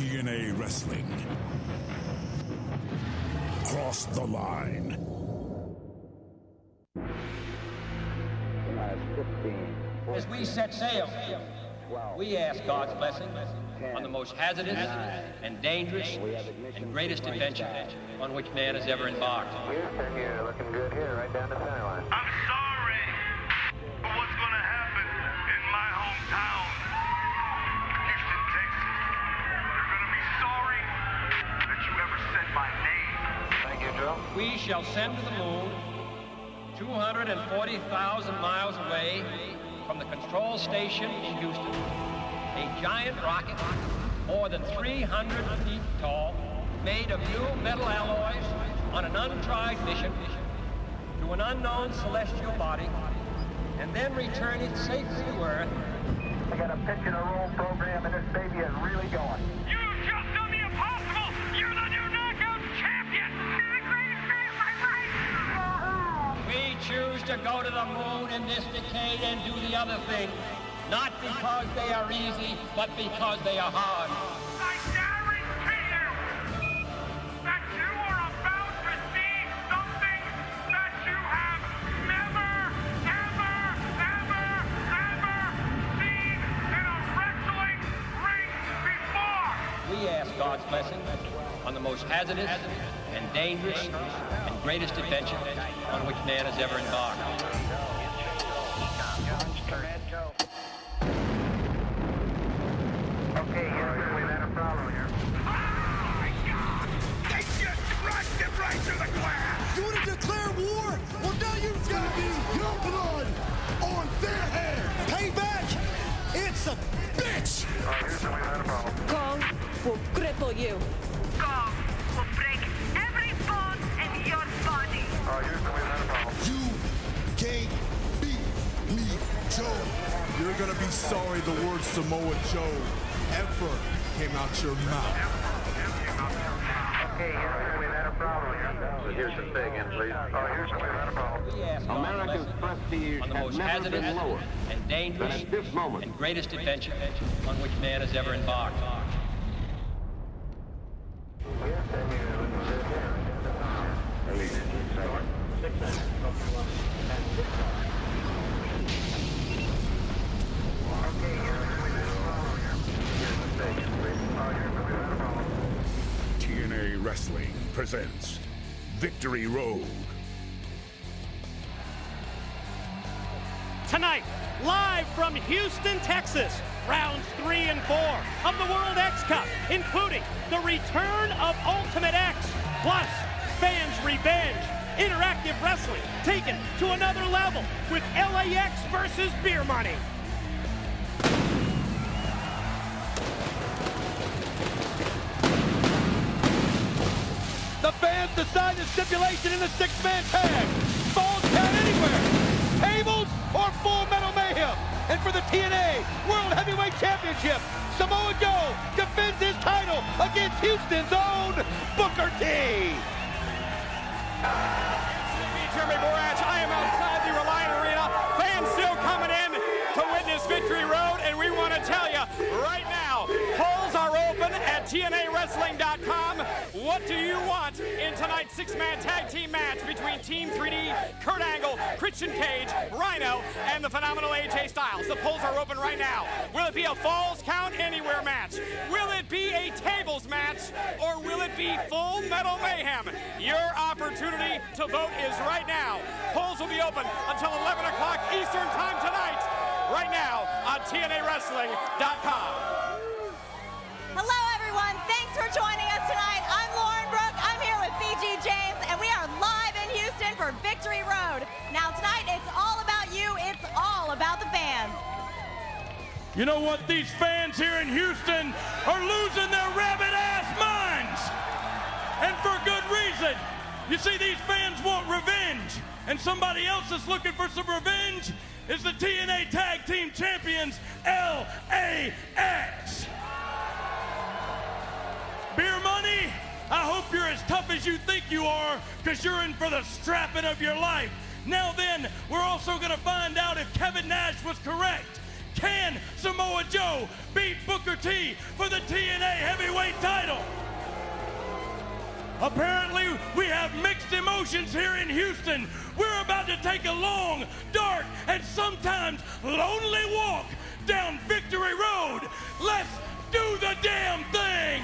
TNA Wrestling. Cross the line. 15. As we set sail, we ask God's blessing on the most hazardous and dangerous and greatest adventure on which man has ever embarked. Houston, you're looking good here, right down the center line. I'm sorry for what's going to happen in my hometown, Houston, Texas. You're going to be sorry that you ever said my name. Thank you, Joe. We shall send to the moon 240,000 miles away from the control station in Houston, a giant rocket more than 300 feet tall, made of new metal alloys on an untried mission to an unknown celestial body, and then return it safely to Earth. I got a pitch and a roll program, and this baby is really going. You've just done the impossible! You're the new knockout champion! We choose to go to the moon in this decade and do the other thing, not because they are easy, but because they are hard. I guarantee you that you are about to see something that you have never, ever, ever, ever seen in a wrestling ring before. We ask God's blessing on the most hazardous and dangerous and greatest adventure on which man has ever embarked. Okay, Houston, we've had a problem here. Oh my God! They just crushed him right through the glass! You want to declare war? Well, now you've got to be your blood on their hands. Payback! It's a bitch! Houston, we've had a problem. Kong will cripple you. Kong will break every bone in your body. Houston, we've had a problem. You can't beat me, Joe. You're gonna be sorry the word Samoa Joe ever came out your mouth. Okay, Houston, we've had a problem here. Houston, say again, please. Houston, we've had a problem. We ask God's America's blessing prestige on the has most never hazardous been lower and dangerous than at this moment. and greatest adventure on which man has ever embarked. Houston, you're looking good here. Release. Okay, Houston, we've had a problem here. Houston, say again, please. Houston, we've had a problem. TNA Wrestling presents Victory Road. Tonight, live from Houston, Texas, rounds 3 and 4 of the World X Cup, including the return of Ultimate X, plus fans' revenge, interactive wrestling taken to another level with LAX versus Beer Money. The fans decide the stipulation in the 6-man tag. Falls count anywhere. Tables or full metal mayhem. And for the TNA World Heavyweight Championship, Samoa Joe defends his title against Houston's own Booker T. Jeremy Borach, I am outside the Reliant Arena. Fans still coming in to witness Victory Road, and we want to tell you right now, polls are open at TNAWrestling.com. What do you want in tonight's 6-man tag team match between Team 3D, Kurt Angle, Christian Cage, Rhino, and the phenomenal AJ Styles? The polls are open right now. Will it be a Falls Count Anywhere match? Will it be a tables match? Or will it be full metal mayhem? Your opportunity to vote is right now. Polls will be open until 11 o'clock Eastern time tonight, right now on TNAWrestling.com. Hello, everyone. Thanks for joining us tonight. I'm Lauren Brooke. I'm here with BG James, and we are live in Houston for Victory Road. Now, tonight, it's all about you. It's all about the fans. You know what? These fans here in Houston are losing their rabbit-ass minds. And for good reason. You see, these fans want revenge. And somebody else that's looking for some revenge is the TNA Tag Team Champions, LAX. Beer Money, I hope you're as tough as you think you are, because you're in for the strapping of your life. Now then, we're also going to find out if Kevin Nash was correct. Can Samoa Joe beat Booker T for the TNA heavyweight title. Apparently, we have mixed emotions here in Houston. We're about to take a long, dark, and sometimes lonely walk down Victory Road. Let's do the damn thing!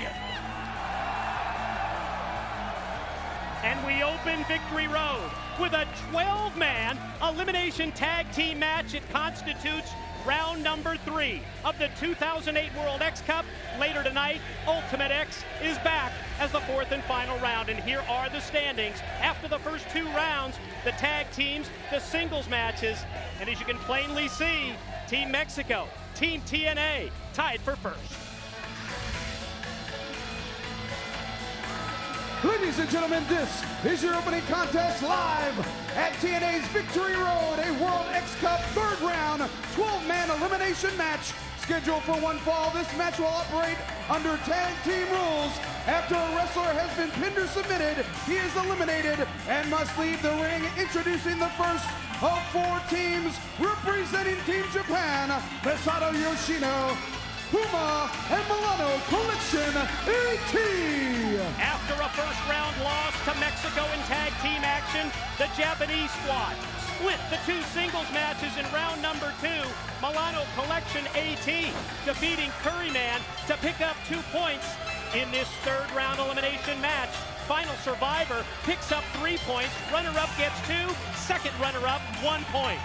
And we open Victory Road with a 12-man elimination tag team match. It constitutes round number 3 of the 2008 World X Cup. Later tonight, Ultimate X is back as the 4th and final round. And here are the standings after the first 2 rounds, the tag teams, the singles matches. And as you can plainly see, Team Mexico, Team TNA tied for first. Ladies and gentlemen, this is your opening contest live at TNA's Victory Road, a World X Cup 3rd round, 12-man elimination match scheduled for one fall. This match will operate under tag team rules. After a wrestler has been pinned or submitted, he is eliminated and must leave the ring. Introducing the first of 4 teams representing Team Japan, Masato Yoshino, Puma, and Milano Collection AT. After a first round loss to Mexico in tag team action, the Japanese squad split the 2 singles matches in round number 2. Milano Collection AT defeating Curryman to pick up 2 points in this 3rd round elimination match. Final survivor picks up 3 points. Runner-up gets 2. Second runner-up, 1 point.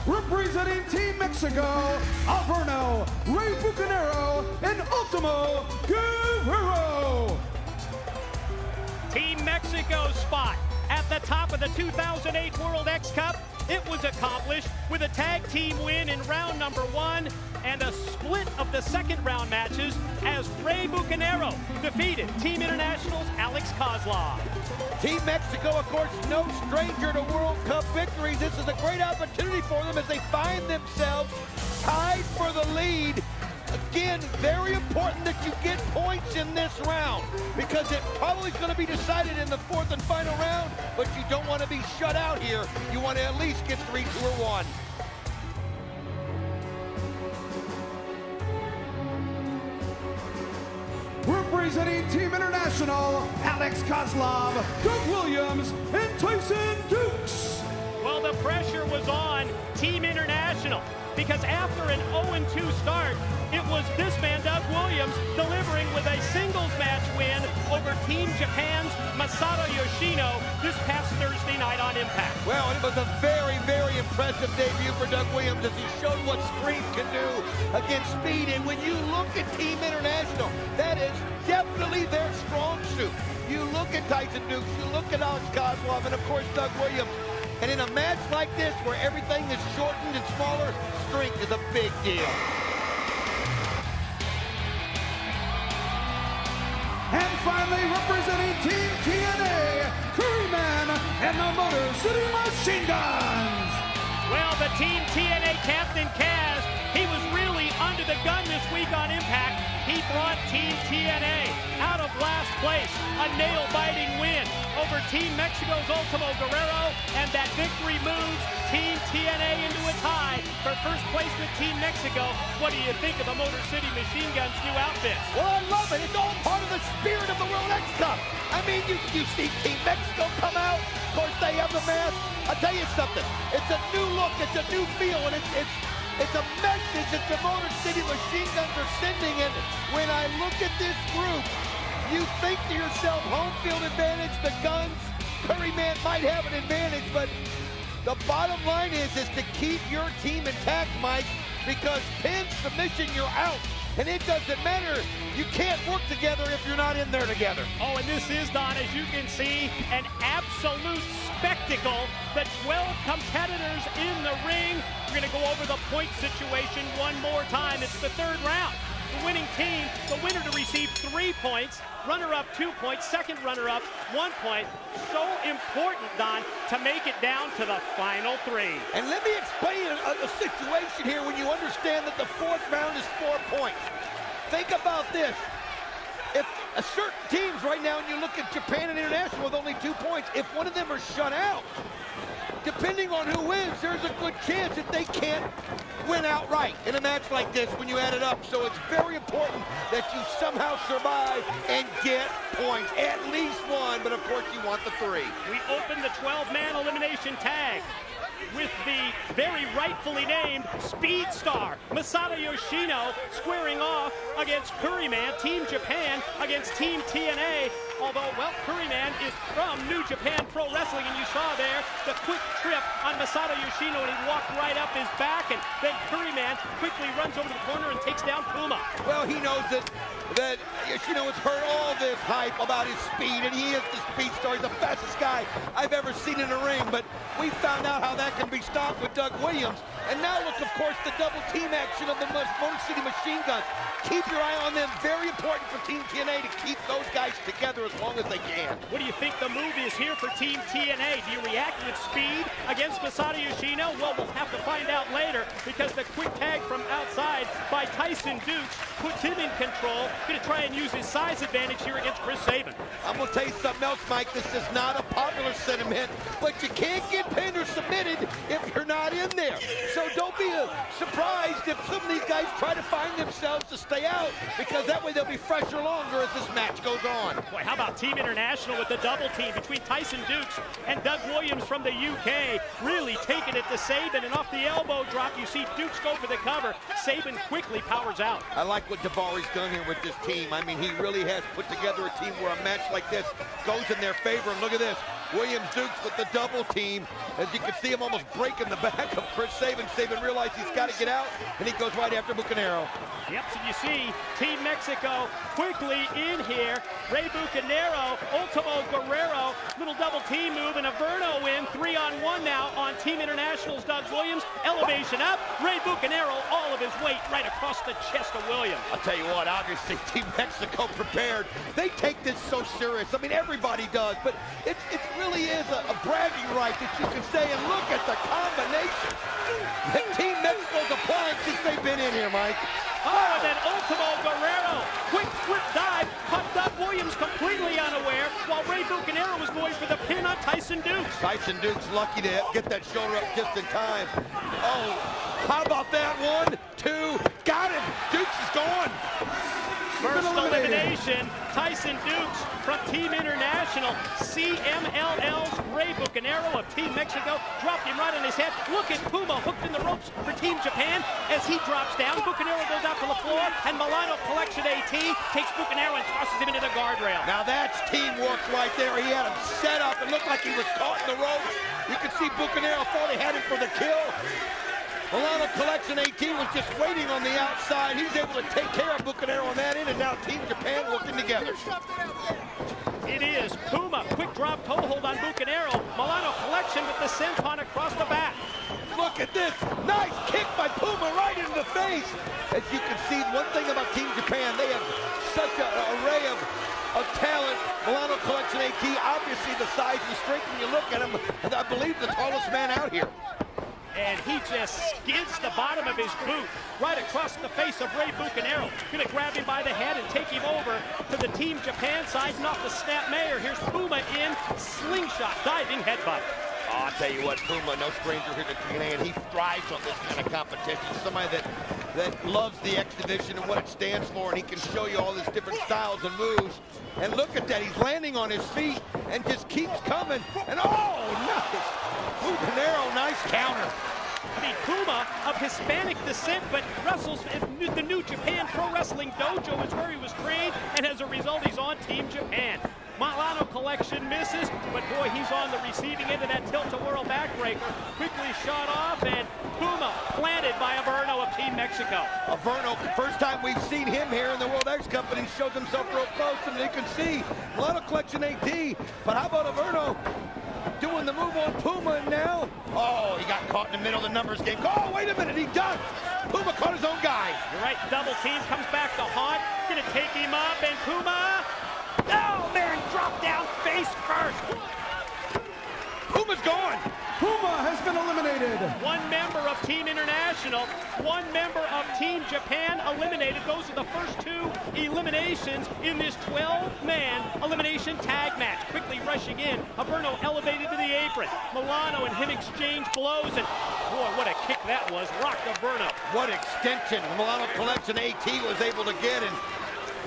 Representing Team Mexico, Alverno, Rey Bucanero, and Ultimo Guerrero. Team Mexico's spot at the top of the 2008 World X Cup. It was accomplished with a tag team win in round number 1 and a split of the 2nd round matches as Rey Bucanero defeated Team International's Alex Kozlov. Team Mexico, of course, no stranger to World Cup victories. This is a great opportunity for them as they find themselves tied for the lead. Again, very important that you get points in this round because it probably is going to be decided in the 4th and final round, but you don't want to be shut out here. You want to at least get 3, 2, or 1. Representing Team International, Alex Kozlov, Doug Williams, and Tyson Dukes. Well, the pressure was on Team International because after an 0-2 start, it was this man, Doug Williams, delivering with a singles match win over Team Japan's Masato Yoshino this past Thursday night on Impact. Well, it was a very, very impressive debut for Doug Williams as he showed what strength can do against speed. And when you look at Team International, that is definitely their strong suit. You look at Tyson Dukes, you look at Alex Kozlov, and of course Doug Williams. And in a match like this where everything is shortened and smaller, strength is a big deal. And finally, representing Team TNA, Curryman and the Motor City Machine Guns. Well, the Team TNA captain, Kaz, he was really under the gun this week on Impact. He brought Team TNA out of last place. A nail-biting win over Team Mexico's Ultimo Guerrero, and that victory moves Team TNA into a tie for first place with Team Mexico. What do you think of the Motor City Machine Guns' new outfit? Well, I love it. It's all part of the spirit of the World X Cup. I mean, you see Team Mexico come out. Of course, they have the mask. I'll tell you something. It's a new look. It's a new feel, and it's a message that the Motor City Machine Guns are sending. And when I look at this group, you think to yourself, home field advantage, the Guns, Curryman might have an advantage, but the bottom line is to keep your team intact, Mike, because pin, submission, you're out. And it doesn't matter. You can't work together if you're not in there together. Oh, and this is, Don, as you can see, an absolute spectacle. The 12 competitors in the ring. We're going to go over the point situation one more time. It's the 3rd round. The winning team, the winner to receive 3 points, runner-up 2 points, second runner-up 1 point. So important, Don, to make it down to the final 3. And let me explain a situation here when you understand that the 4th round is 4 points. Think about this. If certain teams right now, and you look at Japan and International with only 2 points, if one of them are shut out, depending on who wins, there's a good chance that they can't win outright in a match like this when you add it up. So it's very important that you somehow survive and get points, at least one, but of course you want the 3. We open the 12-man elimination tag with the very rightfully named Speed Star, Masato Yoshino, squaring off against Curryman, Team Japan against Team TNA. Although, well, Curryman is from New Japan Pro Wrestling, and you saw there the quick trip on Masato Yoshino, and he walked right up his back, and then Curryman quickly runs over to the corner and takes down Puma. Well, he knows that Yoshino has heard all this hype about his speed, and he is the Speed Star. He's the fastest guy I've ever seen in a ring, but we found out how that can be stopped with Doug Williams. And now look, of course, the double team action of the Motor City Machine Guns. Keep your eye on them. Very important for Team TNA to keep those guys together as long as they can. What do you think the move is here for Team TNA? Do you react with speed against Masato Yoshino? Well, we'll have to find out later, because the quick tag from outside by Tyson Dukes puts him in control. Going to try and use his size advantage here against Chris Sabin. I'm going to tell you something else, Mike. This is not a popular sentiment, but you can't get pinned or submitted if you're not in there. So don't be surprised if some of these guys try to find themselves to stay out, because that way they'll be fresher longer as this match goes on. Boy, how about Team International with the double team between Tyson Dukes and Doug Williams from the UK, really taking it to Sabin, and off the elbow drop, you see Dukes go for the cover. Sabin quickly powers out. I like what Davari's done here with this team. I mean, he really has put together a team where a match like this goes in their favor. And look at this, Williams Dukes with the double team. As you can see him almost breaking the back of Chris Sabin. Sabin realized he's got to get out, and he goes right after Bucanero. Yep, so you see Team Mexico quickly in here. Rey Bucanero, Ultimo Guerrero, little double team move, and Averno in 3-on-1 now on Team International's Doug Williams. Elevation up, Rey Bucanero, all of his weight right across the chest of Williams. I'll tell you what, obviously Team Mexico prepared. They take this so serious. I mean, everybody does, but it really is a bragging right that you can say, and look at the combination that Team Mexico's applying since they've been in here, Mike. Oh, and then Ultimo Guerrero, quick flip dive, caught Doug Williams completely unaware, while Rey Bucanero was going for the pin on Tyson Dukes. Tyson Dukes lucky to get that shoulder up just in time. Oh, how about that? 1, 2, got him. Dukes is gone. First elimination, Tyson Dukes from Team International. CMLL's Rey Bucanero of Team Mexico dropped him right on his head. Look at Puma hooked in the ropes for Team Japan as he drops down. Bucanero goes out to the floor, and Milano Collection AT takes Bucanero and tosses him into the guardrail. Now that's teamwork right there. He had him set up. It looked like he was caught in the ropes. You could see Bucanero thought he had him for the kill. Milano Collection AT was just waiting on the outside. He was able to take care of Bucanero on that end, and now Team Japan working together. It is Puma, quick drop toe hold on Bucanero. Milano Collection with the senton across the back. Look at this, nice kick by Puma right into the face. As you can see, one thing about Team Japan, they have such an array of talent. Milano Collection AT, obviously the size and strength, when you look at him, I believe the tallest man out here. And he just skids the bottom of his boot right across the face of Rey Bucanero. Gonna grab him by the head and take him over to the Team Japan side, and off the snap mayor. Here's Puma in slingshot, diving headbutt. Oh, I'll tell you what, Puma, no stranger here to TNA, and he thrives on this kind of competition. Somebody that loves the X Division and what it stands for, and he can show you all these different styles and moves. And look at that, he's landing on his feet and just keeps coming. And oh, nice! Bucanero, nice counter. I mean, Puma of Hispanic descent, but wrestles in the New Japan Pro Wrestling Dojo is where he was trained, and as a result, he's on Team Japan. Milano Collection misses, but boy, he's on the receiving end of that tilt-a-whirl backbreaker. Quickly shot off, and Puma planted by Averno of Team Mexico. Averno, first time we've seen him here in the World X Cup, and he shows himself real close, and you can see Milano Collection AT. But how about Averno doing the move on Puma now? Oh, he got caught in the middle of the numbers game. Oh, wait a minute, he ducked. Puma caught his own guy. You're right, double team comes back to haunt. Gonna take him up, and Puma, oh man, drop down face first. Puma's gone. Puma has been eliminated. One member of Team International, one member of Team Japan eliminated. Those are the first two eliminations in this 12-man elimination tag match. Quickly rushing in, Averno elevated to the apron. Milano and him exchange blows, and boy, what a kick that was. Rocked Averno. What extension Milano Collection AT was able to get, and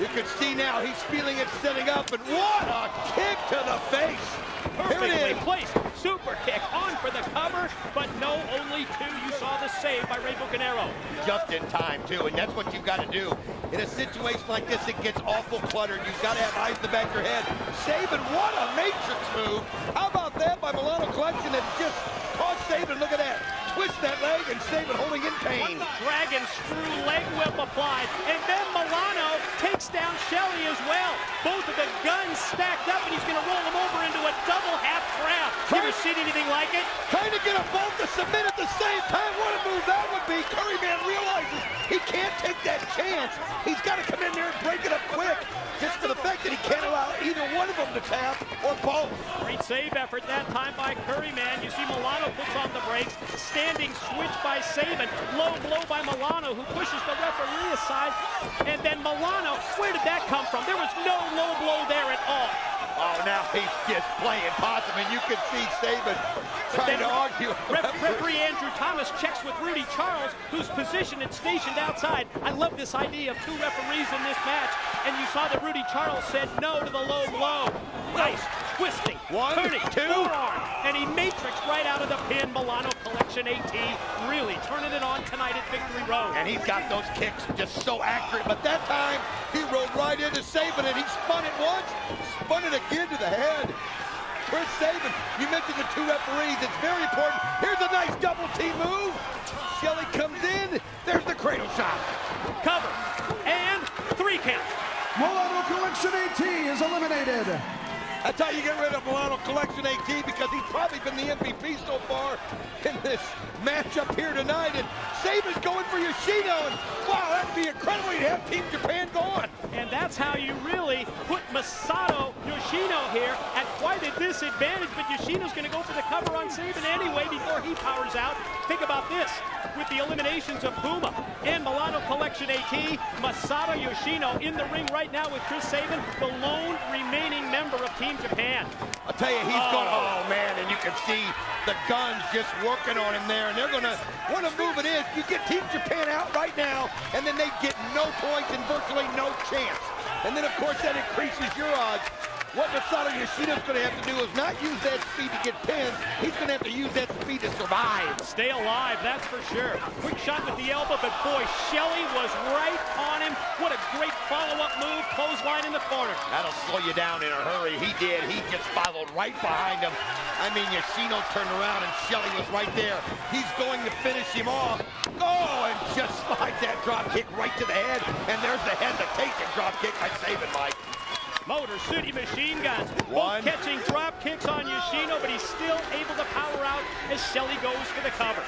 you can see now he's feeling it setting up, and what a kick to the face. Perfectly placed super kick on for the cover, but no, only two. You saw the save by Rey Bucanero. Just in time, too, and that's what you've got to do. In a situation like this, it gets awful cluttered. You've got to have eyes in the back of your head. Saban, what a matrix move. How about that by Milano Collection that just caught Saban? Look at that. Twist that leg, and Saban holding in pain. Dragon screw leg whip applied, and then Milano takes down Shelley as well. Both of the guns stacked up, and he's going to roll them over into a double half crab. You ever seen anything like it? Trying to get them both to submit at the same time. What a move that would be. Curryman realizes he can't take that chance. He's got to come in there and break it up quick, just for the fact that he can't allow either one of them to tap or both. Great save effort that time by Curryman. You see Milano puts on the brakes. Standing switch by Saban. Low blow by Milano, who pushes the referee aside. And then Milano, where did that come from? There was no low blow there at all. Oh, now he's just playing possum, and you can see Saban trying to argue. Referee Andrew Thomas checks with Rudy Charles, who's positioned and stationed outside. I love this idea of two referees in this match, and you saw that Rudy Charles said no to the low blow. Nice twisting, one, turning, two, forearm, and he matrixed right out of the pin. Milano Collection AT really turning it on tonight at Victory Road. And he's got those kicks just so accurate, but that time he rode right into Saban, and he spun it once, spun it again to the head. Chris Saban, you mentioned the two referees. It's very important. Here's a nice double team move. Shelley comes in. There's the cradle shot. Cover. And 3 count. Milano Collection AT is eliminated. That's how you get rid of Milano Collection AT, because he's probably been the MVP so far in this matchup here tonight. And Saban's going for Yoshino, and wow, that'd be incredible to have Team Japan going. And that's how you really put Masato Yoshino here at quite a disadvantage, but Yoshino's going to go for the cover on Saban anyway before he powers out. Think about this. With the eliminations of Puma and Milano Collection AT, Masato Yoshino in the ring right now with Chris Saban, the lone remaining member of Team Japan. I'll tell you, he's going, oh man, and you can see the guns just working on him there, and they're going to, what a move it is. You get Team Japan out right now, and then they get no points and virtually no chance. And then, of course, that increases your odds. What Masato Yoshino's going to have to do is not use that speed to get pins. He's going to have to use that speed to survive. Stay alive, that's for sure. Quick shot with the elbow, but boy, Shelley was right on him. What a great follow-up move, clothesline in the corner. That'll slow you down in a hurry. He did. He just followed right behind him. I mean, Yoshino turned around and Shelley was right there. He's going to finish him off. Oh, and just slides that drop kick right to the head. And there's the hesitation drop kick by Saban, Mike. Motor City Machine Guns, both catching drop kicks on Yoshino, but he's still able to power out as Shelley goes for the cover.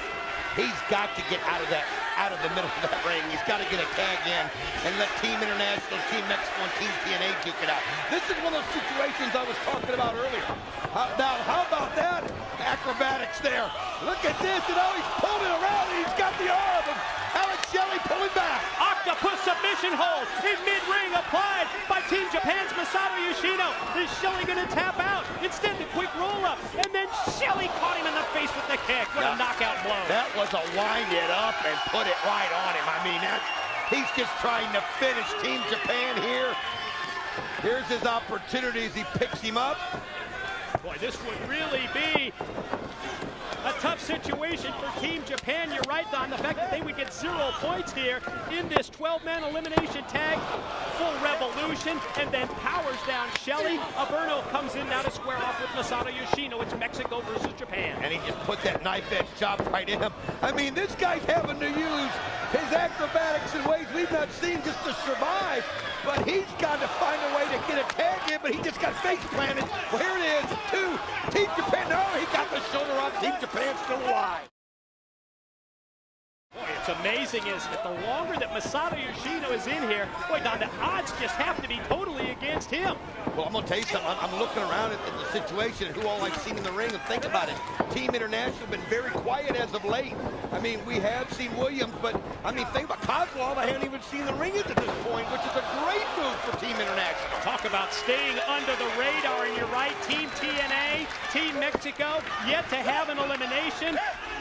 He's got to get out of the middle of that ring. He's got to get a tag in and let Team International, Team Mexico, and Team TNA duke it out. This is one of those situations I was talking about earlier. Now, how about that? Acrobatics there. Look at this, and now he's pulling it around, and he's got the arm of Alex Shelley pulling back. Octopus submission hold in mid-ring applied by Team Japan's Masato Yoshino. Is Shelley going to tap out? Instead, the quick roll-up, and then Shelley caught him in the face with the kick. What a knockout blow. That was a wind it up and put it right on him. I mean, he's just trying to finish Team Japan here. Here's his opportunity as he picks him up. Boy, this would really be a tough situation for Team Japan. You're right, Don. The fact that they would get 0 points here in this 12-man elimination tag. Full revolution, and then powers down Shelley. Averno comes in now to square off with Masato Yoshino. It's Mexico versus Japan. And he just put that knife-edge chop right in him. I mean, this guy's having to use his acrobatics in ways we've not seen just to survive. But he's got to find a way to get a tag in, but he just got face planted. Well, here it is, 2, Team Japan. No, he got the shoulder up. Team Japan's still alive. Boy, it's amazing, isn't it? The longer that Masato Yoshino is in here, boy, Don, the odds just have to be totally against him. Well, I'm going to tell you something. I'm looking around at the situation and who all I've seen in the ring, and think about it. Team International have been very quiet as of late. I mean, we have seen Williams, but, I mean, think about Kozlov. I haven't even seen the ring at this point, which is a great move for Team International. Talk about staying under the radar, and you're right. Team TNA, Team Mexico, yet to have an elimination.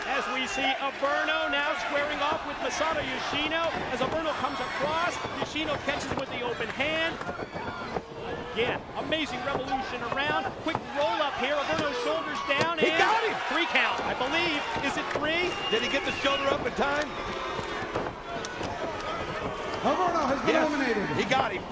As we see Averno now squaring off with Masato Yoshino. As Averno comes across, Yoshino catches with the open hand. Again, amazing revolution around. Quick roll up here. Averno's shoulders down. He got him! 3 count, I believe. Is it 3? Did he get the shoulder up in time? Averno has been eliminated. He got him.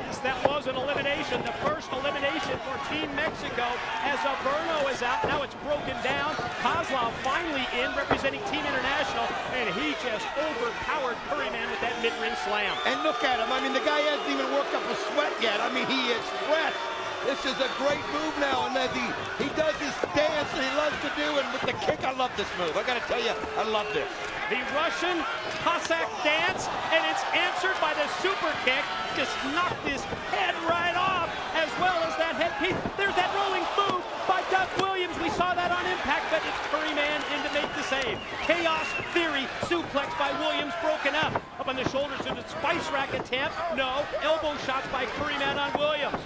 Yes, that was an elimination. The first elimination for Team Mexico as Averno is out. Now it's broken down. Kozlov finally in, representing Team International, and he just overpowered Curryman with that mid-ring slam. And look at him. I mean, the guy hasn't even worked up a sweat yet. I mean, he is fresh. This is a great move now, and as he does his dance that he loves to do, and with the kick, I love this move. I got to tell you, I love this. The Russian Cossack dance, and it's answered by the super kick. Just knocked his head right off, as well as that headpiece. There's that rolling move by Doug Williams. We saw that on Impact, but it's Curryman in to make the save. Chaos Theory suplex by Williams, broken up. Up on the shoulders to the Spice Rack attempt. No, elbow shots by Curryman on Williams.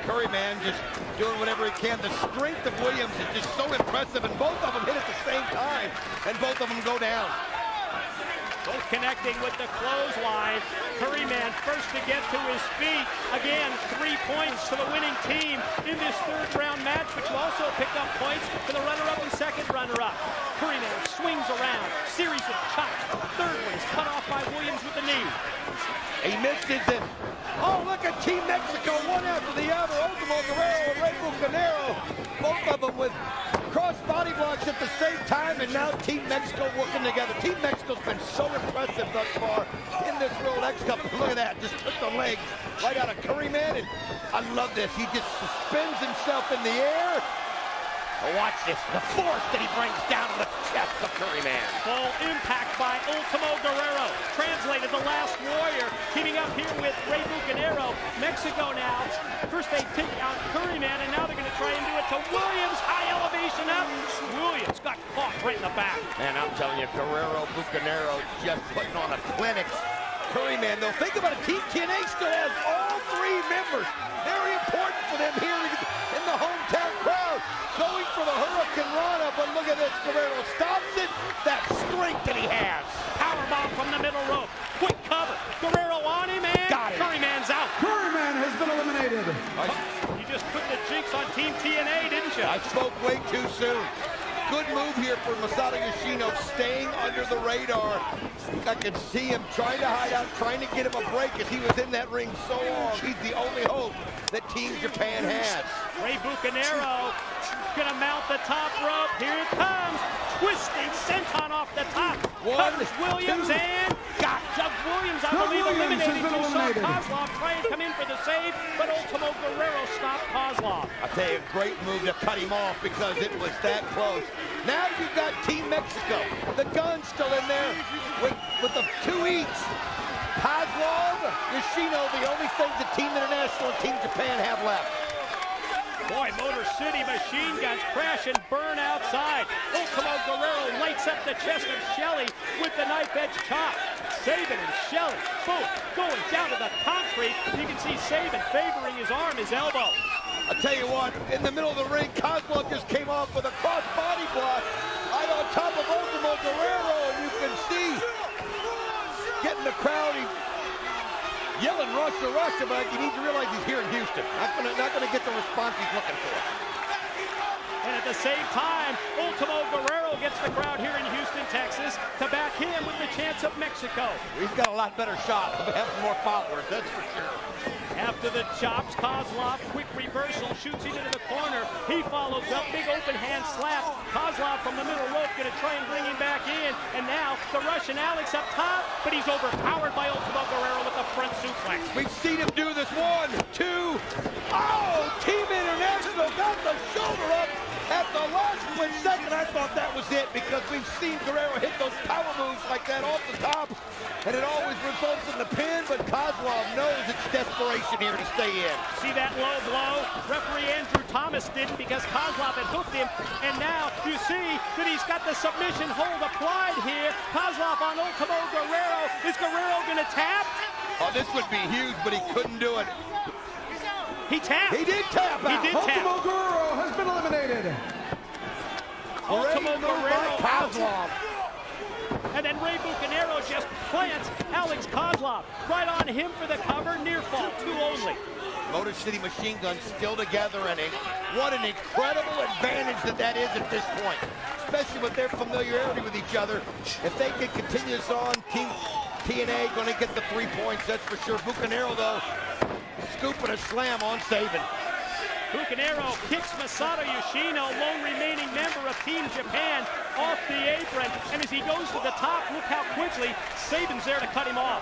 Curryman just doing whatever he can. The strength of Williams is just so impressive, and both of them hit at the same time, and both of them go down. Both connecting with the clothesline. Curryman first to get to his feet. Again, 3 points to the winning team in this third round match, but you also picked up points for the runner-up and second runner-up. Curryman swings around, series of chops. Third one is cut off by Williams with the knee. He misses it. Oh, look at Team Mexico, one after the other. Ultimo Guerrero and Rey Bucanero, both of them with cross body blocks at the same time, and now Team Mexico working together. Team Mexico's been so impressive thus far in this World X Cup. Look at that, just took the legs right out of Curryman, and I love this. He just suspends himself in the air. Watch this, the force that he brings down to the chest of Curryman. Full impact by Ultimo Guerrero. Translated, the last warrior, teaming up here with Rey Bucanero. Mexico now, first they take out Curryman, and now they're going to try and do it to Williams. High elevation up. Williams got caught right in the back. Man, I'm telling you, Guerrero, Bucanero just putting on a clinic. Curryman, though, think about it, Team TNA still has all 3 members. Very important for them here in the hometown crowd. Going for the Hurricane Rana, but look at this, Guerrero stops it. That strength that he has. Powerbomb from the middle rope. Quick cover. Guerrero on him, and Curryman's out. Curryman has been eliminated. You just put the jinx on Team TNA, didn't you? I spoke way too soon. Good move here for Masato Yoshino, staying under the radar. I could see him trying to hide out, trying to get him a break as he was in that ring so long. He's the only hope that Team Japan has. Rey Bucanero gonna mount the top rope. Here it comes. Twisting senton off the top. Covers Williams and got Doug Williams, I believe, eliminated. You saw Kozlov try and come in for the save, but Ultimo Guerrero stopped Kozlov. I'll tell you, a great move to cut him off because it was that close. Now you've got Team Mexico. The gun's still in there with the 2 each. Kozlov, Yoshino, the only things that Team International and Team Japan have left. Boy, Motor City machine guns crash and burn outside. Ultimo Guerrero lights up the chest of Shelley with the knife-edge chop. Sabin and Shelley both going down to the concrete. You can see Sabin favoring his arm, his elbow. I'll tell you what, in the middle of the ring, Kozlov just came off with a cross body block right on top of Ultimo Guerrero, and you can see getting the crowd yelling Russia, Russia, but you need to realize he's here in Houston. Not gonna get the response he's looking for. And at the same time, Ultimo Guerrero gets the crowd here in Houston, Texas, to back him with the chance of Mexico. He's got a lot better shot of having more followers, that's for sure. After the chops, Kozlov, quick reversal, shoots into the corner. He follows up, big open hand slap. Kozlov from the middle rope, gonna try and bring him back in. And now the Russian Alex up top, but he's overpowered by Ultimo Guerrero with the front suplex. We've seen him do this 1, 2. Oh, Team International got the shoulder up At the last split second, I thought that was it because we've seen Guerrero hit those power moves like that off the top, and it always results in the pin, but Kozlov knows it's desperation here to stay in. See that low blow? Referee Andrew Thomas didn't because Kozlov had hooked him, and now you see that he's got the submission hold applied here. Kozlov on Ultimo Guerrero. Is Guerrero going to tap? Oh, this would be huge, but he couldn't do it. He tapped. He did tap out. He did tap. Ultimo Guerrero has been eliminated. Ultimo Guerrero Kozlov. And then Rey Bucanero just plants Alex Kozlov right on him for the cover. Near fall, 2 only. Motor City Machine Guns still together, and what an incredible advantage that is at this point, especially with their familiarity with each other. If they can continue this on, Team TNA going to get the 3 points, that's for sure. Bucanero, though, scooping a slam on Sabin. Bucanero kicks Masato Yoshino, lone remaining member of Team Japan, off the apron. And as he goes to the top, look how quickly Sabin's there to cut him off.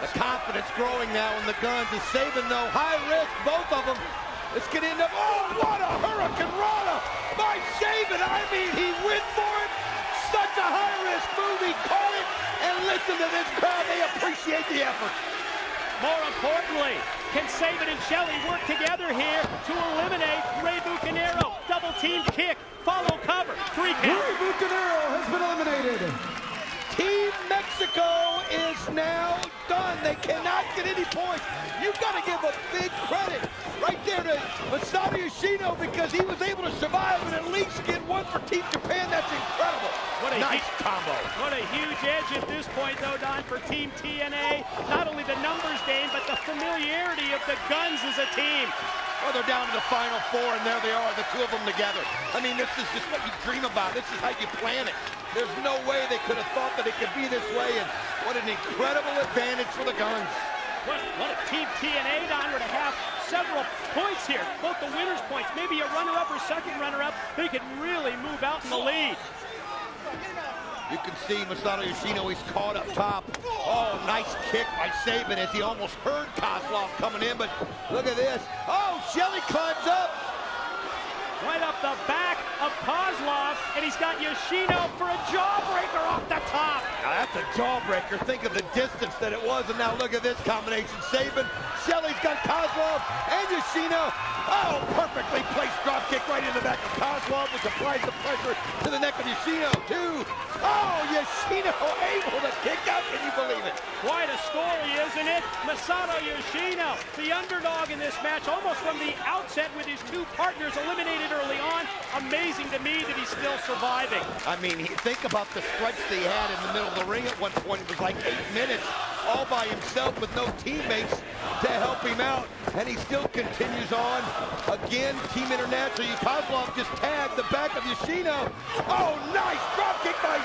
The confidence growing now in the Guns. As Sabin, though, high risk, both of them. It's going to end up, oh, what a Hurricane Rana by Sabin. I mean, he went for it. Such a high-risk move. He caught it. And listen to this crowd. They appreciate the effort. More importantly, can Sabin and Shelley work together here to eliminate Rey Bucanero? Double team kick, follow cover, 3 count. Rey Bucanero has been eliminated. Team Mexico is now done. They cannot get any points. You've got to give a big credit right there to Masato Yoshino because he was able to survive and at least get one for Team Japan. That's incredible. What a nice combo. What a huge edge at this point, though, Don, for Team TNA. Not only the numbers game, but the familiarity of the Guns as a team. Well, they're down to the final 4, and there they are, the 2 of them together. I mean, this is just what you dream about. This is how you plan it. There's no way they could have thought that it could be this way, and what an incredible advantage for the Guns. What if Team TNA, Don, were to have several points here, both the winner's points, maybe a runner-up or second runner-up, they could really move out in the lead. You can see Masato Yoshino, he's caught up top. Oh, nice kick by Sabin as he almost heard Kozlov coming in, but look at this. Oh, Shelley climbs up. Right up the back of Kozlov, and he's got Yoshino for a jawbreaker off the top. Now that's a jawbreaker. Think of the distance that it was, and now look at this combination. Sabin, Shelley's got Kozlov, and Yoshino. Oh, perfectly placed drop kick right in the back of Kozlov, which applies the pressure to the neck of Yoshino, too. Oh, Yoshino able to kick out. Can you believe it? Quite a story, isn't it? Masato Yoshino, the underdog in this match, almost from the outset with his 2 partners eliminated early on. Amazing to me that he's still surviving. I mean, think about the stretch that he had in the middle of the ring at one point. It was like 8 minutes all by himself with no teammates to help him out. And he still continues on. Again, Team International. Kozlov just tagged the back of Yoshino. Oh, nice drop kick by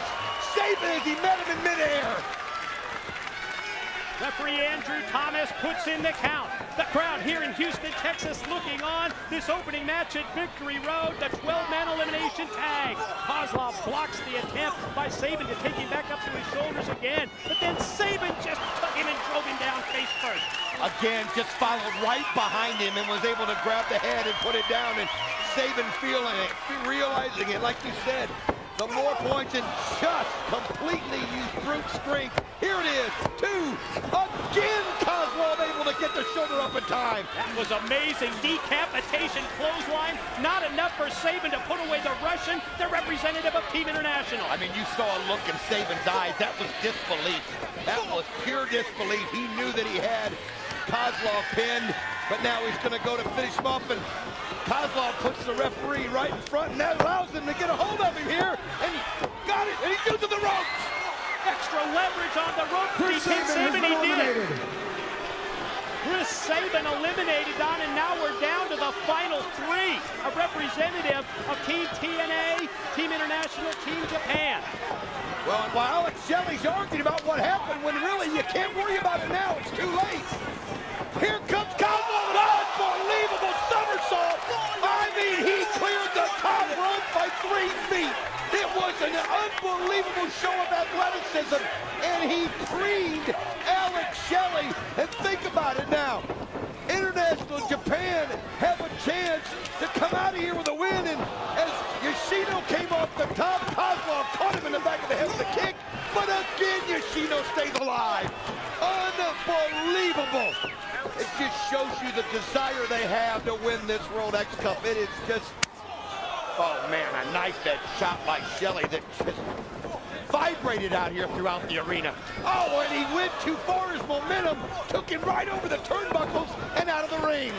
Sabin as he met him in midair. Referee Andrew Thomas puts in the count. The crowd here in Houston, Texas, looking on this opening match at Victory Road, the 12-man elimination tag. Kozlov blocks the attempt by Sabin to take him back up to his shoulders again, but then Sabin just took him and drove him down face first. Again, just followed right behind him and was able to grab the head and put it down, and Sabin feeling it, realizing it, like you said. The more points and just completely used brute strength. Here it is, 2. Again, Kozlov able to get the shoulder up in time. That was amazing. Decapitation clothesline. Not enough for Sabin to put away the Russian, the representative of Team International. I mean, you saw a look in Sabin's eyes. That was disbelief. That was pure disbelief. He knew that he had Kozlov pinned, but now he's going to go to finish him off, and Kozlov puts the referee right in front, and that allows him to get a hold of him here, and got it, and he's using the ropes. Extra leverage on the ropes. He hit Sabin, he did it. Chris Sabin eliminated, Don, and now we're down to the final 3. A representative of Team TNA, Team International, Team Japan. Well, and while Alex Shelley's arguing about what happened, when really you can't worry about it now, it's too late. Here comes Kozlov, an unbelievable somersault. I mean, he cleared the top rope by 3 feet. It was an unbelievable show of athleticism, and he creamed Alex Shelley. And think about it now. Internet International Japan have a chance to come out of here with a win. And as Yoshino came off the top, Kozlov caught him in the back of the head with a kick. But again, Yoshino stays alive. Unbelievable. It just shows you the desire they have to win this World X Cup. It is just, oh man, a knife that shot by Shelley that just vibrated out here throughout the arena. Oh, and he went too far. His momentum took him right over the turnbuckles and out of the ring.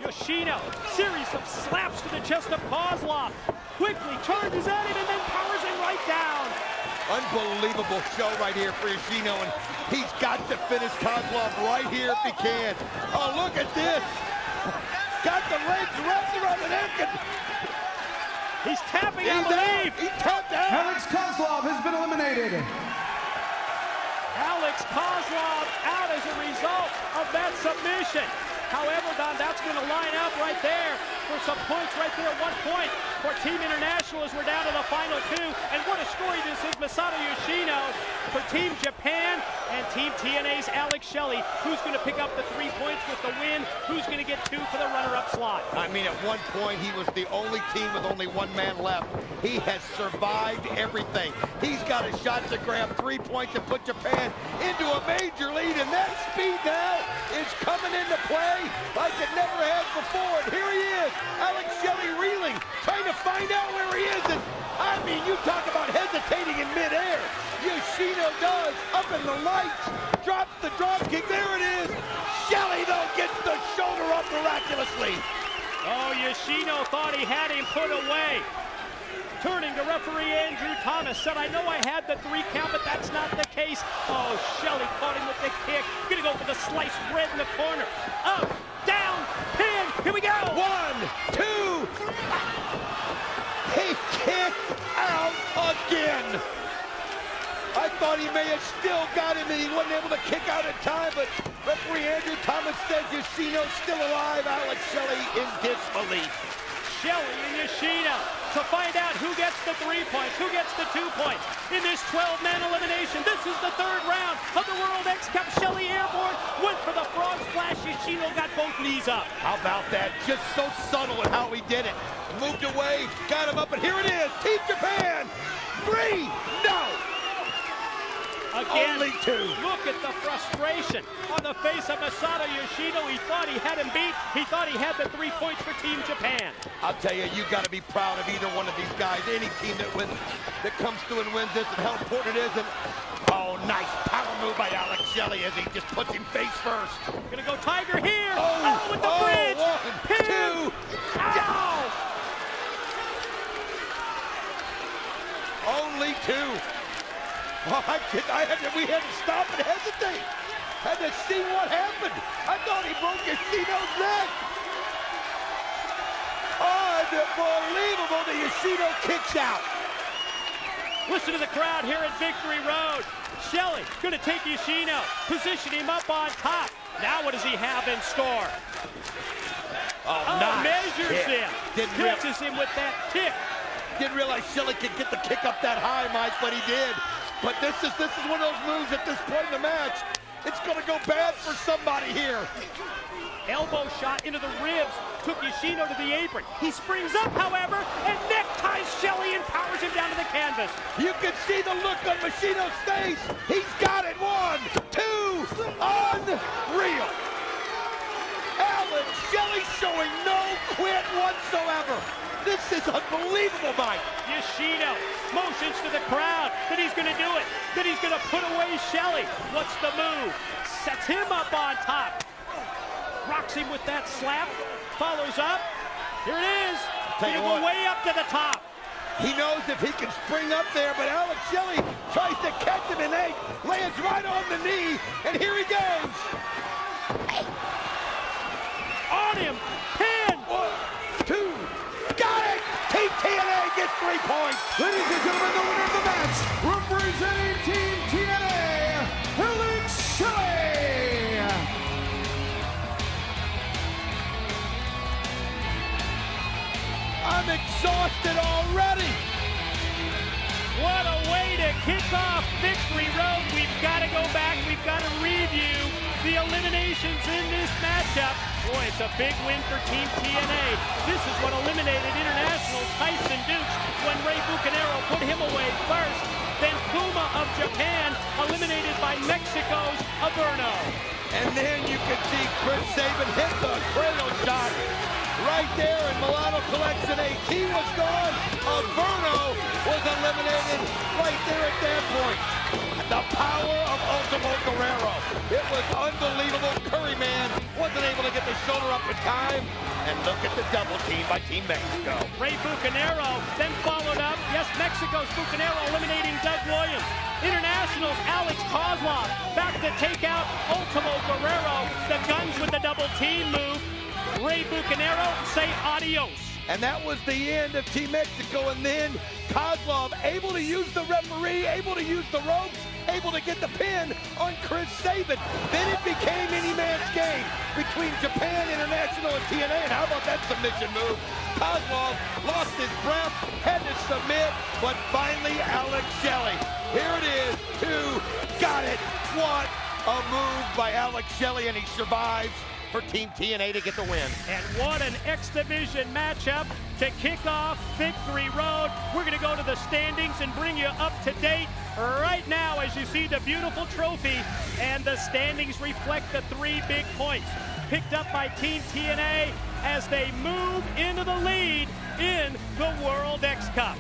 Yoshino, series of slaps to the chest of Kozlov. Quickly charges at him and then powers him right down. Unbelievable show right here for Yoshino, and he's got to finish Kozlov right here if he can. Oh, look at this. Got the legs wrapped around the neck, and he's tapping, I believe. He tapped out. Alex Kozlov has been eliminated. Alex Kozlov out as a result of that submission. However, Don, that's going to line up right there for some points right there. 1 point for Team International as we're down to the final 2. And what a story this is. Masato Yoshino for Team Japan and Team TNA's Alex Shelley. Who's going to pick up the 3 points with the win? Who's going to get 2 for the runner-up slot? I mean, at one point, he was the only team with only 1 man left. He has survived everything. He's got a shot to grab 3 points and put Japan into a major lead. And that speed now is coming into play like it never has before. And here he is, Alex Shelley reeling, trying to find out where he is. And I mean, you talk about hesitating in midair. Yoshino does, up in the lights, drops the drop kick. There it is. Shelley, though, gets the shoulder up miraculously. Oh, Yoshino thought he had him put away. Turning to referee Andrew Thomas, said, I know I had the 3 count, but that's not the case. Oh, Shelley caught him with the kick. Gonna go for the sliced bread in the corner. Up, down, pin, here we go. 1, 2. He kicked out again. I thought he may have still got him and he wasn't able to kick out in time, but referee Andrew Thomas says Yoshino's still alive. Alex Shelley in disbelief. Shelley and Yoshino to find out who gets the 3 points, who gets the 2 points in this 12-man elimination. This is the 3rd round of the World X Cup. Shelley airborne, went for the frog splash. Yoshino got both knees up. How about that? Just so subtle in how he did it. Moved away, got him up, and here it is. Team Japan, 3, no. Again, only 2. Look at the frustration on the face of Masato Yoshino. He thought he had him beat. He thought he had the 3 points for Team Japan. I'll tell you, you got to be proud of either one of these guys. Any team that comes through and wins this, and how important it is. And oh, nice power move by Alex Shelley as he just puts him face first. Gonna go Tiger here. Oh, with the bridge. 1, 2. Ow! Only 2. Oh, we had to stop and hesitate. Had to see what happened. I thought he broke Yoshino's neck. Unbelievable. The Yoshino kicks out. Listen to the crowd here at Victory Road. Shelley gonna take Yoshino, position him up on top. Now what does he have in store? Oh, nice measures kick. him. Catches him with that kick. Didn't realize Shelley could get the kick up that high, Mike, but he did. But this is one of those moves at this point in the match. It's going to go bad for somebody here. Elbow shot into the ribs, took Yoshino to the apron. He springs up, however, and neckties Shelley and powers him down to the canvas. You can see the look on Yoshino's face. He's got it. 1, 2, unreal. Alex Shelley showing no quit whatsoever. This is unbelievable, Mike. Yoshino motions to the crowd that he's going to do it, that he's going to put away Shelley. What's the move? Sets him up on top. Rocks him with that slap. Follows up. Here it is. He's going to go way up to the top. He knows if he can spring up there, but Alex Shelley tries to catch him and lands right on the knee, and here he goes. On him. Pin. 1, 2. Got it! Team TNA gets 3 points. Ladies and gentlemen, the winner of the match, representing Team TNA, Alex Shelley. I'm exhausted already. What a way to kick off Victory Road. We've got to go back. We've got to review the elimination eliminations in this matchup. Boy, it's a big win for Team TNA. This is what eliminated International's Tyson Dukes when Ray Bucanero put him away first. Then Puma of Japan eliminated by Mexico's Averno. And then you could see Chris Sabin hit the cradle shot right there, and Milano Collection AT was gone. Averno was eliminated right there at that point. The power of Ultimo Guerrero. It was unbelievable. Curryman wasn't able to get the shoulder up in time. And look at the double team by Team Mexico. Ray Bucanero then followed up. Yes, Mexico's Bucanero eliminating Doug Williams. International's Alex Kozlov back to take out Ultimo Guerrero. The Guns with the double team move. Ray Bucanero say adios. And that was the end of Team Mexico. And then Kozlov able to use the referee, able to use the ropes, able to get the pin on Chris Sabin. Then it became any man's game between Japan International and TNA. And how about that submission move? Kozlov lost his breath, had to submit, but finally Alex Shelley. Here it is, got it. What a move by Alex Shelley, and he survives for Team TNA to get the win. And what an X Division matchup to kick off Victory Road. We're going to go to the standings and bring you up to date right now as you see the beautiful trophy, and the standings reflect the 3 big points picked up by Team TNA as they move into the lead in the World X Cup.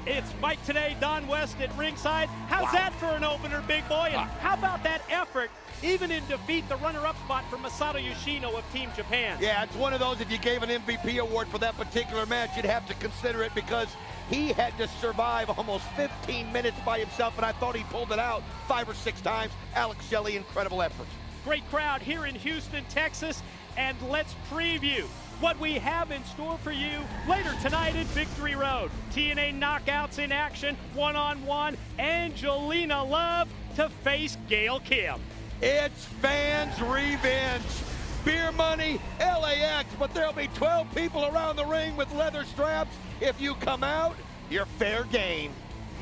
It's Mike Today, Don West at ringside. How's that for an opener, big boy? And how about that effort, even in defeat, the runner-up spot for Masato Yoshino of Team Japan? Yeah, it's one of those, if you gave an MVP award for that particular match, you'd have to consider it, because he had to survive almost 15 minutes by himself, and I thought he pulled it out 5 or 6 times. Alex Shelley, incredible effort. Great crowd here in Houston, Texas, and let's preview what we have in store for you later tonight at Victory Road. TNA Knockouts in action, one-on-one. Angelina Love to face Gail Kim. It's fans' revenge. Beer money, LAX, but there'll be 12 people around the ring with leather straps. If you come out, you're fair game.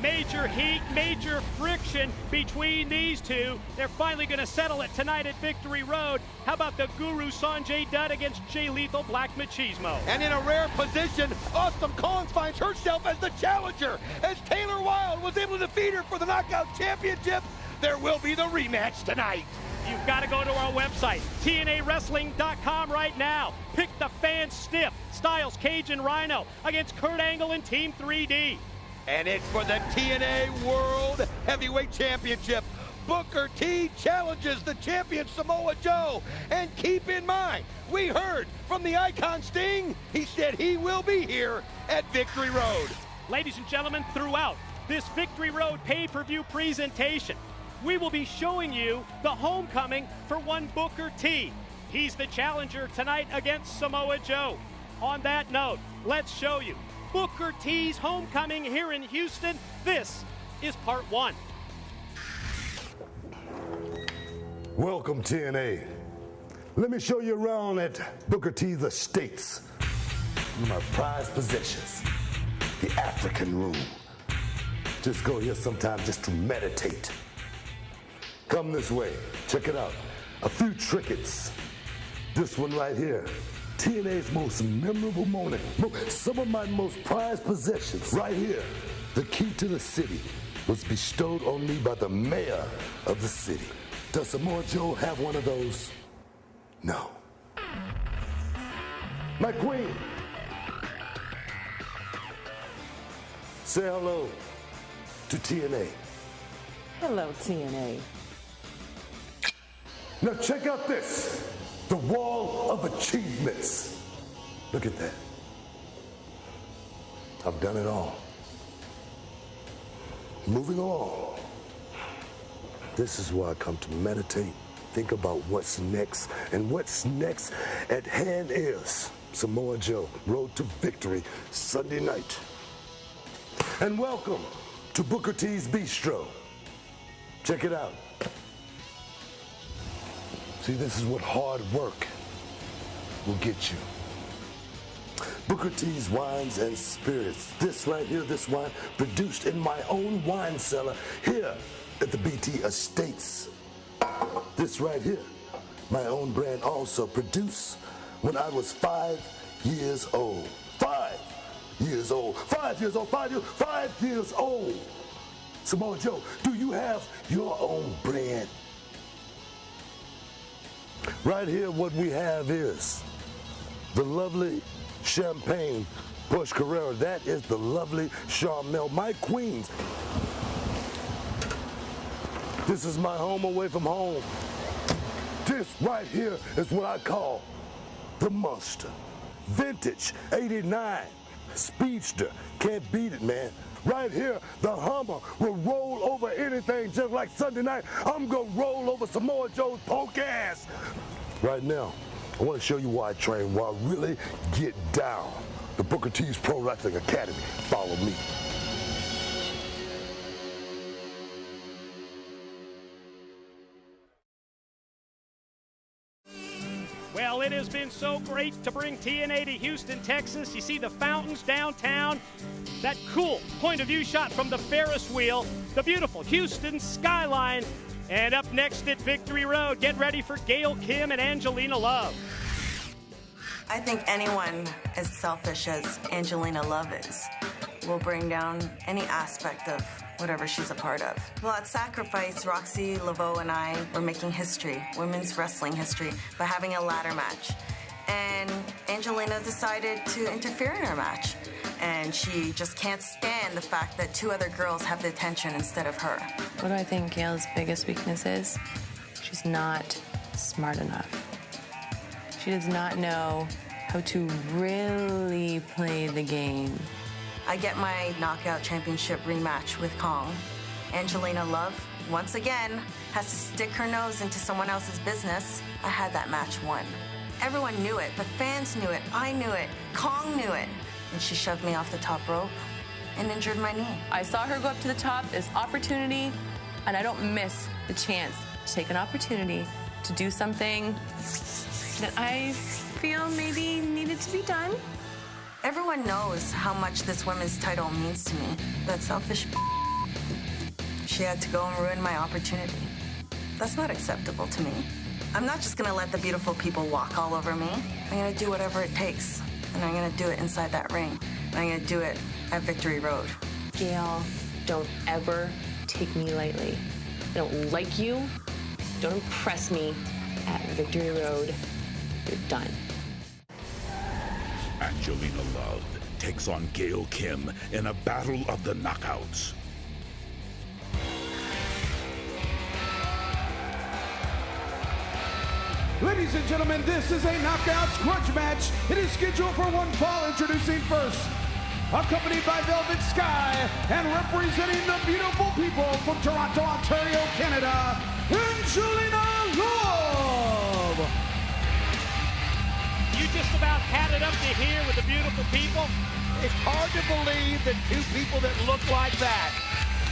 Major heat, major friction between these two. They're finally going to settle it tonight at Victory Road. How about the Guru Sanjay Dutt against Jay Lethal Black Machismo? And in a rare position, Awesome Kong finds herself as the challenger. As Taylor Wilde was able to defeat her for the Knockout Championship, there will be the rematch tonight. You've got to go to our website, TNAWrestling.com right now. Pick the fan stiff, Styles, Cage, and Rhino against Kurt Angle and Team 3D. And it's for the TNA World Heavyweight Championship. Booker T challenges the champion Samoa Joe. And keep in mind, we heard from the Icon Sting, he said he will be here at Victory Road. Ladies and gentlemen, throughout this Victory Road pay-per-view presentation, we will be showing you the homecoming for one Booker T. He's the challenger tonight against Samoa Joe. On that note, let's show you Booker T's homecoming here in Houston. This is part 1. Welcome, TNA. Let me show you around at Booker T's estates. My prized possessions, the African room. Just go here sometime just to meditate. Come this way, check it out. A few trinkets. This one right here. TNA's most memorable moment. Some of my most prized possessions right here. The key to the city was bestowed on me by the mayor of the city. Does Samoa Joe have one of those? No. My queen. Say hello to TNA. Hello, TNA. Now check out this. The wall of achievements. Look at that. I've done it all. Moving along. This is where I come to meditate, think about what's next, and what's next at hand is Samoa Joe, Road to Victory, Sunday night. And welcome to Booker T's Bistro. Check it out. See, this is what hard work will get you. Booker T's Wines and Spirits. This right here, this wine, produced in my own wine cellar here at the BT Estates. This right here, my own brand also produced when I was 5 years old. 5 years old. 5 years old. 5 years old. Samoa Joe, do you have your own brand? Right here, what we have is the lovely Champagne Bush Carrera. That is the lovely Charmel, my queens. This is my home away from home. This right here is what I call the Monster. Vintage, 89, Speedster. Can't beat it, man. Right here, the Hummer will roll over anything just like Sunday night. I'm gonna roll over Samoa Joe's punk ass. Right now, I wanna show you why I train, why I really get down. The Booker T's Pro Wrestling Academy. Follow me. Well, it has been so great to bring TNA to Houston, Texas. You see the fountains downtown, that cool point of view shot from the Ferris wheel, the beautiful Houston skyline, and up next at Victory Road, get ready for Gail Kim and Angelina Love. I think anyone as selfish as Angelina Love is will bring down any aspect of whatever she's a part of. Well, at Sacrifice, Roxy Laveau and I were making history, women's wrestling history, by having a ladder match. And Angelina decided to interfere in our match. And she just can't stand the fact that 2 other girls have the attention instead of her. What do I think Gail's biggest weakness is? She's not smart enough. She does not know how to really play the game. I get my Knockout Championship rematch with Kong. Angelina Love, once again, has to stick her nose into someone else's business. I had that match won. Everyone knew it. The fans knew it. I knew it. Kong knew it. And she shoved me off the top rope and injured my knee. I saw her go up to the top as opportunity, and I don't miss the chance to take an opportunity to do something that I feel maybe needed to be done. Everyone knows how much this women's title means to me. That selfish she had to go and ruin my opportunity. That's not acceptable to me. I'm not just gonna let the beautiful people walk all over me. I'm gonna do whatever it takes. And I'm gonna do it inside that ring. And I'm gonna do it at Victory Road. Gail, don't ever take me lightly. I don't like you. Don't impress me at Victory Road. You're done. Angelina Love takes on Gail Kim in a battle of the knockouts. Ladies and gentlemen, this is a Knockouts grudge match. It is scheduled for 1 fall. Introducing first, accompanied by Velvet Sky and representing the beautiful people from Toronto, Ontario, Canada, Angelina Love. You just about had it up to here with the beautiful people. It's hard to believe that 2 people that look like that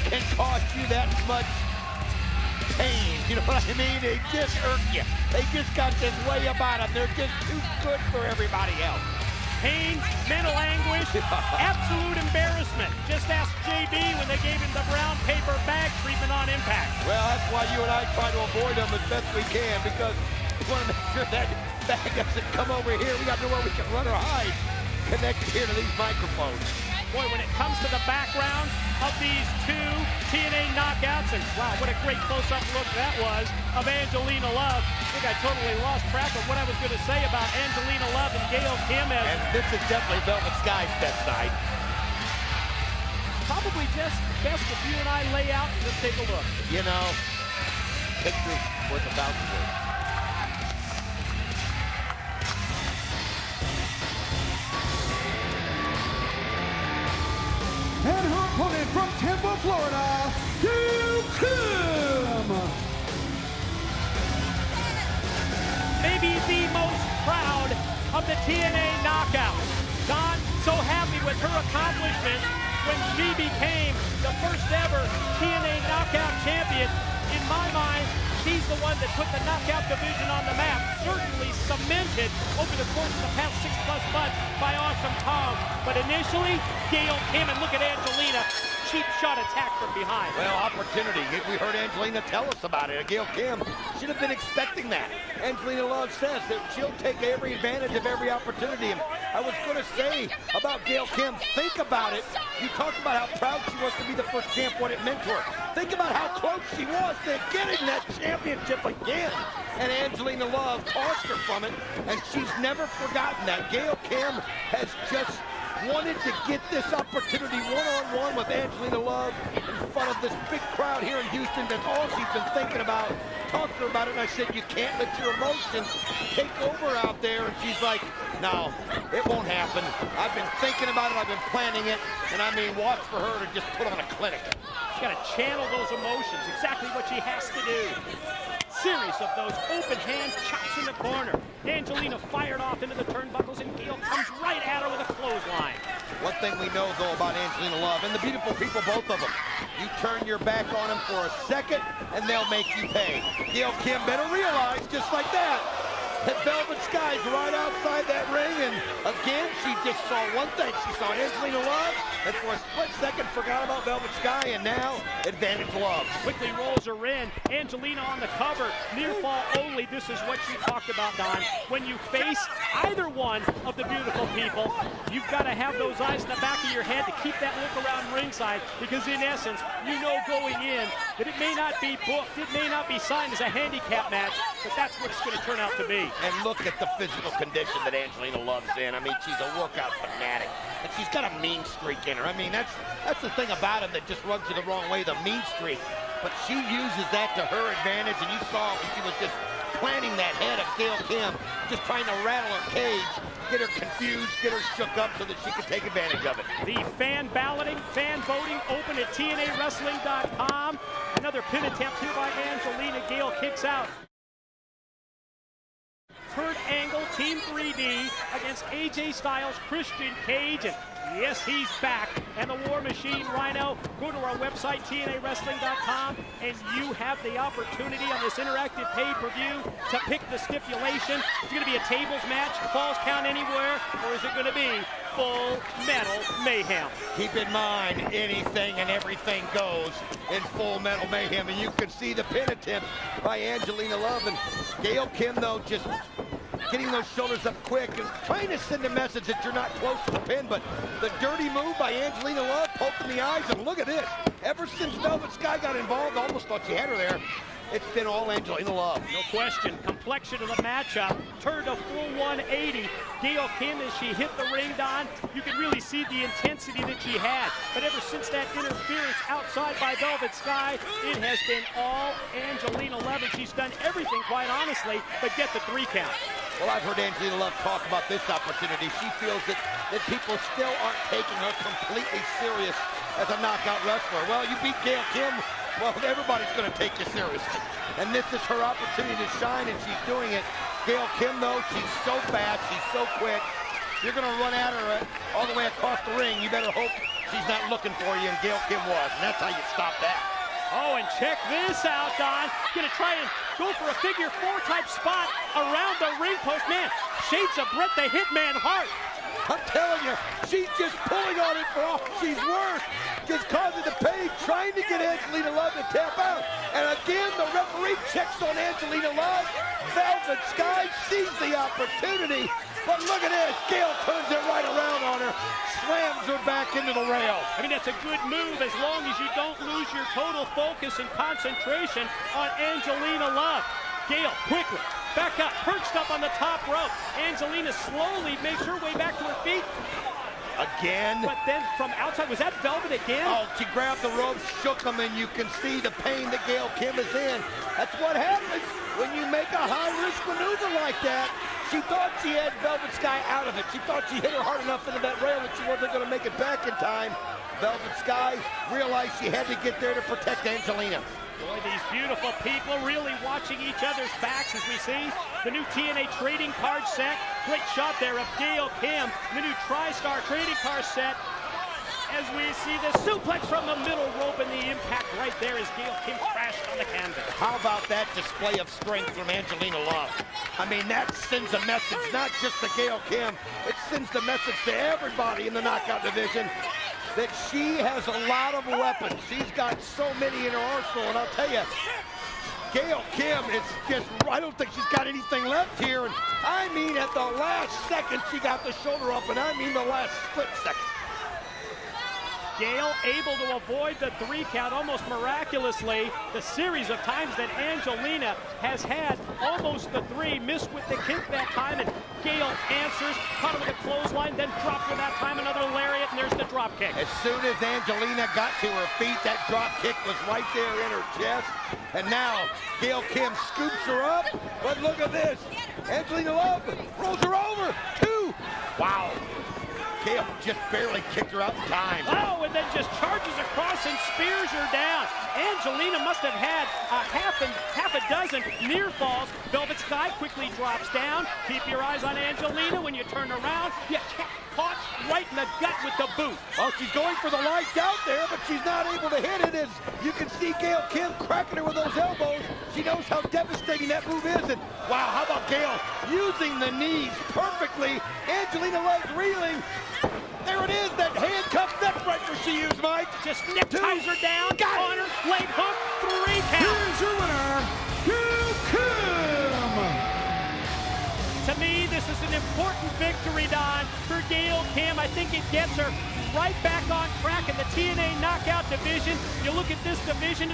can cause you that much pain. You know what I mean? They just irk you. They just got this way about them. They're just too good for everybody else. Pain, mental anguish, absolute embarrassment. Just ask JB when they gave him the brown paper bag treatment on Impact. Well, that's why you and I try to avoid them as best we can, because we want to make sure that bag doesn't come over here. We got to know where we can run or hide connected here to these microphones. Boy, when it comes to the background of these 2 TNA knockouts, and wow, what a great close-up look that was of Angelina Love. I think I totally lost track of what I was going to say about Angelina Love and Gail Kim. And this is definitely Velvet Sky's best side. Probably just best if you and I lay out and just take a look. You know, pictures worth 1,000 words. And her opponent from Tampa, Florida, Gail Kim. Maybe the most proud of the TNA knockout. Don, so happy with her accomplishment when she became the first ever TNA knockout champion. In my mind, she's the one that put the knockout division on the map, certainly cemented over the course of the past 6+ months by Awesome Tom. But initially, Gail Kim, and look at Angelina, cheap shot attack from behind. Well, opportunity. We heard Angelina tell us about it. Gail Kim should have been expecting that. Angelina Love says that she'll take every advantage of every opportunity. And I was going to say about Gail Kim, think about it. You talked about how proud she was to be the first champ, what it meant to her. Think about how close she was to getting that championship again. And Angelina Love tossed her from it, and she's never forgotten that. Gail Kim has just wanted to get this opportunity one-on-one with Angelina Love in front of this big crowd here in Houston. That's all she's been thinking about. Talked to her about it, and I said, you can't let your emotions take over out there. And she's like, no, it won't happen. I've been thinking about it, I've been planning it, and I mean, watch for her to just put on a clinic. She's got to channel those emotions, exactly what she has to do. Series of those open hand chops in the corner. Angelina fired off into the turnbuckles, and Gail comes right at her with a clothesline. One thing we know, though, about Angelina Love, and the beautiful people, both of them, you turn your back on them for a second, and they'll make you pay. Gail Kim better realize, just like that Velvet Sky's right outside that ring, and again, she just saw one thing. She saw Angelina Love, and for a split second forgot about Velvet Sky, and now advantage Love. Quickly rolls her in. Angelina on the cover. Near fall only. This is what you talked about, Don. When you face either one of the beautiful people, you've got to have those eyes in the back of your head to keep that look around ringside, because in essence, you know going in that it may not be booked, it may not be signed as a handicap match, but that's what it's going to turn out to be. And look at the physical condition that Angelina Love's in. I mean, she's a workout fanatic. And she's got a mean streak in her. I mean, that's the thing about him that just rubs you the wrong way, the mean streak. But she uses that to her advantage, and you saw when she was just planting that head of Gail Kim, just trying to rattle her cage, get her confused, get her shook up so that she could take advantage of it. The fan balloting, fan voting open at TNAWrestling.com. Another pin attempt here by Angelina. Gail kicks out. Kurt Angle, Team 3D against AJ Styles, Christian Cage, and yes, he's back. And the War Machine, Rhino. Go to our website, TNAWrestling.com, and you have the opportunity on this interactive pay-per-view to pick the stipulation. Is it going to be a tables match, falls count anywhere, or is it going to be Full Metal Mayhem? Keep in mind, anything and everything goes in Full Metal Mayhem, and you can see the pin attempt by Angelina Love. And Gail Kim, though, just getting those shoulders up quick and trying to send a message that you're not close to the pin, but the dirty move by Angelina Love, poking the eyes, and look at this. Ever since Velvet Sky got involved, almost thought you had her there. It's been all Angelina Love. No question. Complexion of the matchup turned a full 180. Gail Kim, as she hit the ring, Don, you could really see the intensity that she had. But ever since that interference outside by Velvet Sky, it has been all Angelina Love, and she's done everything, quite honestly, but get the 3 count. Well, I've heard Angelina Love talk about this opportunity. She feels that people still aren't taking her completely serious as a knockout wrestler. Well, you beat Gail Kim, well, everybody's going to take you seriously. And this is her opportunity to shine, and she's doing it. Gail Kim, though, she's so fast, she's so quick. You're going to run at her all the way across the ring. You better hope she's not looking for you, and Gail Kim was. And that's how you stop that. Oh, and check this out, Don. Gonna try and go for a figure 4 type spot around the ring post. Man, shades of Bret the Hitman Hart. I'm telling you, she's just pulling on it for all she's worth. Just causing the pain, trying to get Angelina Love to tap out. And again, the referee checks on Angelina Love. Velvet Sky sees the opportunity. But look at this, Gail turns it right around on her, slams her back into the rail. I mean, that's a good move as long as you don't lose your total focus and concentration on Angelina Love. Gail, quickly, back up, perched up on the top rope. Angelina slowly makes her way back to her feet. Again. But then from outside, was that Velvet again? Oh, she grabbed the rope, shook them, and you can see the pain that Gail Kim is in. That's what happens when you make a high-risk maneuver like that. She thought she had Velvet Sky out of it. She thought she hit her hard enough into that rail that she wasn't going to make it back in time. Velvet Sky realized she had to get there to protect Angelina. Boy, these beautiful people really watching each other's backs as we see the new TNA trading card set. Great shot there of Gail Kim, the new TriStar trading card set. As we see the suplex from the middle rope, and the impact right there as Gail Kim crashed on the canvas. How about that display of strength from Angelina Love? I mean, that sends a message not just to Gail Kim, it sends the message to everybody in the knockout division. that she has a lot of weapons. She's got so many in her arsenal, and I'll tell you, Gail Kim is just, I don't think she's got anything left here. And I mean, at the last second, she got the shoulder up, and I mean the last split second. Gail able to avoid the 3 count almost miraculously. The series of times that Angelina has had almost the 3, missed with the kick that time, and Gail answers, caught her with a clothesline, then dropped her that time, another lariat, and there's the drop kick. As soon as Angelina got to her feet, that drop kick was right there in her chest. And now Gail Kim scoops her up, but look at this. Angelina Love rolls her over. 2. Wow. Gail just barely kicked her out in time. Oh, and then just charges across and spears her down. Angelina must have had half a dozen near falls. Velvet Sky quickly drops down. Keep your eyes on Angelina when you turn around. You get caught right in the gut with the boot. Oh, she's going for the lights out there, but she's not able to hit it. As you can see Gail Kim cracking her with those elbows. She knows how devastating that move is. And wow, how about Gail using the knees perfectly. Angelina Love's reeling. There it is, that handcuff neck breaker she used, Mike. Just neckties her down, on her, leg hook, 3 count. Here's your winner, Gail Kim. To me, this is an important victory, Don, for Gail Kim. I think it gets her right back on track in the TNA Knockout division. You look at this division.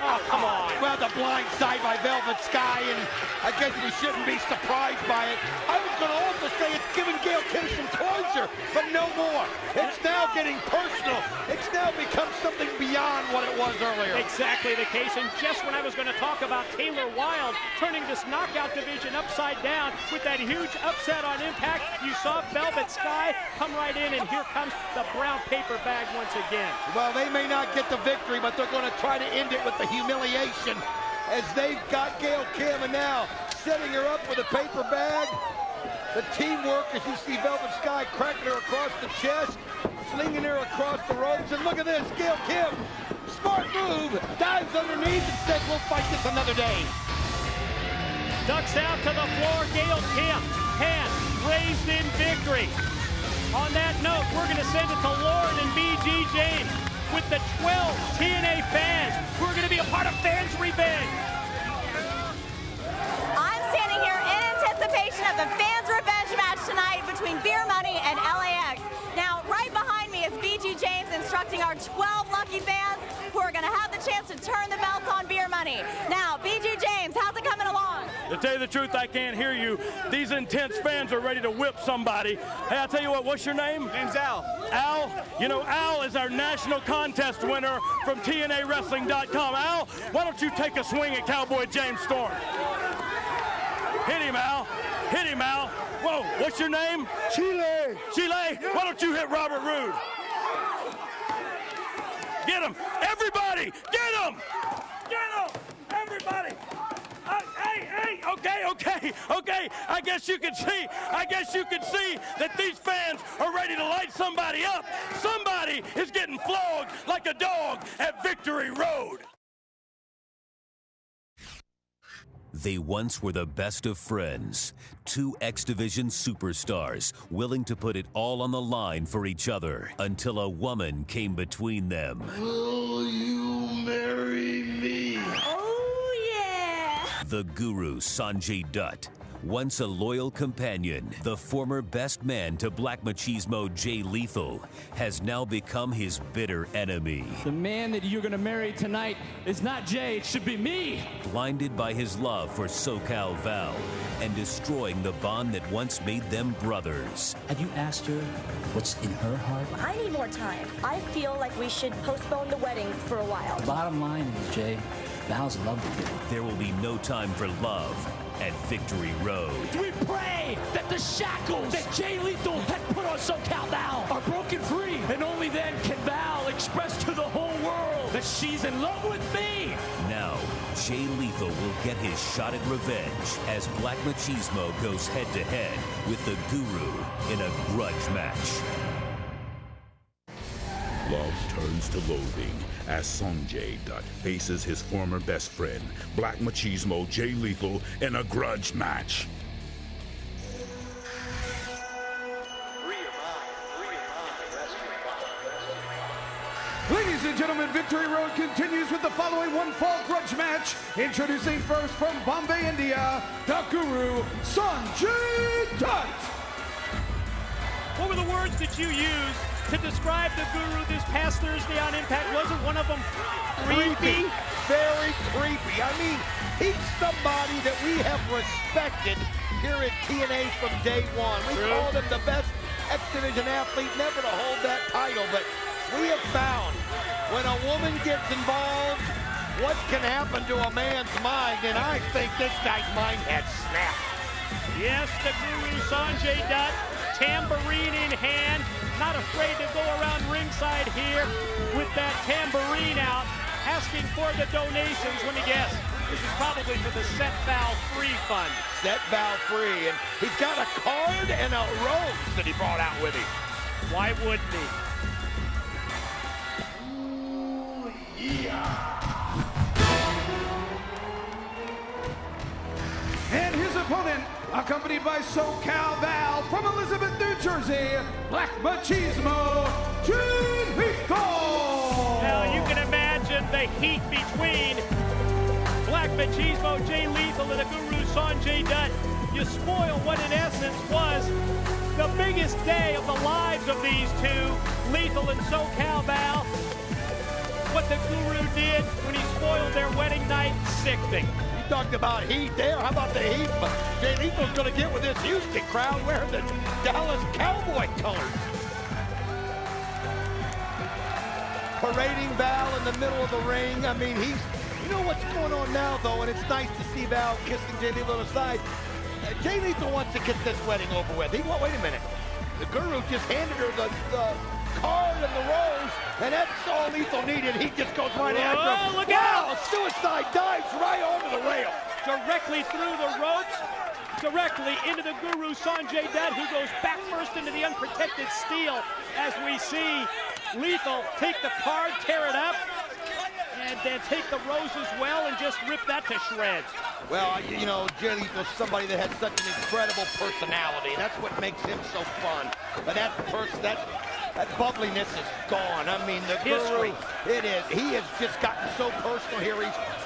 Oh, come on. Well, the blind side by Velvet Sky, and I guess we shouldn't be surprised by it. I was going to also say it's giving Gail Kim some closure, but no more. It's now getting personal. It's now become something beyond what it was earlier. Exactly the case, and just when I was going to talk about Taylor Wilde turning this knockout division upside down with that huge upset on Impact, you saw Velvet Sky come right in, and here comes the brown paper bag once again. Well, they may not get the victory, but they're going to try to end it with the humiliation as they've got Gail Kim, and now setting her up with a paper bag. The teamwork, as you see Velvet Sky cracking her across the chest, flinging her across the ropes, and look at this, Gail Kim, smart move, dives underneath and says, we'll fight this another day. Ducks out to the floor, Gail Kim, hand raised in victory. On that note, we're going to send it to Lauren and BG James with the 12 TNA fans who are going to be a part of Fans Revenge. I'm standing here in anticipation of the Fans Revenge match tonight between Beer Money and LAX. Now, right behind me is BG James instructing our 12 lucky fans who are going to have the chance to turn the belts on Beer Money. Now, BG James, how's it coming along? To tell you the truth, I can't hear you. These intense fans are ready to whip somebody. Hey, I'll tell you what, what's your name? Name's Al. Al? You know, Al is our national contest winner from TNA Wrestling.com. Al, why don't you take a swing at Cowboy James Storm? Hit him, Al. Hit him, Al. Whoa, what's your name? Chile. Chile, why don't you hit Robert Roode? Get him. Everybody, get him. Get him. Everybody. Hey, okay. I guess you can see that these fans are ready to light somebody up. Somebody is getting flogged like a dog at Victory Road. They once were the best of friends, 2 X-Division superstars willing to put it all on the line for each other until a woman came between them. Will you marry me? Oh, yeah. The Guru Sanjay Dutt, once a loyal companion, the former best man to Black Machismo Jay Lethal, has now become his bitter enemy. The man that you're gonna marry tonight is not Jay, it should be me. Blinded by his love for SoCal Val and destroying the bond that once made them brothers. Have you asked her what's in her heart? I need more time. I feel like we should postpone the wedding for a while. The bottom line is, Jay, Val's in love with you. There will be no time for love at Victory Road. We pray that the shackles that Jay Lethal has put on SoCal Val are broken free, and only then can Val express to the whole world that she's in love with me. Now, Jay Lethal will get his shot at revenge as Black Machismo goes head-to-head with the Guru in a grudge match. Love turns to loathing as Sanjay Dutt faces his former best friend, Black Machismo Jay Lethal, in a grudge match. Ladies and gentlemen, Victory Road continues with the following one fall grudge match. Introducing first from Bombay, India, the Guru, Sanjay Dutt. What were the words that you used to describe the Guru this past Thursday on Impact? Wasn't one of them creepy? Very creepy. I mean, he's somebody that we have respected here at TNA from day one. We called him the best X Division athlete never to hold that title, but we have found when a woman gets involved, what can happen to a man's mind, and I think this guy's mind had snapped. Yes, the Guru Sanjay Dutt, tambourine in hand, not afraid to go around ringside here with that tambourine out, asking for the donations. Let me guess, this is probably for the Set Val Free Fund. Set Val Free, and he's got a card and a rose that he brought out with him. Why wouldn't he? And his opponent, accompanied by SoCal Val from Elizabeth, New Jersey, Black Machismo, Jay Lethal. Now you can imagine the heat between Black Machismo, Jay Lethal, and the Guru Sanjay Dutt. You spoil what in essence was the biggest day of the lives of these two, Lethal and SoCal Val. What the Guru did when he spoiled their wedding night, sickening. You talked about heat there. How about the heat Jay Lethal's going to get with this Houston crowd wearing the Dallas Cowboy colors? Parading Val in the middle of the ring. I mean, you know what's going on now, though, and it's nice to see Val kissing Jay Lethal on the side. Jay Lethal wants to get this wedding over with. Wait a minute. The Guru just handed her the card and the rose, and that's all Lethal needed. He just goes right after him. Look out! Suicide dives right onto the rail. Directly through the ropes, directly into the Guru Sanjay Dutt, who goes back first into the unprotected steel as we see Lethal take the card, tear it up, and then take the rose as well and just rip that to shreds. Well, you know, Jay Lethal's somebody that has such an incredible personality. That's what makes him so fun. But that bubbliness is gone. I mean, the Guru, it is. He has just gotten so personal here.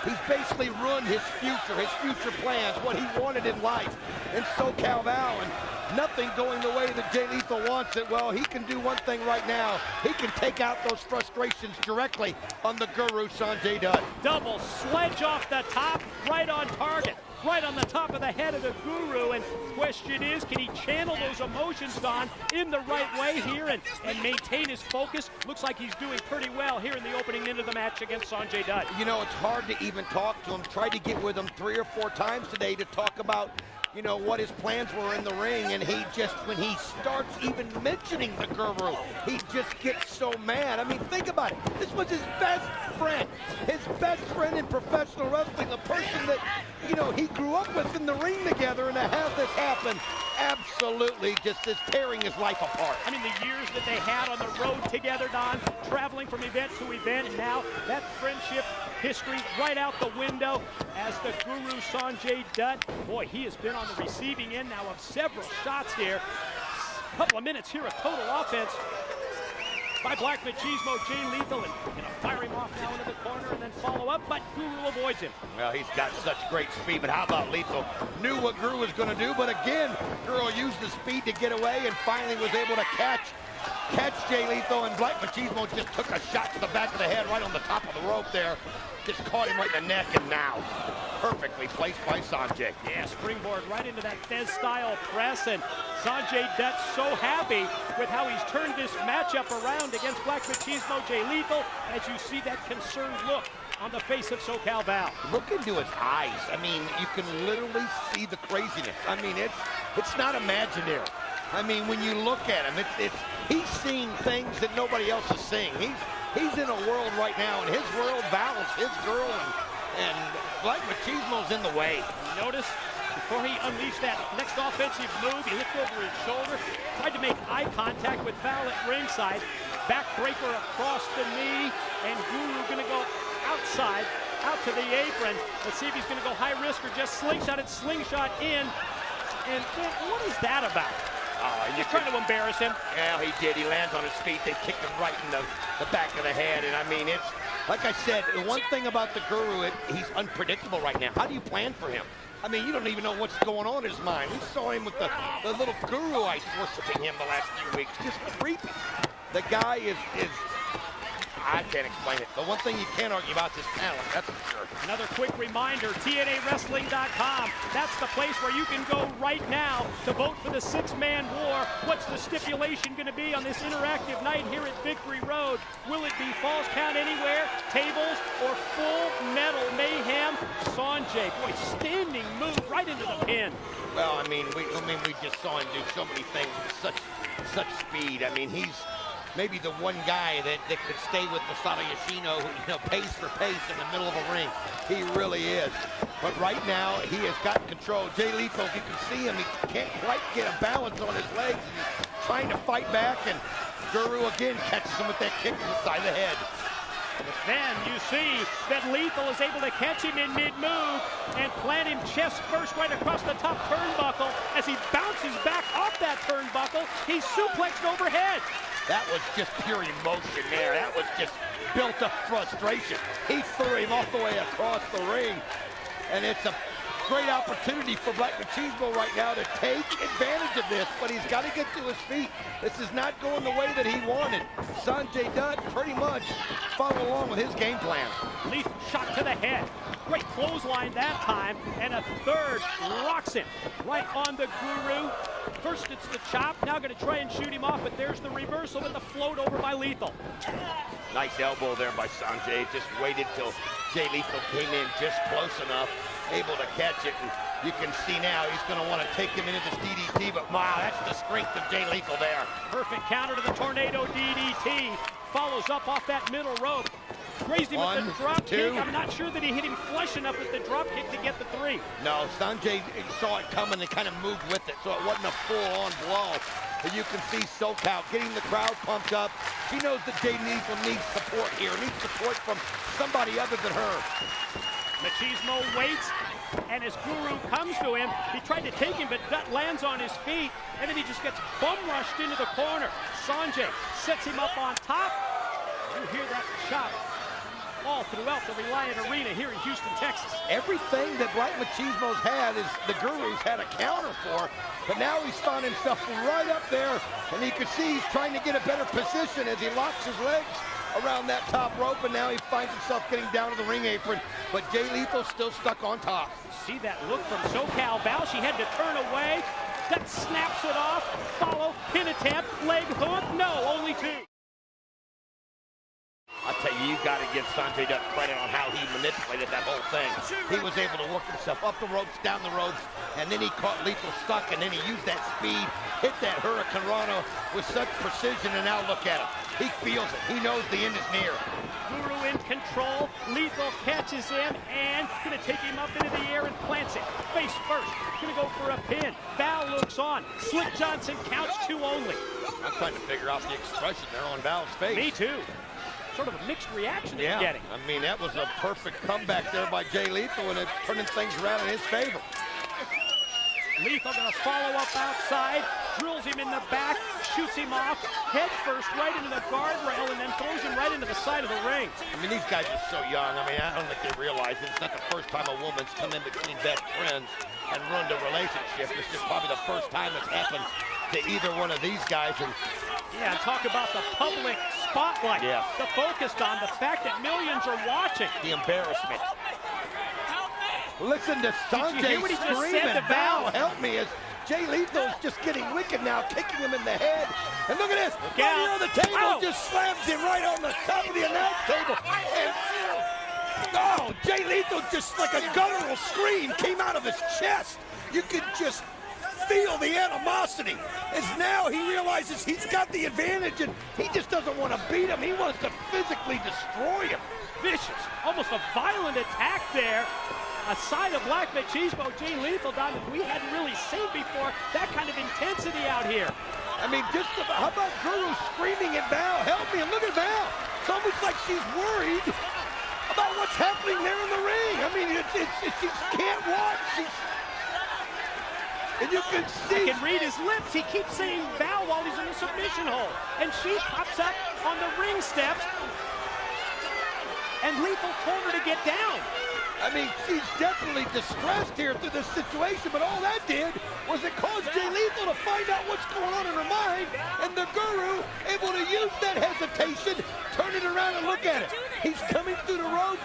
He's basically ruined his future plans, what he wanted in life. And SoCal Val, and nothing going the way that Jay Lethal wants it. Well, he can do one thing right now. He can take out those frustrations directly on the Guru Sanjay Dutt. Double sledge off the top, right on target. Right on the top of the head of the Guru, and question is, can he channel those emotions, Don, in the right way here and maintain his focus? Looks like he's doing pretty well here in the opening end of the match against Sanjay Dutt. You know, it's hard to even talk to him. Tried to get with him 3 or 4 times today to talk about, you know, what his plans were in the ring, and he just, when he starts even mentioning the Guru, he just gets so mad. I mean, think about it. This was his best friend in professional wrestling, the person that, you know, he grew up with in the ring together, and to have this happen, absolutely just is tearing his life apart. I mean, the years that they had on the road together, Don, traveling from event to event, and now that friendship history right out the window as the Guru Sanjay Dutt. Boy, he has been on the receiving end now of several shots here. A couple of minutes here of total offense by Black Machismo, Jay Lethal, and gonna fire him off now into the corner and then follow up, but Guru avoids him. Well, he's got such great speed, but how about Lethal? Knew what Guru was gonna do, but again, Guru used the speed to get away and finally was able to catch Jay Lethal, and Black Machismo just took a shot to the back of the head right on the top of the rope there. Just caught him right in the neck, and now perfectly placed by Sanjay. Yeah, springboard right into that Fez-style press, and Sanjay Dutt's so happy with how he's turned this matchup around against Black Machismo, Jay Lethal, as you see that concerned look on the face of SoCal Val. Look into his eyes. I mean, you can literally see the craziness. I mean, it's not imaginary. I mean, when you look at him, he's seeing things that nobody else is seeing. He's in a world right now, and his world, Val is his girl, and Black Machismo's in the way. Notice, before he unleashed that next offensive move, he looked over his shoulder, tried to make eye contact with Val at ringside, backbreaker across the knee, and Guru gonna go outside, out to the apron. Let's see if he's gonna go high risk or just slingshot it, slingshot in. And what is that about? He's trying to embarrass him. Yeah, he did. He lands on his feet. They kicked him right in the back of the head. And I mean, it's like I said, the one thing about the Guru, he's unpredictable right now. How do you plan for him? I mean, you don't even know what's going on in his mind. We saw him with the little Guruites worshiping him the last few weeks. Just creepy. The guy is I can't explain it. The one thing you can't argue about is his talent, that's for sure. Another quick reminder, TNAWrestling.com. That's the place where you can go right now to vote for the six-man war. What's the stipulation going to be on this interactive night here at Victory Road? Will it be falls count anywhere, tables, or full metal mayhem? Sanjay, boy, standing move right into the pin. Well, I mean, we just saw him do so many things with such speed. I mean, he's maybe the one guy that could stay with Masato Yoshino, who, pace for pace in the middle of a ring. He really is. But right now, he has got control. Jay Lethal, you can see him, he can't quite get a balance on his legs. He's trying to fight back, and Guru again catches him with that kick to the side of the head. But then you see that Lethal is able to catch him in mid-move and plant him chest first right across the top turnbuckle. As he bounces back off that turnbuckle, he's suplexed overhead. That was just pure emotion there. That was just built-up frustration. He threw him all the way across the ring. And it's a great opportunity for Black Machismo right now to take advantage of this, but he's got to get to his feet. This is not going the way that he wanted. Sanjay Dutt pretty much followed along with his game plan. Lethal shot to the head. Great clothesline that time, and a third rocks him right on the Guru. First it's the chop, now going to try and shoot him off, but there's the reversal and the float over by Lethal. Nice elbow there by Sanjay. Just waited till Jay Lethal came in just close enough, able to catch it, and you can see now he's going to want to take him into this DDT, but wow, that's the strength of Jay Lethal there. Perfect counter to the Tornado DDT. Follows up off that middle rope. Grazed him with the drop kick. I'm not sure that he hit him flush enough with the drop kick to get the three. No, Sanjay saw it coming and kind of moved with it, so it wasn't a full-on blow. But you can see SoCal getting the crowd pumped up. She knows that Jay Lethal needs support here, needs support from somebody other than her. Machismo waits, and as Guru comes to him, he tried to take him, but Dutt lands on his feet, and then he just gets bum-rushed into the corner. Sanjay sets him up on top. You hear that chop all throughout the Reliant Arena here in Houston, Texas. Everything that Black Machismo's had is the Guru's had a counter for, but now he's found himself right up there, and you can see he's trying to get a better position as he locks his legs around that top rope, and now he finds himself getting down to the ring apron, but Jay Lethal's still stuck on top. See that look from SoCal Val? She had to turn away. That snaps it off. Follow, pin attempt, leg hook. No, only two. I'll tell you, you got to give Sanjay Dutt credit on how he manipulated that whole thing. He was able to work himself up the ropes, down the ropes, and then he caught Lethal stuck, and then he used that speed, hit that Hurricane Rana with such precision, and now look at him. He feels it. He knows the end is near. Guru in control. Lethal catches him and going to take him up into the air and plants it. Face first. Going to go for a pin. Val looks on. Slick Johnson counts two only. I'm trying to figure out the expression there on Val's face. Me too. Sort of a mixed reaction he's getting. I mean, that was a perfect comeback there by Jay Lethal, and it's turning things around in his favor. Lethal going to follow up outside, drills him in the back, shoots him off, head first right into the guardrail, and then throws him right into the side of the ring. I mean, these guys are so young. I mean, I don't think they realize it. It's not the first time a woman's come in between best friends and ruined a relationship. It's just probably the first time it's happened to either one of these guys. And yeah, talk about the public spotlight. Yeah. The focus on the fact that millions are watching. The embarrassment. Listen to Sanjay screaming, Val, help me, as Jay Lethal's just getting wicked now, kicking him in the head. And look at this, right on the table, just slams him right on the top of the announce table. And, oh, Jay Lethal, just like a guttural scream, came out of his chest. You could just feel the animosity, as now he realizes he's got the advantage, and he just doesn't want to beat him. He wants to physically destroy him. Vicious, almost a violent attack there. A side of Black Machismo, Jay Lethal, Don, that we hadn't really seen before. That kind of intensity out here. I mean, how about Guru screaming at Val, help me, and look at Val. It's almost like she's worried about what's happening there in the ring. I mean, she can't watch. And you can see. I can read his lips. He keeps saying Val while he's in the submission hole. And she pops up on the ring steps. And Lethal told her to get down. I mean, she's definitely distressed here through this situation, but all that did was it caused Jay Lethal to find out what's going on in her mind, and the Guru able to use that hesitation, turn it around and look at it. He's coming through the ropes.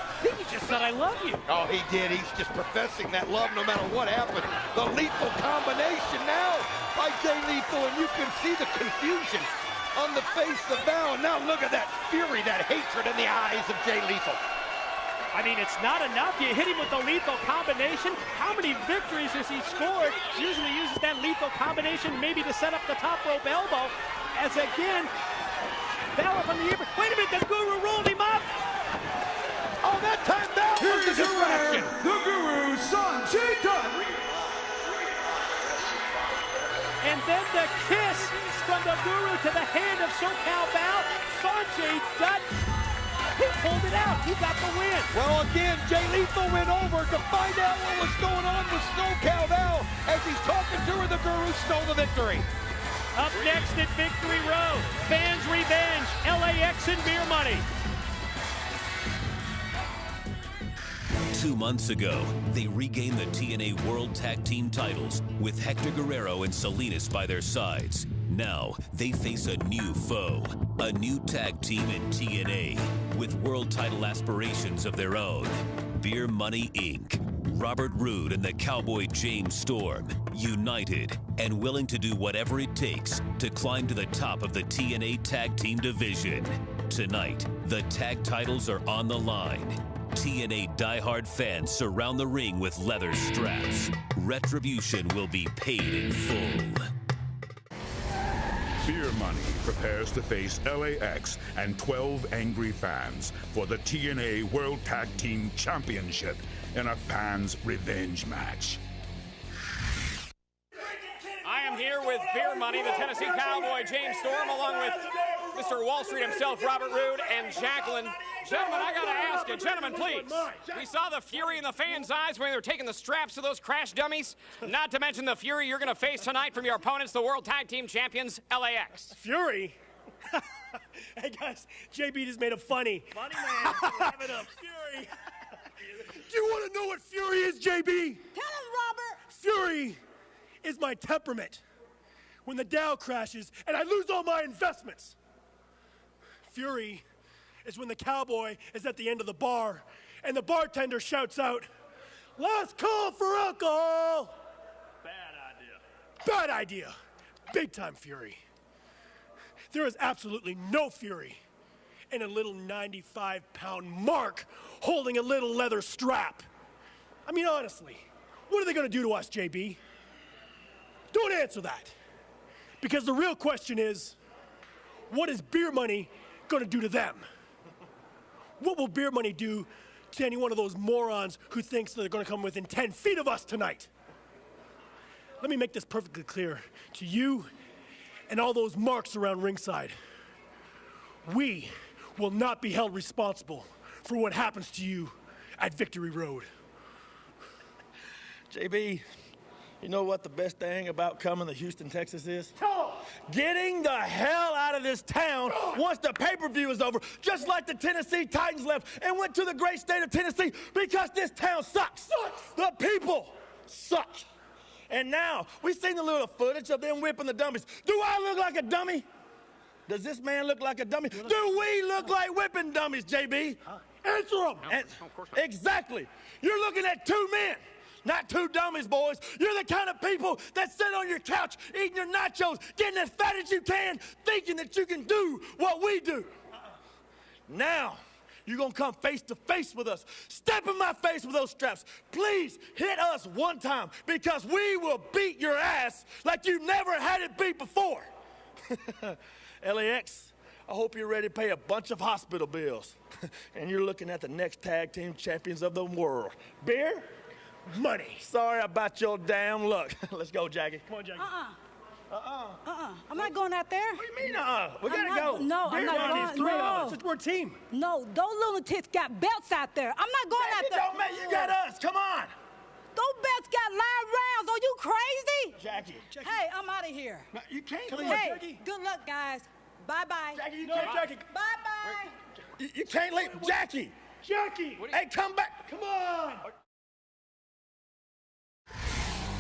I think he just said, I love you. Oh, he did. He's just professing that love no matter what happens. The lethal combination now by Jay Lethal, and you can see the confusion on the face of Val. And now look at that fury, that hatred in the eyes of Jay Lethal. I mean, it's not enough. You hit him with the lethal combination. How many victories has he scored? Usually uses that lethal combination maybe to set up the top rope elbow. As again, Val up on the apron. Wait a minute, the Guru rolled him up. Oh, that time Val was the distraction. The Guru, Sanjay Dutt. And then the kiss from the Guru to the hand of SoCal Val. Sanjay Dutt, he pulled it out. He got the win. Well, again, Jay Lethal went over to find out what was going on with SoCal Val. As he's talking to her, the Guru stole the victory. Up next at Victory Road, Fans Revenge, LAX and Beer Money. 2 months ago, they regained the TNA World Tag Team titles with Hector Guerrero and Salinas by their sides. Now, they face a new foe, a new tag team in TNA with world title aspirations of their own. Beer Money Inc., Robert Roode and the Cowboy James Storm, united and willing to do whatever it takes to climb to the top of the TNA Tag Team division. Tonight, the tag titles are on the line. TNA diehard fans surround the ring with leather straps. Retribution will be paid in full. Beer Money prepares to face LAX and 12 angry fans for the TNA World Tag Team Championship in a fans' revenge match. I am here with Beer Money, the Tennessee Cowboy, James Storm, along with Mr. Wall Street himself, Robert Roode, and Jacqueline. Gentlemen, I gotta ask you, gentlemen, please. We saw the fury in the fans' eyes when they were taking the straps to those crash dummies. Not to mention the fury you're gonna face tonight from your opponents, the World Tag Team Champions, LAX. Fury? Hey guys, JB just made a funny. Funny man, wrap it up. Fury. Do you want to know what fury is, JB? Tell him, Robert. Fury is my temperament. When the Dow crashes and I lose all my investments. Fury is when the cowboy is at the end of the bar and the bartender shouts out, "Last call for alcohol." Bad idea. Bad idea. Big time fury. There is absolutely no fury in a little 95-pound mark holding a little leather strap. I mean, honestly, what are they going to do to us, JB? Don't answer that. Because the real question is, what is Beer Money going to do to them? What will Beer Money do to any one of those morons who thinks they're going to come within 10 feet of us tonight? Let me make this perfectly clear to you and all those marks around ringside. We will not be held responsible for what happens to you at Victory Road. JB, you know what the best thing about coming to Houston, Texas is? Getting the hell out of this town once the pay-per-view is over, just like the Tennessee Titans left and went to the great state of Tennessee because this town sucks. The people suck. And now, we've seen a little footage of them whipping the dummies. Do I look like a dummy? Does this man look like a dummy? Do we look like whipping dummies, JB? Answer them. Exactly. You're looking at two men. Not two dummies, boys. You're the kind of people that sit on your couch eating your nachos, getting as fat as you can, thinking that you can do what we do. Now, you're going to come face to face with us. Step in my face with those straps. Please hit us one time because we will beat your ass like you never had it beat before. LAX, I hope you're ready to pay a bunch of hospital bills. And you're looking at the next tag team champions of the world. Beer? Money. Sorry about your damn luck. Let's go, Jackie. Come on, Jackie. I'm not going out there. What do you mean, We gotta go. No, I'm not going. Three of us. We're a team. No, those lunatics got belts out there. I'm not going out there. Don't make you got us. Come on. Those belts got live rounds. Are you crazy? Jackie. Hey, I'm out of here. No, you can't Hey, leave. Jackie. good luck, guys. Bye-bye. Jackie, you can't. Jackie. Bye-bye. You can't leave. Jackie. Jackie. Hey, come back. Come on.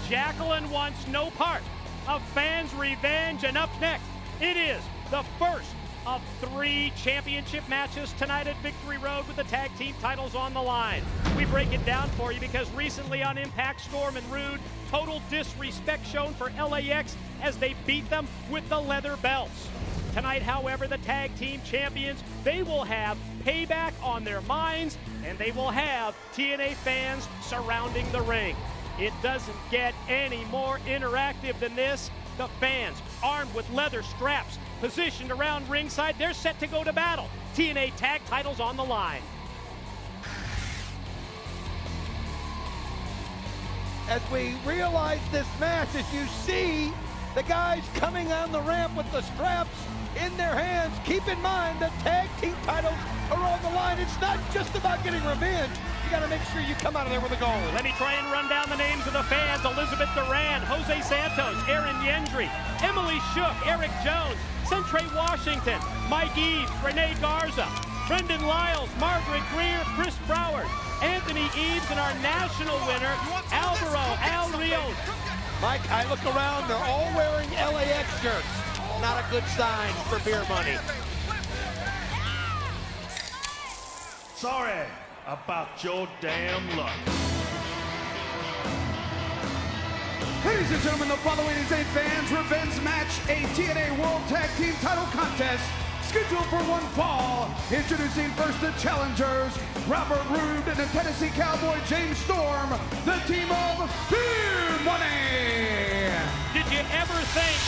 Jacqueline wants no part of fans' revenge, and up next, it is the first of 3 championship matches tonight at Victory Road with the tag team titles on the line. We break it down for you because recently on Impact, Storm and Rude, total disrespect shown for LAX as they beat them with the leather belts. Tonight, however, the tag team champions, they will have payback on their minds, and they will have TNA fans surrounding the ring. It doesn't get any more interactive than this. The fans, armed with leather straps, positioned around ringside, they're set to go to battle. TNA tag titles on the line. As we realize this match, as you see the guys coming on the ramp with the straps in their hands, keep in mind that tag team titles are on the line. It's not just about getting revenge. You got to make sure you come out of there with a goal. Let me try and run down the names of the fans. Elizabeth Duran, Jose Santos, Aaron Yendry, Emily Shook, Eric Jones, Centre Washington, Mike Eves, Renee Garza, Brendan Lyles, Margaret Greer, Chris Broward, Anthony Eves, and our national winner, Alvaro Al Rios. Mike, I look around, they're all wearing LAX shirts. Not a good sign for beer money. Sorry about your damn luck. Ladies and gentlemen, the following is a fans' revenge match, a TNA World Tag Team Title Contest scheduled for one fall. Introducing first the challengers, Robert Roode and the Tennessee Cowboy James Storm, the team of Beer Money. Did you ever think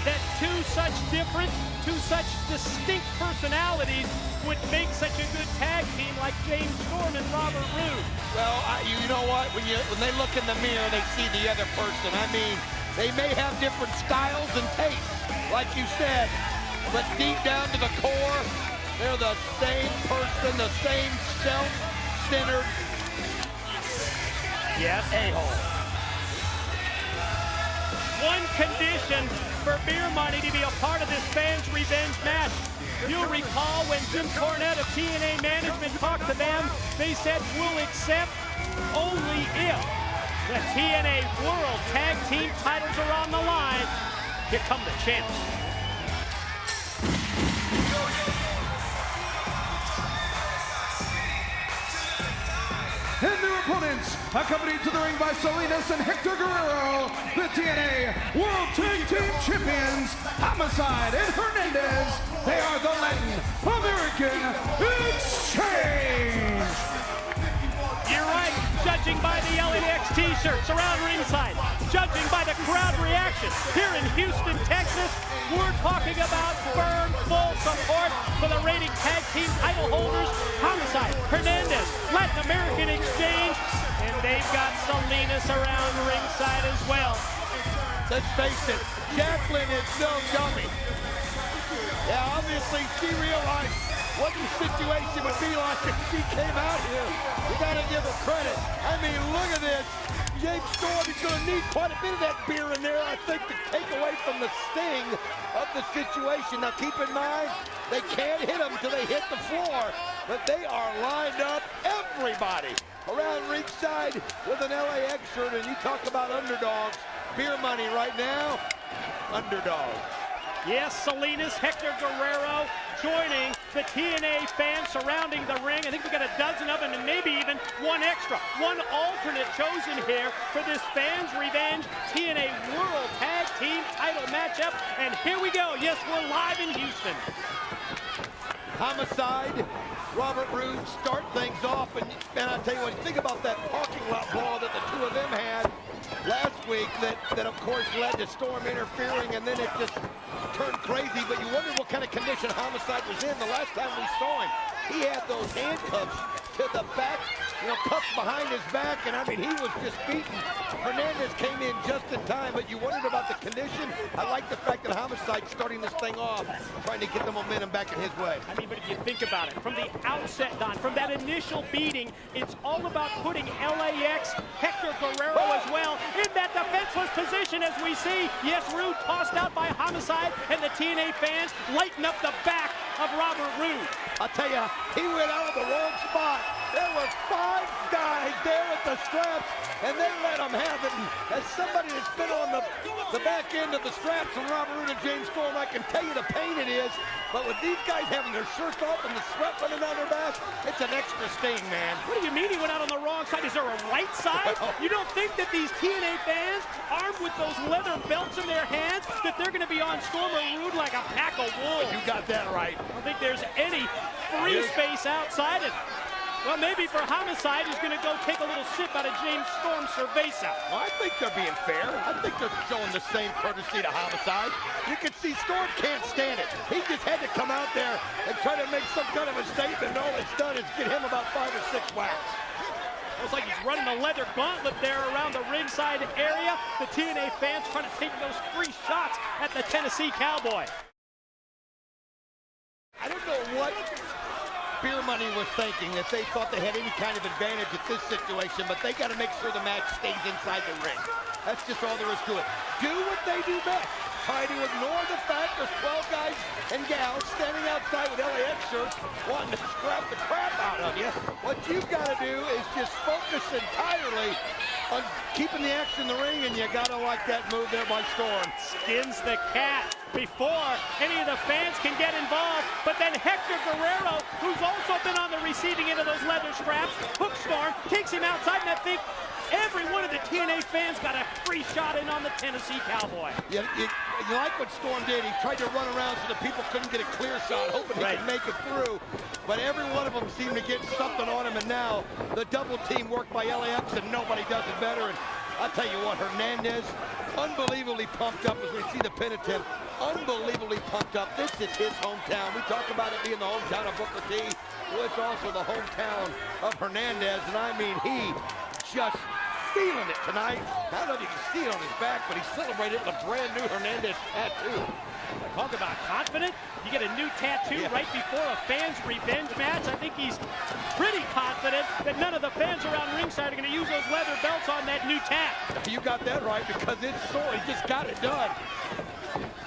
that two such different, two such distinct personalities would make such a good tag team like James Storm and Robert Roode? Well, you know what? When they look in the mirror, they see the other person. I mean, they may have different styles and tastes, like you said, but deep down to the core, they're the same person, the same self-centered a-hole. One condition for Beer Money to be a part of this fans' revenge match. You'll recall when Jim Cornette of TNA management talked to them, they said, we'll accept only if the TNA World Tag Team titles are on the line. Here come the champs. And their opponents, accompanied to the ring by Salinas and Hector Guerrero, the TNA World Tag Team Champions, Homicide and Hernandez. They are the Latin American Exchange. You're right, judging by the LAX t-shirts around ringside, judging by the crowd reaction here in Houston, Texas, we're talking about firm, full support for the reigning tag team title holders, Homicide, Hernandez, Latin American Exchange, and they've got Salinas around ringside as well. Let's face it, Jacqueline is no dummy. Yeah, obviously she realized what the situation would be like if she came out here. You gotta give her credit. I mean, look at this. James Storm is gonna need quite a bit of that beer in there, I think, to take away from the sting of the situation. Now keep in mind, they can't hit them until they hit the floor, but they are lined up, everybody around ringside with an LAX shirt, and you talk about underdogs. Beer Money right now, underdogs. Yes, Salinas, Hector Guerrero joining the TNA fans surrounding the ring. I think we got a dozen of them and maybe even one extra. One alternate chosen here for this fans' revenge TNA World Tag Team title matchup. And here we go. Yes, we're live in Houston. Homicide, Robert Roode start things off. And I'll tell you what, think about that parking lot brawl that the two of them had last week that of course led to Storm interfering, and then it just turned crazy. But you wonder what kind of condition Homicide was in the last time we saw him. He had those handcuffs to the back cuffed behind his back, and I mean, he was just beaten. Hernandez came in just in time, but you wondered about the condition. I like the fact that Homicide's starting this thing off, trying to get the momentum back in his way. I mean, but if you think about it, from the outset, Don, from that initial beating, it's all about putting LAX, Hector Guerrero as well, in that defenseless position as we see. Yes, Rude tossed out by Homicide, and the TNA fans lighten up the back of Robert Roode. I'll tell you, he went out of the wrong spot. There were 5 guys there at the straps, and they let him have it. And as somebody that's been on the back end of the straps from Robert Roode and James Storm, I can tell you the pain it is. But with these guys having their shirts off and the sweat running down their back, it's an extra sting, man. What do you mean he went out on the wrong side? Is there a right side? You don't think that these TNA fans, armed with those leather belts in their hands, that they're going to be on Storm or Roode like a pack of wolves? You got that right. I don't think there's any free space outside it. Well, maybe for Homicide, he's going to go take a little sip out of James Storm's cerveza. Well, I think they're being fair. I think they're showing the same courtesy to Homicide. You can see Storm can't stand it. He just had to come out there and try to make some kind of a statement, and all it's done is get him about 5 or 6 whacks. Looks like he's running a leather gauntlet there around the ringside area. The TNA fans trying to take those free shots at the Tennessee Cowboy. I don't know what Beer Money was thinking, that they thought they had any kind of advantage at this situation, but they got to make sure the match stays inside the ring. That's just all there is to it. Do what they do best. Try to ignore the fact there's 12 guys and gals standing outside with LAX shirts wanting to scrap the crap out of you. What you've got to do is just focus entirely on keeping the action in the ring, and you got to like that move there by Storm. Skins the cat before any of the fans can get involved, but then Hector Guerrero, who's also been on the receiving end of those leather straps, hooks Storm, takes him outside, and I think every one of the TNA fans got a free shot in on the Tennessee Cowboy. You like what Storm did. He tried to run around so the people couldn't get a clear shot, hoping he could make it through. But every one of them seemed to get something on him, and now the double team work by LAX, and nobody does it better. And I'll tell you what, Hernandez, unbelievably pumped up as we see the pin attempt. Unbelievably pumped up. This is his hometown. We talk about it being the hometown of Booker T. Well, it's also the hometown of Hernandez, and I mean, he just feeling it tonight. I don't know if you can see it on his back, but he celebrated with a brand new Hernandez tattoo. Talk about confident. You get a new tattoo right before a fans' revenge match. I think he's pretty confident that none of the fans around ringside are going to use those leather belts on that new tat. You got that right, because it's sore. He just got it done.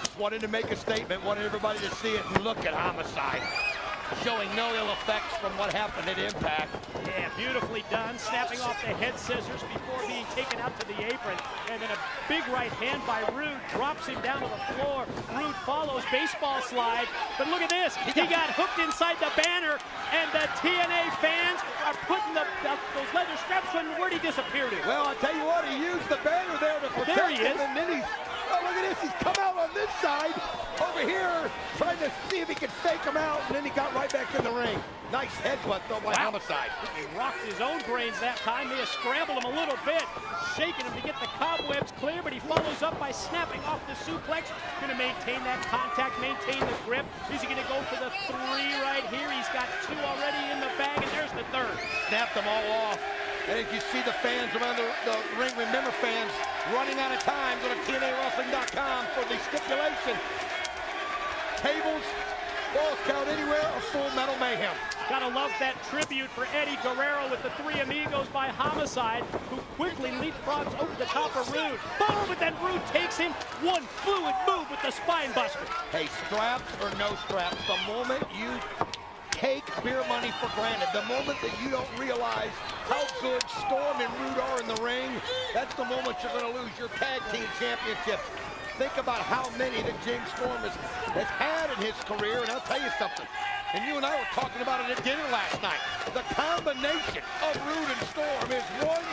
Just wanted to make a statement, wanted everybody to see it, and look at Homicide, showing no ill effects from what happened at Impact. Yeah, beautifully done, snapping off the head scissors before being taken out to the apron. And then a big right hand by Roode drops him down to the floor. Roode follows, baseball slide. But look at this, he got hooked inside the banner, and the TNA fans are putting those leather straps on. Where'd he disappear to? Well, I'll tell you what, he used the banner there to protect there he him, is. And then he's, oh, look at this, he's come out on this side, over here, trying to see if he could fake him out, and then he got right back in the ring. Nice headbutt, though, by Homicide. He rocked his own brains that time. They have scrambled him a little bit, shaking him to get the cobwebs clear, but he follows up by snapping off the suplex. Going to maintain that contact, maintain the grip. Is he going to go for the 3 right here? He's got 2 already in the bag, and there's the 3rd. Snapped them all off. And if you see the fans around the ring, remember fans, running out of time, go to TNAWrestling.com for the stipulation. Tables, balls count anywhere, or Full Metal Mayhem. Gotta love that tribute for Eddie Guerrero with the 3 amigos by Homicide, who quickly leapfrogs over the top of Roode. Boom, but then Roode takes him. One fluid move with the spine buster. Hey, straps or no straps, the moment you take Beer Money for granted, the moment that you don't realize how good Storm and Roode are in the ring, that's the moment you're going to lose your tag team championships. Think about how many that James Storm has had in his career, and I'll tell you something. And you and I were talking about it at dinner last night. The combination of Roode and Storm is one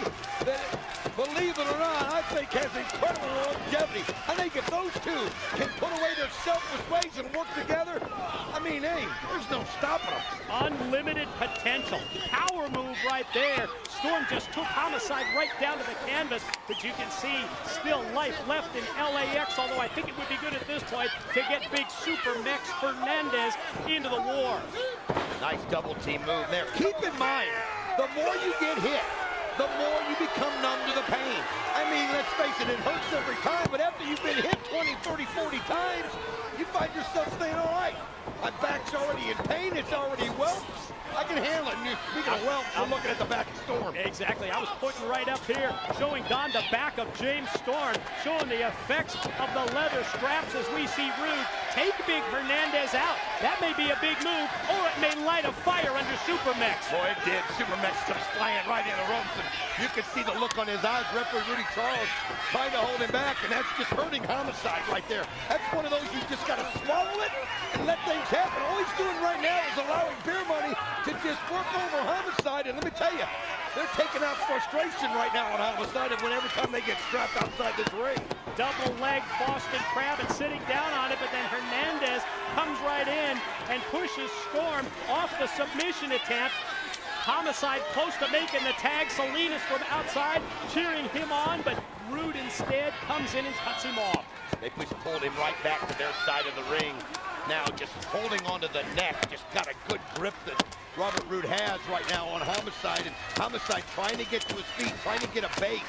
that, believe it or not, I think has incredible longevity. I think if those two can put away their selfish ways and work together, I mean, hey, there's no stopping them. Unlimited potential. Power move right there. Storm just took Homicide right down to the canvas, but you can see still life left in LAX, although I think it would be good at this point to get big Super Mex Hernandez into the war. Nice double team move there. Keep in mind, The more you get hit, the more you become numb to the pain. I mean, let's face it, it hurts every time, but after you've been hit 20, 30, 40 times, you find yourself saying, all right, my back's already in pain, it's already whelps. I can handle it. Speaking of whelps, I'm looking at the back of Storm. Exactly. I was putting right up here, showing Don the back of James Storm, showing the effects of the leather straps as we see Rude take Big Hernandez out. That may be a big move, or it may light a fire under Supermex. Boy, it did. Supermex comes flying right in the ropes, and you can see the look on his eyes. Referee Rudy Charles trying to hold him back, and that's just hurting Homicide right there. That's one of those you just got to swallow it and let things happen. All he's doing right now is allowing Beer Money to just work over Homicide, and let me tell you, they're taking out frustration right now on Homicide every time they get strapped outside this ring. Double leg Boston Crab and sitting down on it, but then Hernandez comes right in and pushes Storm off the submission attempt. Homicide close to making the tag. Salinas from outside cheering him on, but Rude instead comes in and cuts him off. They just pulled him right back to their side of the ring. Now just holding onto the neck, just got a good grip that Robert Roode has right now on Homicide, and Homicide trying to get to his feet, trying to get a base.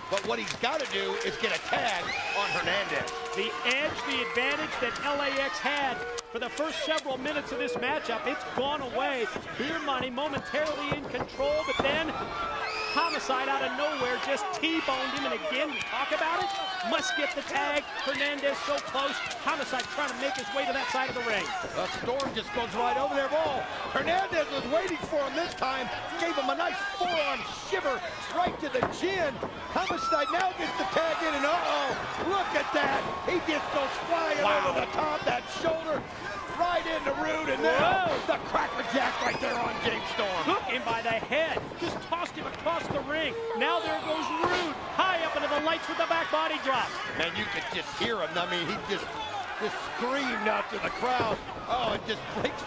But what he's got to do is get a tag on Hernandez. The edge, the advantage that LAX had for the first several minutes of this matchup, it's gone away. Beer Money momentarily in control, but then Homicide out of nowhere just T-boned him, and again, we talk about it, must get the tag. Hernandez so close. Homicide trying to make his way to that side of the ring. Storm just goes right over their ball. Hernandez was waiting for him this time, gave him a nice forearm shiver right to the chin. Homicide now gets the tag in, and uh-oh, look at that. He just goes flying over the top, that shoulder, right into Rude, and now the Cracker Jack right there on James Storm. Took him by the head, just tossed him across the ring. Now there goes Rude, high up into the lights with the back body drop. Man, you could just hear him. I mean, he just screamed out to the crowd. Oh, it just breaks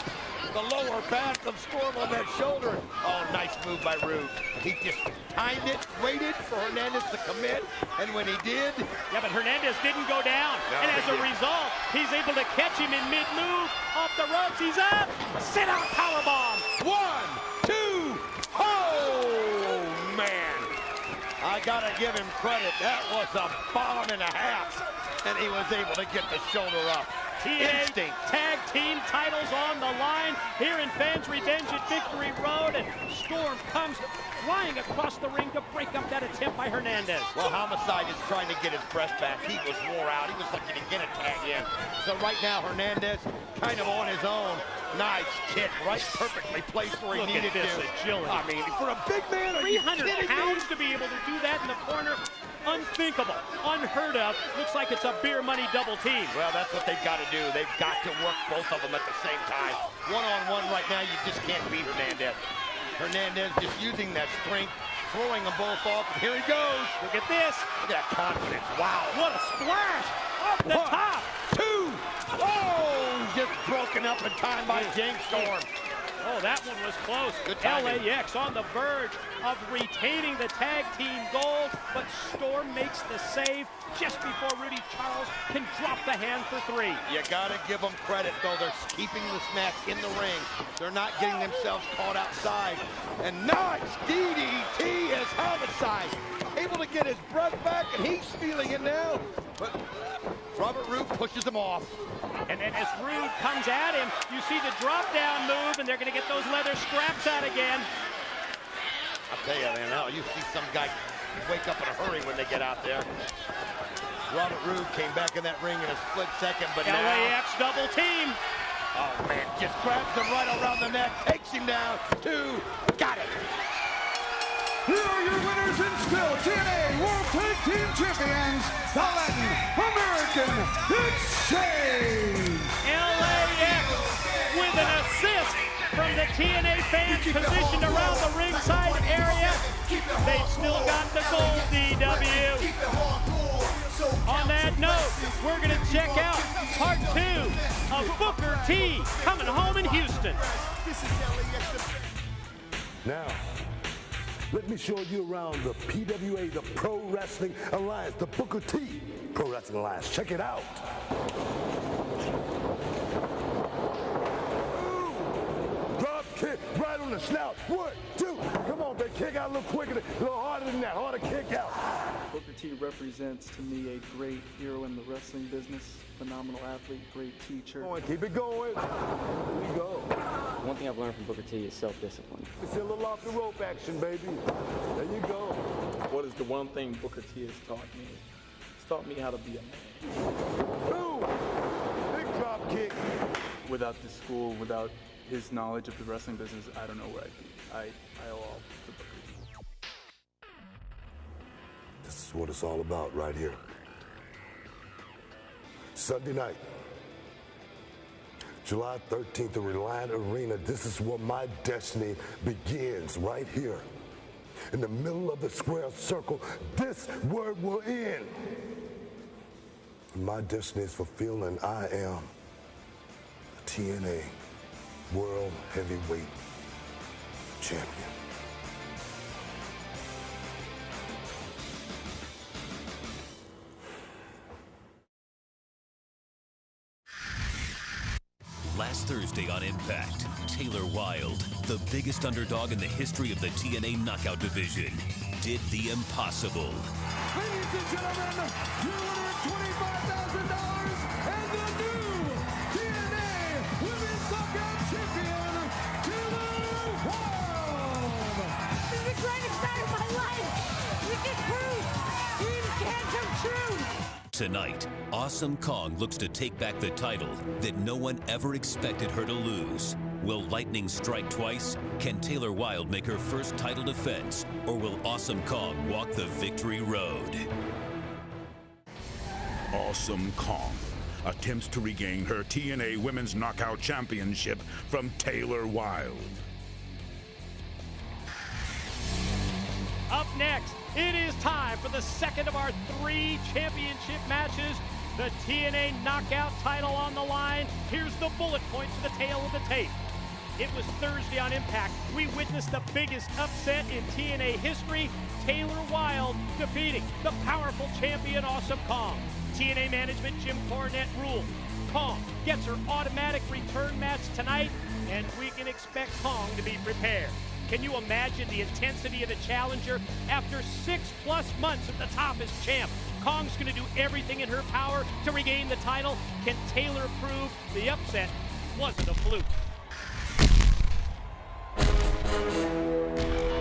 the lower back of Storm on that shoulder. Oh, nice move by Rude. He just timed it, waited for Hernandez to commit, and when he did... Yeah, but Hernandez didn't go down, and as a result, he's able to catch him in mid-move, off the ropes, he's up! Sit-out powerbomb! 1, 2, oh, man! I gotta give him credit. That was a bomb and a half, and he was able to get the shoulder up. TNA Tag Team titles on the line here in Fans Revenge at Victory Road, and Storm comes flying across the ring to break up that attempt by Hernandez. Well, Homicide is trying to get his breath back. He was wore out. He was looking to get a tag in. So right now, Hernandez kind of on his own. Nice kick, right perfectly placed where he needed to. Agility. I mean, for a big man, are you 300 pounds to be able to do that in the corner. Unthinkable, unheard of. Looks like it's a Beer Money double team. Well, that's what they've got to do. They've got to work both of them at the same time. One-on-one right now, you just can't beat Hernandez. Hernandez just using that strength, throwing them both off. Here he goes. Look at this. Look at that confidence. Wow. What a splash off the top. 2. Oh, just broken up in time by James Storm. Oh, that one was close. LAX on the verge of retaining the tag team gold, but Storm makes the save just before Rudy Charles can drop the hand for 3. You got to give them credit, though. They're keeping this match in the ring. They're not getting themselves caught outside. And nice DDT as Homicide able to get his breath back, and he's feeling it now. But Robert Roode pushes him off. And then as Rude comes at him, you see the drop-down move, and they're going to get those leather straps out again. I'll tell you, man, now you see some guy wake up in a hurry when they get out there. Robert Roode came back in that ring in a split second, but now... LAX double team. Oh, man, just grabs him right around the neck, takes him down. 2, got it. Here are your winners and still TNA World Tag Team Champions, the Latin American Exchange. LAX with an assist from the TNA fans positioned around the ringside area. They've still got the gold, DW. On that note, we're going to check out part 2 of Booker T coming home in Houston. Now, let me show you around the PWA, the Pro Wrestling Alliance, the Booker T Pro Wrestling Alliance. Check it out. Ooh, drop kick right on the snout. 1, 2, come on. kick out a little quicker, a little harder than that, harder kick out. Booker T represents to me a great hero in the wrestling business, phenomenal athlete, great teacher. Keep it going. Here we go. One thing I've learned from Booker T is self-discipline. It's a little off the rope action, baby. There you go. What is the one thing Booker T has taught me? It's taught me how to be a man. Boom! Big drop kick. Without this school, without his knowledge of the wrestling business, I don't know where I'd be. I owe all to Booker T. This is what it's all about right here. Sunday night, July 13th, the Reliant Arena. This is where my destiny begins, right here. In the middle of the square circle, this word will end. My destiny is fulfilled, and I am the TNA World Heavyweight Champion. Last Thursday on Impact, Taylor Wilde, the biggest underdog in the history of the TNA Knockout Division, did the impossible. Ladies and gentlemen, your winner, $25,000 and the new TNA Women's Knockout Champion, Taylor Wilde. This is the greatest night of my life. We can prove dreams can come true. Tonight, Awesome Kong looks to take back the title that no one ever expected her to lose. Will lightning strike twice? Can Taylor Wilde make her first title defense? Or will Awesome Kong walk the victory road? Awesome Kong attempts to regain her TNA Women's Knockout Championship from Taylor Wilde. Up next, it is time for the second of our 3 championship matches. The TNA Knockout title on the line. Here's the bullet points for the tail of the tape. It was Thursday on Impact. We witnessed the biggest upset in TNA history. Taylor Wilde defeating the powerful champion Awesome Kong. TNA management Jim Cornette ruled. Kong gets her automatic return match tonight, and we can expect Kong to be prepared. Can you imagine the intensity of the challenger? After 6+ months at the top as champ, Kong's going to do everything in her power to regain the title. Can Taylor prove the upset wasn't a fluke?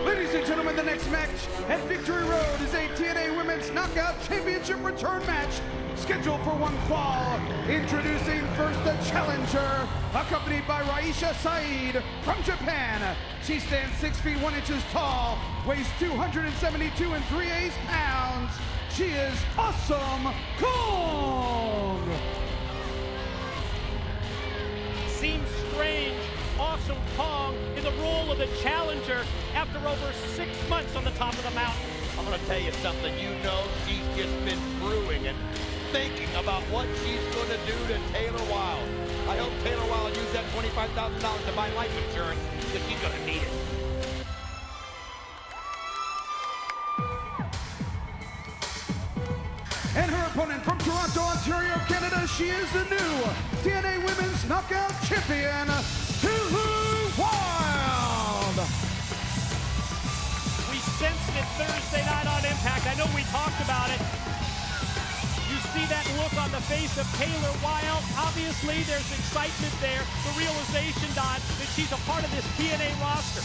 Ladies and gentlemen, the next match at Victory Road is a TNA Women's Knockout Championship return match scheduled for one fall. Introducing first the challenger, accompanied by Raisha Saeed from Japan. She stands 6 feet 1 inches tall, weighs 272 3/8 pounds. She is Awesome Kong. Seems strange. Awesome Kong in the role of the challenger after over 6 months on the top of the mountain. I'm going to tell you something. You know she's just been brewing and thinking about what she's going to do to Taylor Wilde. I hope Taylor Wilde used that $25,000 to buy life insurance, because she's going to need it. And her opponent from Toronto, Ontario, Canada, she is the new TNA Women's Knockout Champion, Taylor Wilde. We sensed it Thursday night on Impact. I know we talked about it. You see that look on the face of Taylor Wilde. Obviously, there's excitement there. The realization, Don, that she's a part of this TNA roster.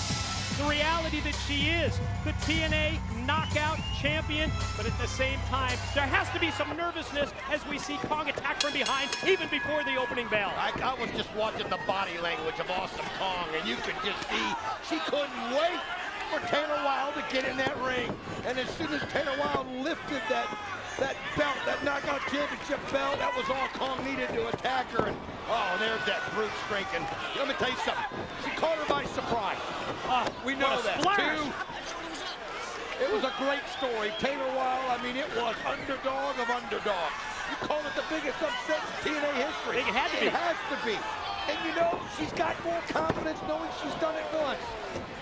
The reality that she is the TNA Knockout Champion, but at the same time, there has to be some nervousness as we see Kong attack from behind, even before the opening bell. I was just watching the body language of Awesome Kong, and you could just see she couldn't wait for Taylor Wilde to get in that ring. And as soon as Taylor Wilde lifted that belt, that Knockout Championship belt, that was all Kong needed to attack her. And oh, there's that brute strength. And let me tell you something. She caught her by surprise. We know that. Too. It was a great story. Taylor Wilde, I mean, it was underdog of underdogs. You call it the biggest upset in TNA history. It had to be. It has to be. And you know, she's got more confidence knowing she's done it once.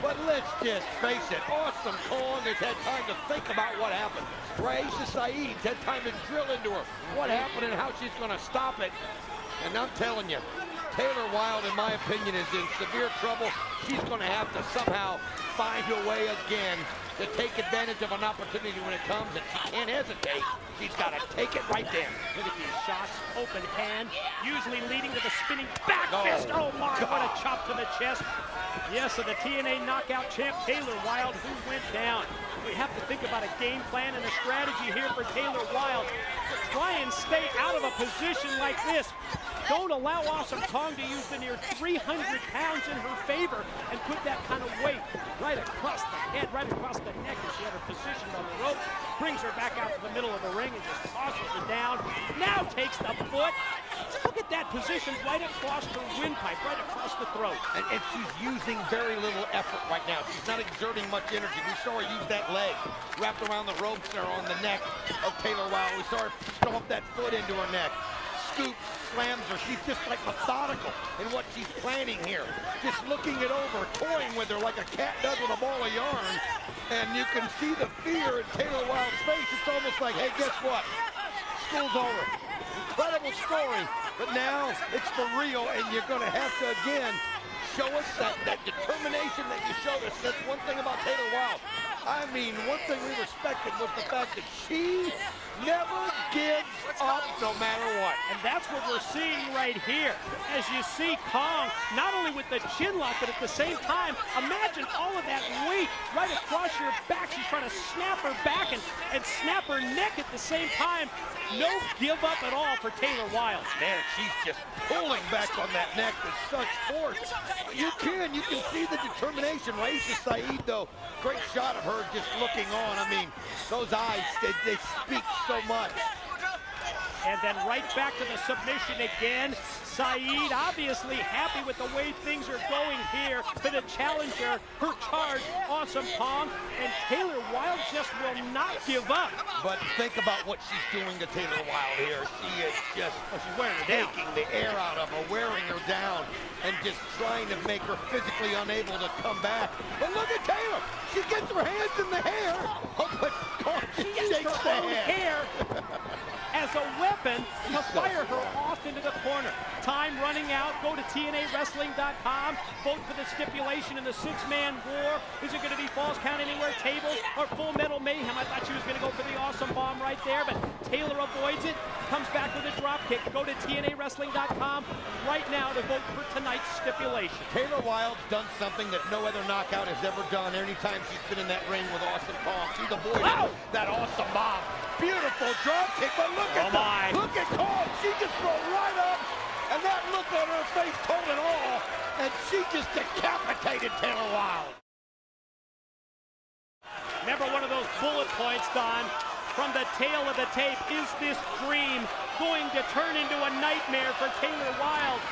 But let's just face it, Awesome Kong has had time to think about what happened. Raisha Saeed's had time to drill into her what happened and how she's going to stop it. And I'm telling you, Taylor Wilde, in my opinion, is in severe trouble. She's going to have to somehow find a way again to take advantage of an opportunity when it comes, and she can't hesitate. She's got to take it right there. Look at these shots, open hand, usually leading to the spinning back fist. Oh my, what a chop to the chest. Yes, so the TNA knockout champ, Taylor Wilde, who went down. We have to think about a game plan and a strategy here for Taylor Wilde. Try and stay out of a position like this. Don't allow Awesome Kong to use the near 300 pounds in her favor and put that kind of weight right across the head, right across the neck as she had her positioned on the ropes. Brings her back out to the middle of the ring and just tosses her down. Now takes the foot. Look at that position right across her windpipe, right across the throat. And she's using very little effort right now. She's not exerting much energy. We saw her use that leg wrapped around the ropes there on the neck of Taylor Wilde. We saw her stomp that foot into her neck. Scoops, slams her. She's just like methodical in what she's planning here. Just looking it over, toying with her like a cat does with a ball of yarn. And you can see the fear in Taylor Wilde's face. It's almost like, hey, guess what? School's over. Incredible story, but now it's for real, and you're going to have to, again, show us that determination that you showed us. That's one thing about Taylor Wilde. I mean, one thing we respected was the fact that she never gives up no matter what. And that's what we're seeing right here. As you see Kong, not only with the chin lock, but at the same time, imagine all of that weight right across your back. She's trying to snap her back and snap her neck at the same time. No give up at all for Taylor Wilde. Man, she's just pulling back on that neck with such force. You can see the determination. Raisha Saeed, though, great shot of her just looking on. I mean, those eyes, they speak so much. And then right back to the submission again. Saeed obviously happy with the way things are going here for the challenger, her charge, Awesome Kong, and Taylor Wilde just will not give up. But think about what she's doing to Taylor Wilde here. She is just she's wearing her down, taking the air out of her, wearing her down, and just trying to make her physically unable to come back. But look at Taylor. She gets her hands in the hair. Oh, but Kong just shakes the hair. As a weapon to fire her off into the corner. Time running out. Go to TNAWrestling.com. Vote for the stipulation in the six-man war. Is it going to be Falls Count Anywhere tables or Full Metal Mayhem? I thought she was going to go for the Awesome Bomb right there, but Taylor avoids it. Comes back with a drop kick. Go to TNAWrestling.com right now to vote for tonight's stipulation. Taylor Wilde's done something that no other knockout has ever done. Anytime she's been in that ring with Awesome Kong, she's avoided that Awesome Bomb. Beautiful drop kick, but look at Kong. She just rolled right up, and that look on her face told it all, and she just decapitated Taylor Wilde. Remember one of those bullet points, Don, from the tail of the tape. Is this dream going to turn into a nightmare for Taylor Wilde?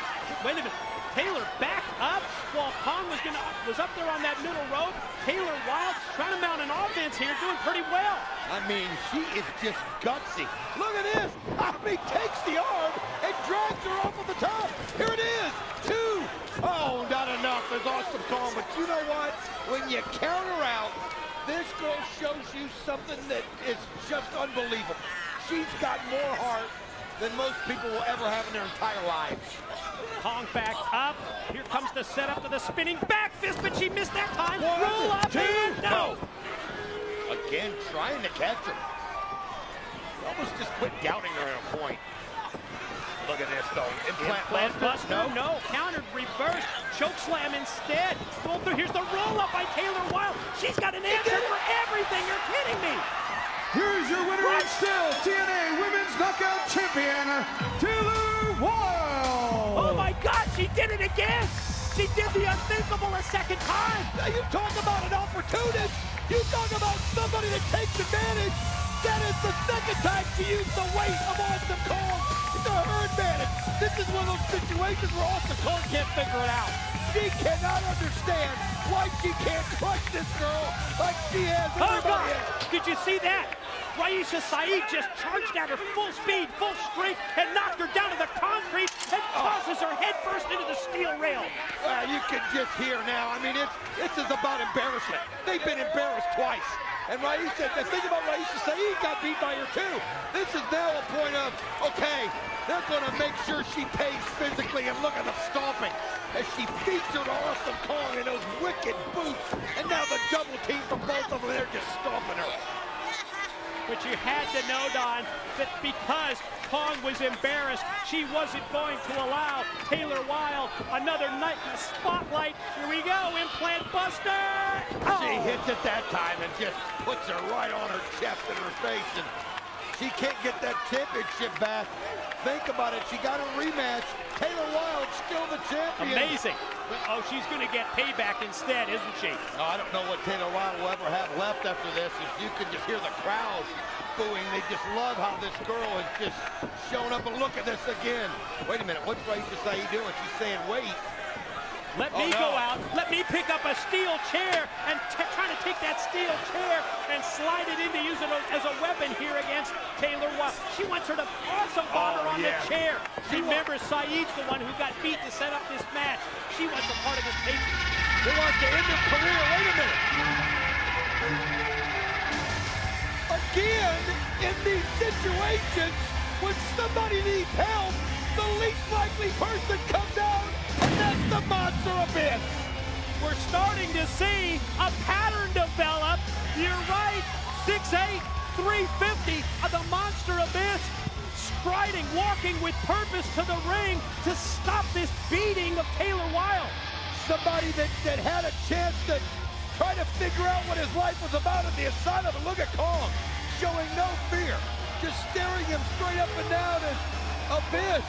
Wait a minute. Taylor back up while Kong was up there on that middle rope. Taylor Wilde trying to mount an offense here, doing pretty well. I mean, she is just gutsy. Look at this. I mean, takes the arm and drags her off of the top. Here it is. 2. Oh, not enough as Awesome Kong. But you know what? When you counter out, this girl shows you something that is just unbelievable. She's got more heart than most people will ever have in their entire lives. Kong back up. Here comes the setup to the spinning back fist, but she missed that time. 1, roll up, 2, no. Again, trying to catch her. Almost just quit doubting her at a point. Look at this, though. Implant buster. No. Countered, reverse, choke slam instead. Roll through. Here's the roll up by Taylor Wilde. She's got an answer for everything. You're kidding me. Here's your winner and still TNA Women's Knockout Champion, Taylor Wilde. Oh my God, she did it again. She did the unthinkable a second time. Now you talk about an opportunist. You talk about somebody that takes advantage. That is the second time she used the weight of Awesome Kong to her advantage. This is one of those situations where Awesome Kong can't figure it out. She cannot understand why she can't crush this girl like she has everybody else. Did you see that? Raisha Saeed just charged at her full speed, full strength, and knocked her down to the concrete and tosses her head first into the steel rail. You can just hear now. I mean, this is about embarrassment. They've been embarrassed. embarrassed twice. And Raisa, the thing about Raisa Saeed got beat by her too. This is now a point of, okay, they're going to make sure she pays physically, and look at the stomping as she featured Awesome Kong in those wicked boots. And now the double team from both of them, they're just stomping her. But you had to know, Don, that because Kong was embarrassed, she wasn't going to allow Taylor Wilde another night in the spotlight. Here we go, implant buster! Oh. She hits it that time and just puts her right on her chest and her face, and she can't get that championship back. Think about it, she got a rematch. Taylor Wilde still the champion. Amazing. Oh, she's going to get payback instead, isn't she? No, I don't know what Taylor Wilde will ever have left after this. If you can just hear the crowd booing, they just love how this girl has just shown up. And look at this again. Wait a minute, what's Raisa Saeed doing? She's saying, wait. Let me go out, let me pick up a steel chair and trying to take that steel chair and slide it in to use it as a weapon here against Taylor Wilde. She wants her to awesome bomb her on the chair. Remember, Saeed's the one who got beat to set up this match. She wants a part of this paper. She wants to end her career. Wait a minute. Again, in these situations, when somebody needs help, the least likely person comes out, and that's the Monster Abyss. We're starting to see a pattern develop. You're right, 6'8", 350 of the Monster Abyss, striding, walking with purpose to the ring to stop this beating of Taylor Wilde. Somebody that had a chance to try to figure out what his life was about at the asylum. And look at Kong, showing no fear, just staring him straight up and down as Abyss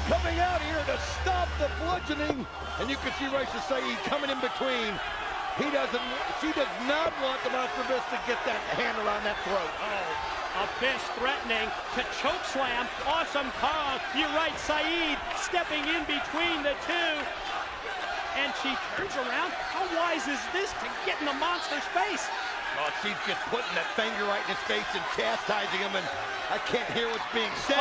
coming out here to stop the bludgeoning. And you can see Raisa Saeed coming in between. She does not want the Monster Abyss to get that hand around that throat. Oh, Abyss threatening to choke slam Awesome Kong. You're right, Saeed stepping in between the two. And she turns around. How wise is this to get in the monster's face? Oh, she's just putting that finger right in his face and chastising him, and I can't hear what's being said.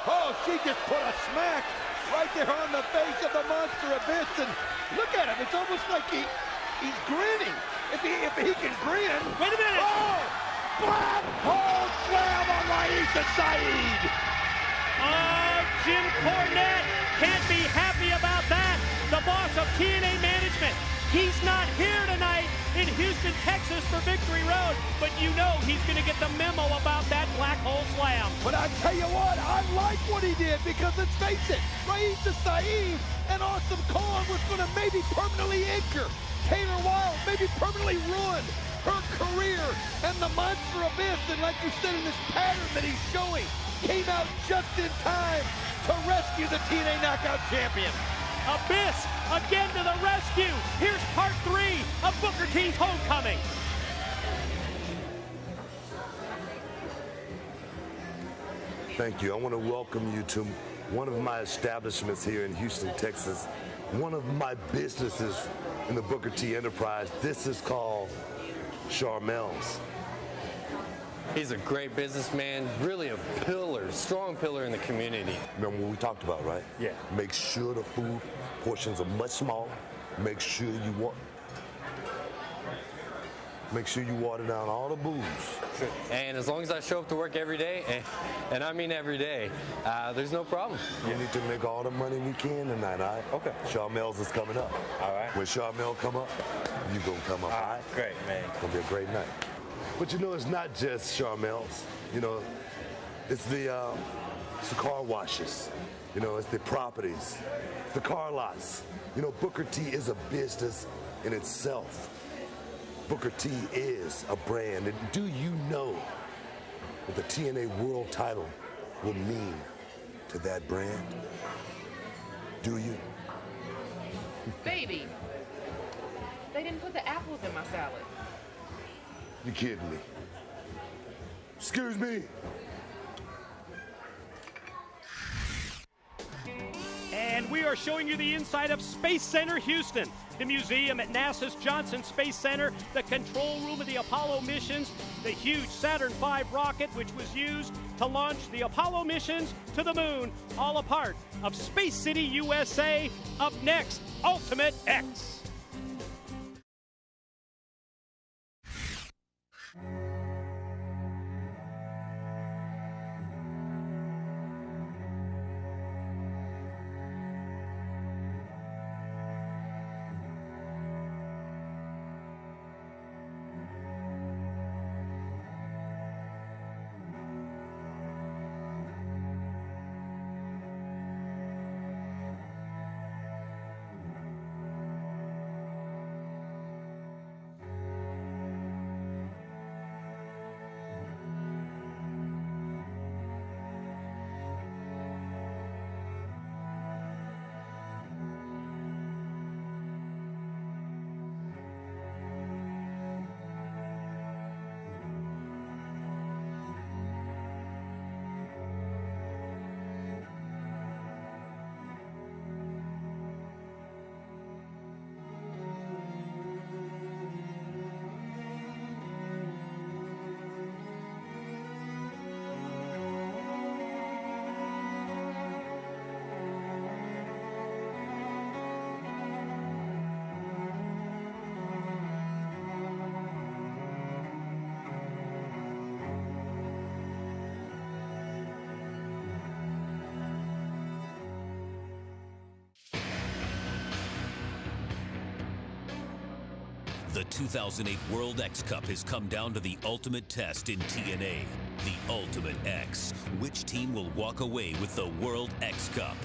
Oh, she just put a smack right there on the face of the Monster Abyss, and look at him. It's almost like he's grinning. If he can grin. Wait a minute. Oh, black hole slam on Raisa Saeed. Oh, Jim Cornette can't be happy about that. The boss of TNA Management. He's not here tonight in Houston, Texas for Victory Road, but you know he's going to get the memo about that black hole slam. But I tell you what, I like what he did, because let's face it, Raisa Saeed and Awesome Kong was going to maybe permanently injure Taylor Wilde, maybe permanently ruin her career, and the Monster Abyss, and like you said, in this pattern that he's showing, came out just in time to rescue the TNA Knockout Champion. Abyss again to the rescue. Here's part 3 of Booker T's homecoming. Thank you. I want to welcome you to one of my establishments here in Houston, Texas. One of my businesses in the Booker T enterprise. This is called Charmel's. He's a great businessman, really a pillar, strong pillar in the community. Remember what we talked about, right? Yeah. Make sure the food portions are much smaller. Make sure you water down all the booze. And as long as I show up to work every day, and I mean every day, there's no problem. We need to make all the money we can tonight, all right? Okay. Charmel's is coming up. All right. When Charmel come up, you gonna come up, all right? Great, man. It's gonna be a great night. But you know, it's not just Charmel's. You know, it's the car washes. You know, it's the properties, the car lots. You know, Booker T is a business in itself. Booker T is a brand. And do you know what the TNA World title will mean to that brand? Do you? Baby, they didn't put the apples in my salad. You kidding me? Excuse me. And we are showing you the inside of Space Center Houston, the museum at NASA's Johnson Space Center, the control room of the Apollo missions, the huge Saturn V rocket which was used to launch the Apollo missions to the moon, all a part of Space City, USA. Up next, Ultimate X. The 2008 World X Cup has come down to the ultimate test in TNA, the Ultimate X. Which team will walk away with the World X Cup?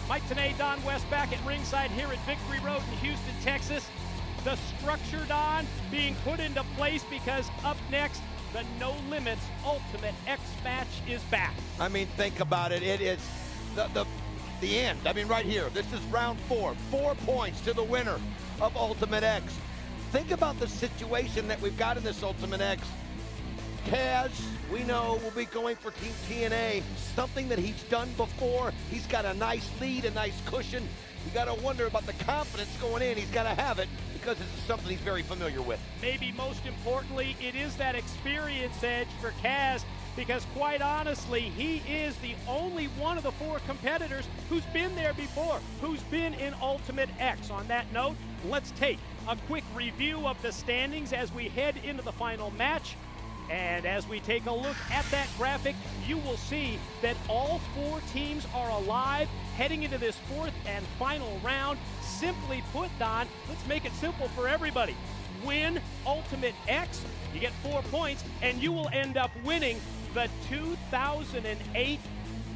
Mike Tenay, Don West back at ringside here at Victory Road in Houston, Texas. The structure, Don, being put into place because up next, the No Limits Ultimate X match is back. I mean, think about it. It is the end. I mean, right here. This is round 4. 4 points to the winner of Ultimate X. Think about the situation that we've got in this Ultimate X. Kaz, we know, will be going for Team TNA, something that he's done before. He's got a nice lead, a nice cushion. You got to wonder about the confidence going in. He's got to have it because this is something he's very familiar with. Maybe most importantly, it is that experience edge for Kaz because quite honestly, he is the only one of the 4 competitors who's been there before, who's been in Ultimate X. On that note, let's take a quick review of the standings as we head into the final match. And as we take a look at that graphic, you will see that all 4 teams are alive heading into this 4th and final round. Simply put, Don, let's make it simple for everybody. Win Ultimate X, you get 4 points, and you will end up winning the 2008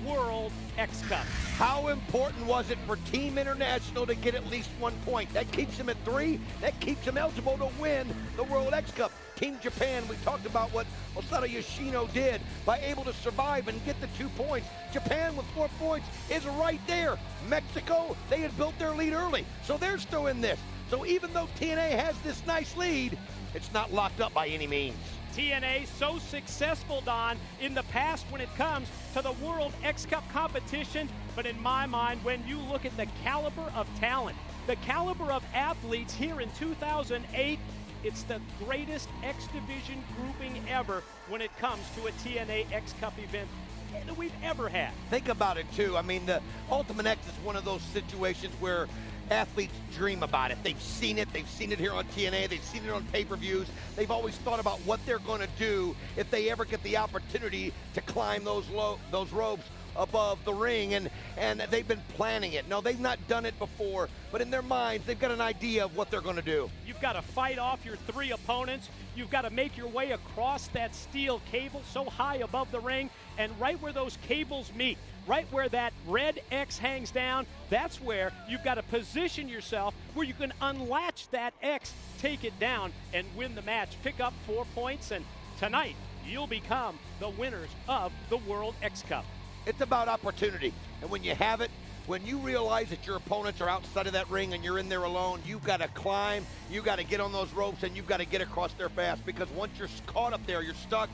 World X Cup. How important was it for Team International to get at least 1 point? That keeps him at 3. That keeps him eligible to win the World X Cup. Team Japan, we talked about what Osato Yoshino did by able to survive and get the 2 points. Japan with 4 points is right there. Mexico, they had built their lead early, so they're still in this. So even though TNA has this nice lead, it's not locked up by any means. TNA so successful, Don, in the past when it comes to the World X Cup competition, but in my mind, when you look at the caliber of talent, the caliber of athletes here in 2008, it's the greatest X Division grouping ever when it comes to a TNA X Cup event that we've ever had. Think about it, too. I mean, the Ultimate X is one of those situations where athletes dream about it. They've seen it. They've seen it here on TNA. They've seen it on pay-per-views. They've always thought about what they're going to do if they ever get the opportunity to climb those ropes above the ring, and they've been planning it. No, they've not done it before, but in their minds, they've got an idea of what they're going to do. You've got to fight off your 3 opponents. You've got to make your way across that steel cable so high above the ring, and right where those cables meet, right where that red X hangs down, that's where you've got to position yourself where you can unlatch that X, take it down, and win the match. Pick up 4 points, and tonight, you'll become the winners of the World X Cup. It's about opportunity, and when you have it, when you realize that your opponents are outside of that ring and you're in there alone, you've got to climb, you've got to get on those ropes, and you've got to get across there fast, because once you're caught up there, you're stuck.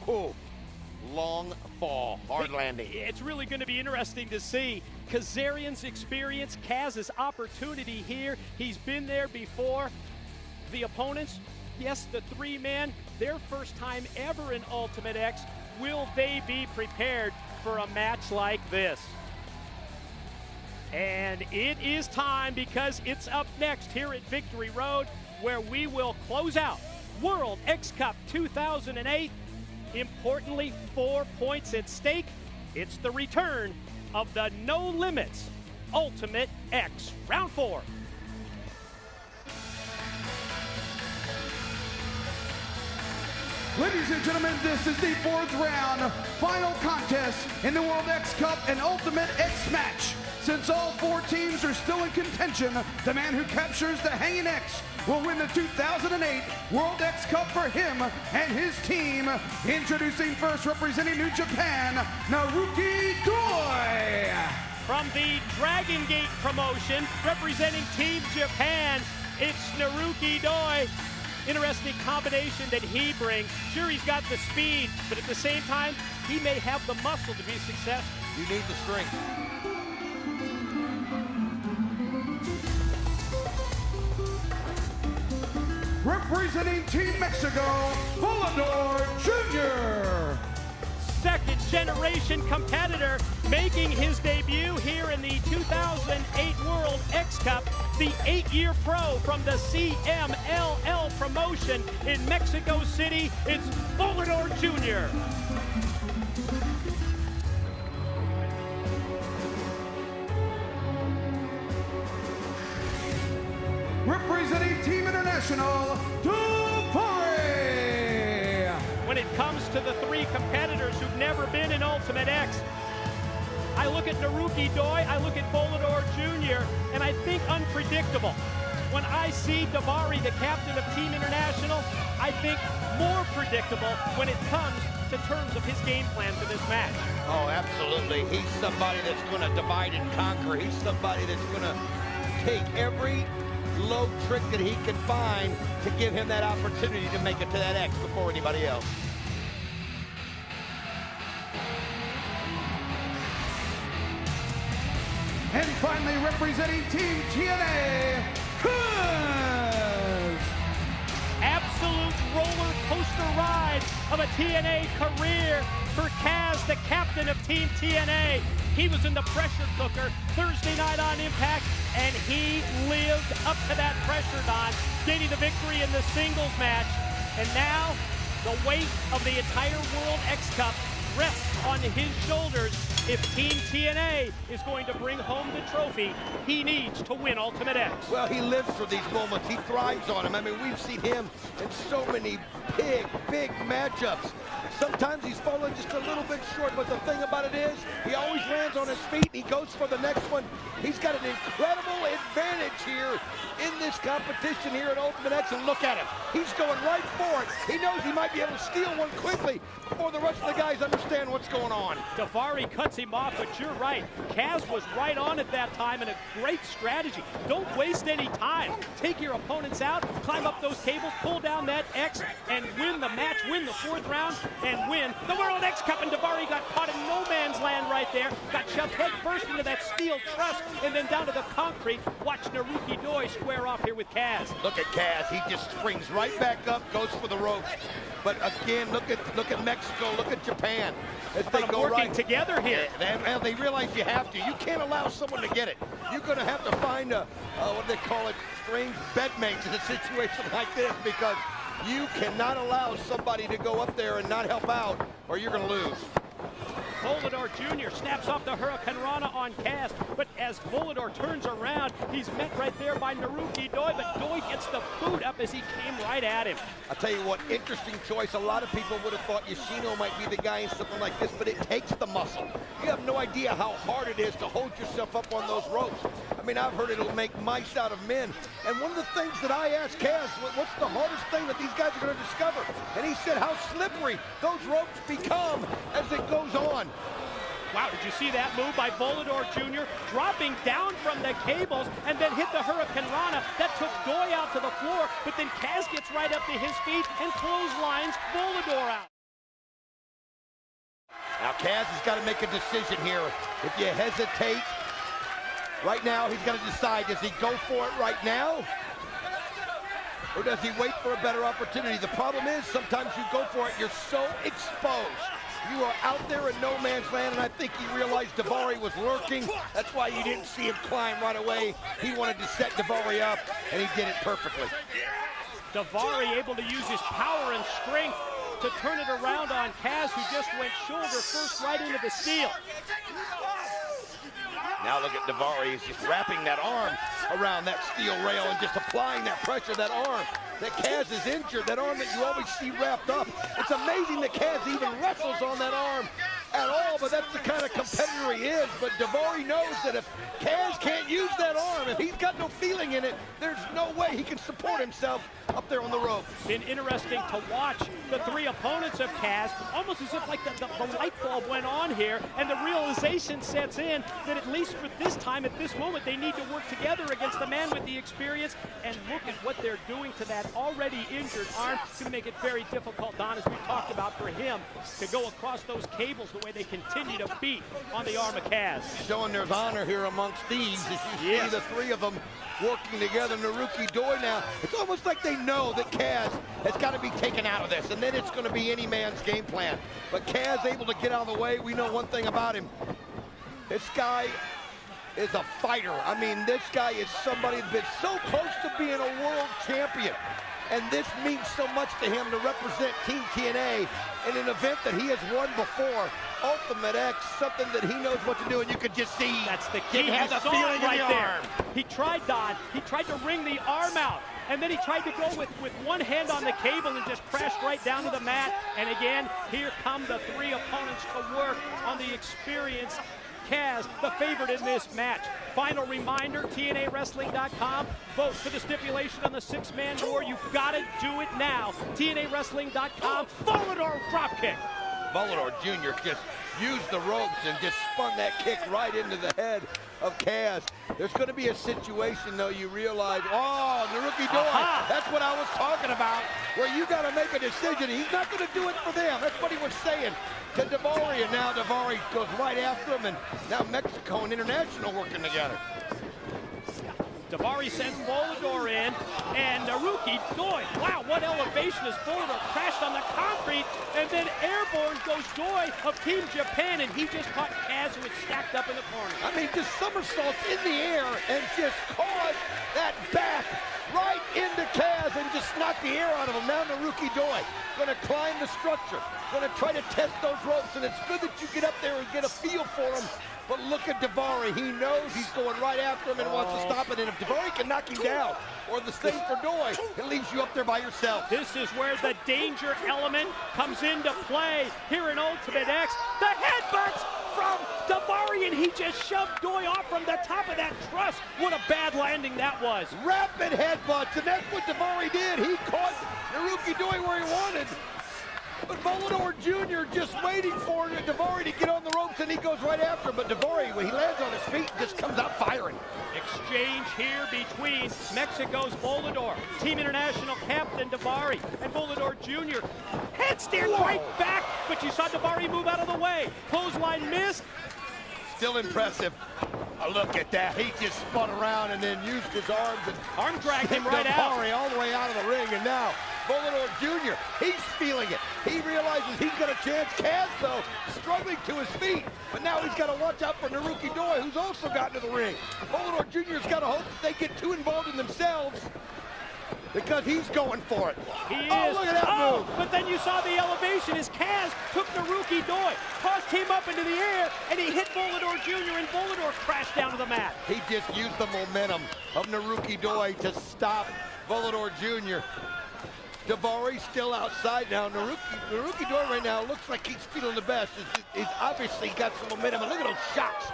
Cool. Long fall, hard landing. It's really going to be interesting to see Kazarian's experience, Kaz's opportunity here. He's been there before. The opponents, yes, the 3 men, their first time ever in Ultimate X. Will they be prepared for a match like this? And it is time, because it's up next here at Victory Road, where we will close out World X Cup 2008. Importantly, 4 points at stake. It's the return of the No Limits Ultimate X. Round 4. Ladies and gentlemen, this is the 4th round, final contest in the World X Cup and Ultimate X match. Since all 4 teams are still in contention, the man who captures the Hanging X will win the 2008 World X Cup for him and his team. Introducing first, representing New Japan, Naruki Doi. From the Dragon Gate promotion, representing Team Japan, it's Naruki Doi. Interesting combination that he brings. Sure, he's got the speed, but at the same time, he may have the muscle to be successful. You need the strength. Representing Team Mexico, Volador Jr. Second generation competitor making his debut here in the 2008 World X Cup, the 8-year pro from the CMLL promotion in Mexico City. It's Volador Jr. Representing Team International, When it comes to the three competitors who've never been in Ultimate X, I look at Naruki Doi, I look at Volador Jr., and I think unpredictable. When I see Davari, the captain of Team International, I think more predictable when it comes to terms of his game plan for this match. Oh, absolutely. He's somebody that's going to divide and conquer. He's somebody that's going to take every low trick that he can find to give him that opportunity to make it to that X before anybody else. And finally, representing Team TNA, Kaz. Absolute roller coaster ride of a TNA career for Kaz, the captain of Team TNA. He was in the pressure cooker Thursday night on Impact, and he lived up to that pressure, Don, getting the victory in the singles match. And now, the weight of the entire World X Cup rests on his shoulders. If Team TNA is going to bring home the trophy, he needs to win Ultimate X. Well, he lives for these moments. He thrives on them. I mean, we've seen him in so many big matchups. Sometimes he's fallen just a little bit short, but the thing about it is, he always lands on his feet and he goes for the next one. He's got an incredible advantage here in this competition here at Ultimate X, and look at him. He's going right for it. He knows he might be able to steal one quickly before the rest of the guys understand what's going on. Davari cuts him off, but you're right. Kaz was right on at that time, and a great strategy. Don't waste any time. Take your opponents out, climb up those cables, pull down that X, and win the match, win the fourth round, and win the World X Cup. And Davari got caught in no man's land right there. Got shoved head first into that steel truss, and then down to the concrete. Watch Naruki Doi square off here with Kaz. Look at Kaz. He just springs right back up, goes for the ropes. But again, look at Mexico, look at Japan. As they go working right together here. And they realize you have to. You can't allow someone to get it. You're going to have to find a, what do they call it, strange bedmates in a situation like this, because you cannot allow somebody to go up there and not help out, or you're going to lose. Volador Jr. snaps off the Hurricane Rana on Kaz, but as Volador turns around, he's met right there by Naruki Doi, but Doi gets the boot up as he came right at him. I'll tell you what, interesting choice. A lot of people would have thought Yoshino might be the guy in something like this, but it takes the muscle. You have no idea how hard it is to hold yourself up on those ropes. I mean, I've heard it'll make mice out of men. And one of the things that I asked Kaz, what's the hardest thing that these guys are going to discover? And he said how slippery those ropes become as it goes on. Wow, did you see that move by Volador Jr. dropping down from the cables and then hit the Hurricane Rana? That took Doi out to the floor, but then Kaz gets right up to his feet and clotheslines Volador out. Now Kaz has got to make a decision here. If you hesitate, right now he's got to decide, does he go for it right now? Or does he wait for a better opportunity? The problem is, sometimes you go for it, you're so exposed. You are out there in no man's land, and I think he realized Davari was lurking. That's why you didn't see him climb right away. He wanted to set Davari up, and he did it perfectly. Davari able to use his power and strength to turn it around on Kaz, who just went shoulder first right into the steel. Now look at Davari. He's just wrapping that arm around that steel rail and just applying that pressure, that arm. That Kaz is injured, that arm that you always see wrapped up. It's amazing that Kaz even wrestles on that arm at all, but that's the kind of competitor he is. But Davari knows that if Kaz can't use that arm, if he's got no feeling in it, there's no way he can support himself up there on the rope. Been interesting to watch the three opponents of Kaz, almost as if like the light bulb went on here, and the realization sets in that at least for this time, at this moment, they need to work together against the man with the experience. And look at what they're doing to that already injured arm. It's going to make it very difficult, Don, as we talked about, for him to go across those cables. But the way they continue to beat on the arm of Kaz. Showing there's honor here amongst thieves. As you see the three of them working together. Naruki Doi now, it's almost like they know that Kaz has got to be taken out of this, and then it's going to be any man's game plan. But Kaz able to get out of the way. We know one thing about him. This guy is a fighter. I mean, this guy is somebody that's been so close to being a world champion. And this means so much to him to represent Team TNA in an event that he has won before. Ultimate X, something that he knows what to do, and you could just see that's the key. He has a feeling right in the there. arm. He tried, Don. He tried to wring the arm out, and then he tried to go with one hand on the cable and just crashed right down to the mat. And again, here come the three opponents to work on the experienced Kaz, the favorite in this match. Final reminder, TNAWrestling.com. Vote for the stipulation on the six-man war. You've got to do it now. TNAWrestling.com. Volador dropkick. Volador Jr. just used the ropes and just spun that kick right into the head of Kaz. There's going to be a situation, though, you realize, oh, Naruki Doi, that's what I was talking about, where you got to make a decision. He's not going to do it for them. That's what he was saying to Daivari, and now Daivari goes right after him, and now Mexico and International working together. Daivari sends Volador in, and Naruki Doi, wow, what elevation as Volador crashed on the concrete, and then airborne goes Doi of Team Japan, and he just caught Kaz, who was stacked up in the corner. I mean, just somersaults in the air and just caught that back right into Kaz and just knocked the air out of him. Now Naruki Doi gonna climb the structure, gonna try to test those ropes, and it's good that you get up there and get a feel for him. But look at Daivari. He knows he's going right after him and wants to stop it. And if Daivari can knock him down, or the same for Doi, it leaves you up there by yourself. This is where the danger element comes into play here in Ultimate X. The headbutts from Daivari, and he just shoved Doi off from the top of that truss. What a bad landing that was. Rapid headbutts, and that's what Daivari did. He caught Naruki Doi where he wanted. But Volador Jr. just waiting for Daivari to get on the ropes, and he goes right after him. But Daivari, when he lands on his feet, just comes out firing. Exchange here between Mexico's Volador, Team International captain Daivari, and Volador Jr. Headstand right back, but you saw Daivari move out of the way. Clothesline missed. Still impressive. Look at that. He just spun around and then used his arms and arm dragged him right out. Daivari all the way out of the ring, and now Volador Jr., he's feeling it. He realizes he's got a chance. Kaz, though, struggling to his feet, but now he's got to watch out for Naruki Doi, who's also gotten to the ring. Volador Jr.'s got to hope that they get too involved in themselves, because he's going for it. He is. Look at that move. But then you saw the elevation as Kaz took Naruki Doi, tossed him up into the air, and he hit Volador Jr., and Volador crashed down to the mat. He just used the momentum of Naruki Doi to stop Volador Jr. Daivari still outside now. Naruki Doi right now looks like he's feeling the best. He's obviously got some momentum, and look at those shots.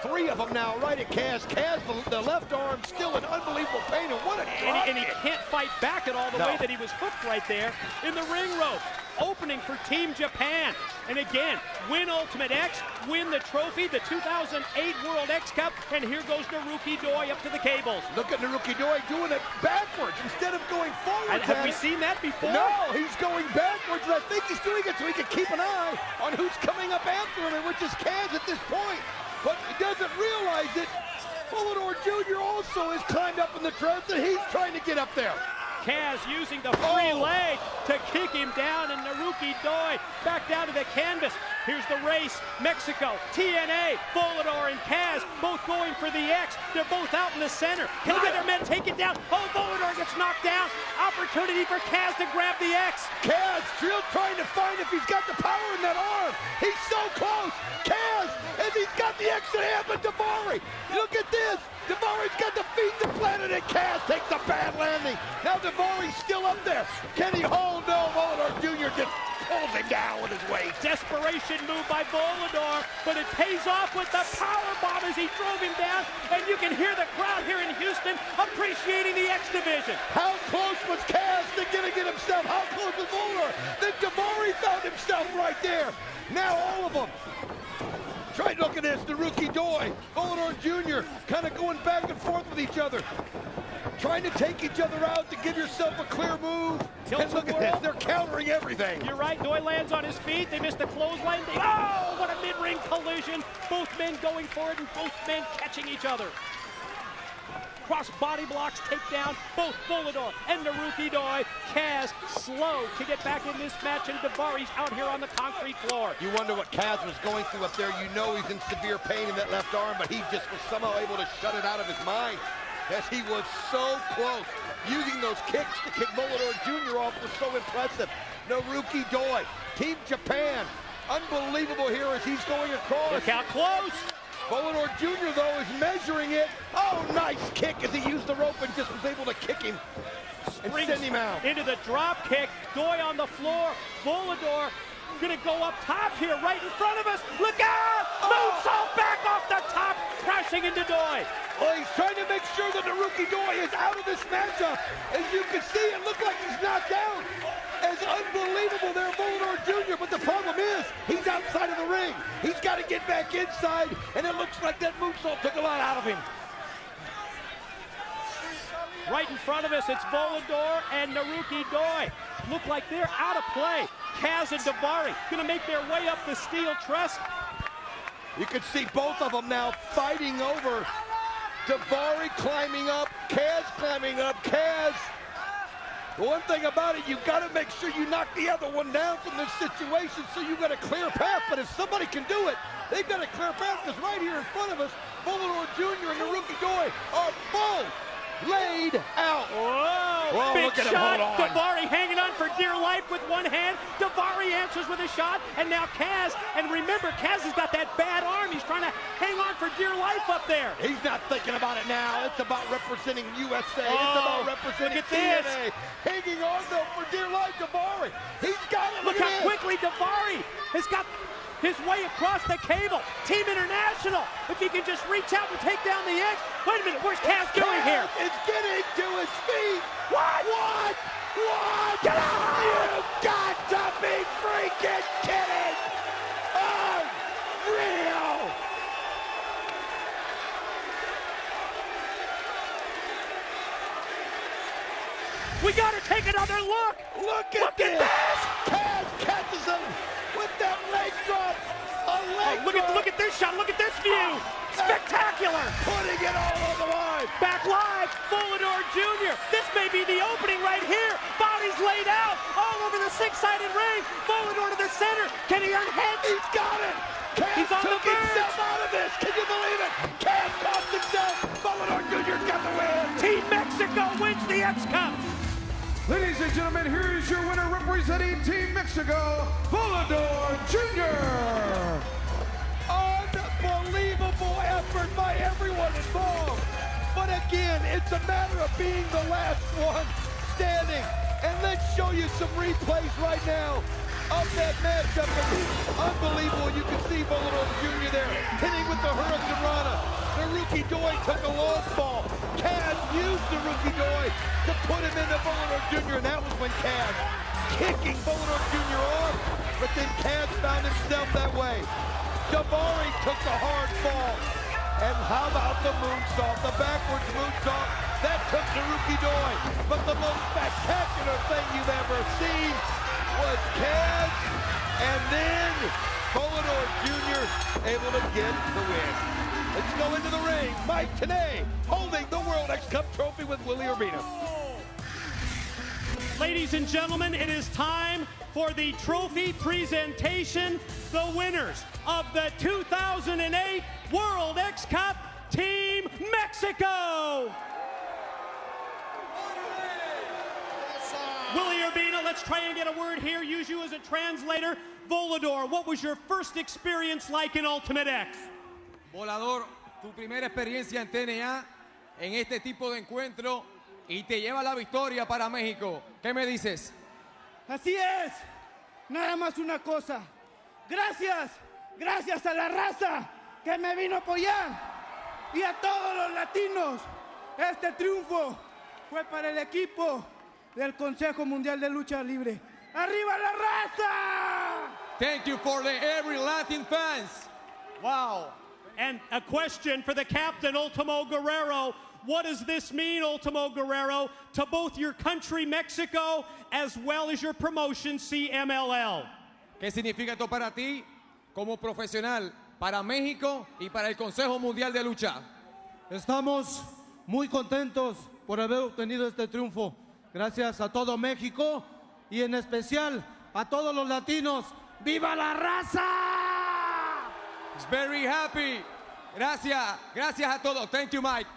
Three of them now right at Kaz. Kaz, the left arm, still in unbelievable pain, and what a drop and he kick. can't fight back at all the way that he was hooked right there in the ring rope. Opening for Team Japan. And again, win Ultimate X, win the trophy, the 2008 World X Cup, and here goes Naruki Doi up to the cables. Look at Naruki Doi doing it backwards instead of going forward. Have we seen that before? No, he's going backwards, and I think he's doing it so he can keep an eye on who's coming up after him, and which is Kaz at this point. But he doesn't realize it. Volador Jr. also has climbed up in the truss, and he's trying to get up there. Kaz using the free leg to kick him down, and Naruki Doi back down to the canvas. Here's the race. Mexico, TNA, Volador, and Kaz both going for the X. They're both out in the center. Can either men take it down? Oh, Volador gets knocked down. Opportunity for Kaz to grab the X. Kaz still trying to find if he's got the power in that arm. He's so close. Kaz, as he's got the X in hand, but Daivari, look at this. Daivari's got the feet implanted, and Kaz takes a bad landing. Now Daivari's still up there. Can he hold? No, Volador Jr. just pulls him down with his weight. Desperation move by Volador, but it pays off with the power bomb as he drove him down, and you can hear the crowd here in Houston appreciating the X Division. How close was Kaz to getting it himself? How close was Volador? Then Daivari found himself right there. Now all of them. Try to look at this, Naruki Doi, Volador Jr. kind of going back and forth with each other. trying to take each other out to give yourself a clear move. And look at this, they're countering everything. You're right, Doi lands on his feet. They missed the clothesline. Oh, what a mid-ring collision. Both men going for it and both men catching each other. Cross body blocks, take down both Volador and Naruki Doi. Kaz slow to get back in this match, and Davari's out here on the concrete floor. You wonder what Kaz was going through up there. You know he's in severe pain in that left arm, but he just was somehow able to shut it out of his mind, as he was so close. Using those kicks to kick Volador Jr. off was so impressive. Naruki Doi, Team Japan, unbelievable here as he's going across. Look out close. Volador Jr., though, is measuring it. Oh, nice kick as he used the rope and just was able to kick him and send him out. Into the drop kick. Doi on the floor. Volador gonna go up top here, right in front of us. Look out! Moonsault back off the top, crashing into Doi. Well, he's trying to make sure that Naruki Doi is out of this matchup. As you can see, it looked like he's knocked out. As unbelievable there, Volador Jr., but the problem is, he's outside of the ring. He's got to get back inside, and it looks like that moonsault took a lot out of him. Right in front of us, it's Volador and Naruki Doi. Look like they're out of play. Kaz and Davari gonna make their way up the steel truss. You can see both of them now fighting over. Davari climbing up, Kaz climbing up. Kaz, the one thing about it, you've got to make sure you knock the other one down from this situation, so you've got a clear path. But if somebody can do it, they've got a clear path, because right here in front of us, Volador Jr. and Naruki Doi are both laid out. Whoa, big shot. Davari hanging on for dear life with one hand. Davari answers with a shot, and now Kaz. And remember, Kaz has got that bad arm. He's trying to hang on for dear life up there. He's not thinking about it now. It's about representing USA. It's about representing TNA. Hanging on, though, for dear life, Davari. He's got it. Look how quickly Davari has got his way across the cable. Team International, if he can just reach out and take down the edge. Wait a minute, where's Kaz doing here? It's getting to his feet. What? Get out! You've got to be freaking kidding! Unreal! We gotta take another look! Look at this! Kaz catches him with that leg drop! Look at this shot, look at this view! Spectacular! Putting it all on the line! Back live, Volador Jr. This may be the opening right here. Bodies laid out all over the six-sided ring. Volador to the center. Can he unhedge? He's got it! Kaz took himself out of this! Can you believe it? Kaz cost himself! Volador Jr.'s got the win! Team Mexico wins the X Cup! Ladies and gentlemen, here is your winner representing Team Mexico, Volador Jr. Unbelievable effort by everyone involved. But again, it's a matter of being the last one standing. And let's show you some replays right now of that matchup. Unbelievable. You can see Volador Jr. there hitting with the Hurricane Rana. Naruki Doi took a long fall. Kaz used Naruki Doi to put him into Volador Jr. And that was when Kaz kicking Volador Jr. off. But then Kaz found himself that way. Davari took the hard fall. And how about the moonsault, the backwards moonsault? That took Naruki Doi. But the most spectacular thing you've ever seen was Kaz, and then Volador Jr. able to get the win. Let's go into the ring. Mike Tenay holding the World X Cup trophy with Willie Urbina. Ladies and gentlemen, it is time for the trophy presentation. The winners of the 2008 World X Cup, Team Mexico. Willie Urbina, let's try and get a word here. Use you as a translator. Volador, what was your first experience like in Ultimate X? Volador, tu primera experiencia en TNA, en este tipo de encuentro, y te lleva la victoria para México. ¿Qué me dices? Así es. Nada más una cosa. Gracias a la raza que me vino a apoyar y a todos los latinos. Este triunfo fue para el equipo del Consejo Mundial de Lucha Libre. ¡Arriba la raza! Thank you for every Latin fans. Wow. And a question for the captain, Ultimo Guerrero. what does this mean, Ultimo Guerrero, to both your country, Mexico, as well as your promotion, CMLL? ¿Qué significa esto para ti como profesional, para México y para el Consejo Mundial de Lucha? Estamos muy contentos por haber obtenido este triunfo. Gracias a todo México y en especial a todos los latinos. ¡Viva la raza! He's very happy. Gracias. Gracias a todos. Thank you, Mike.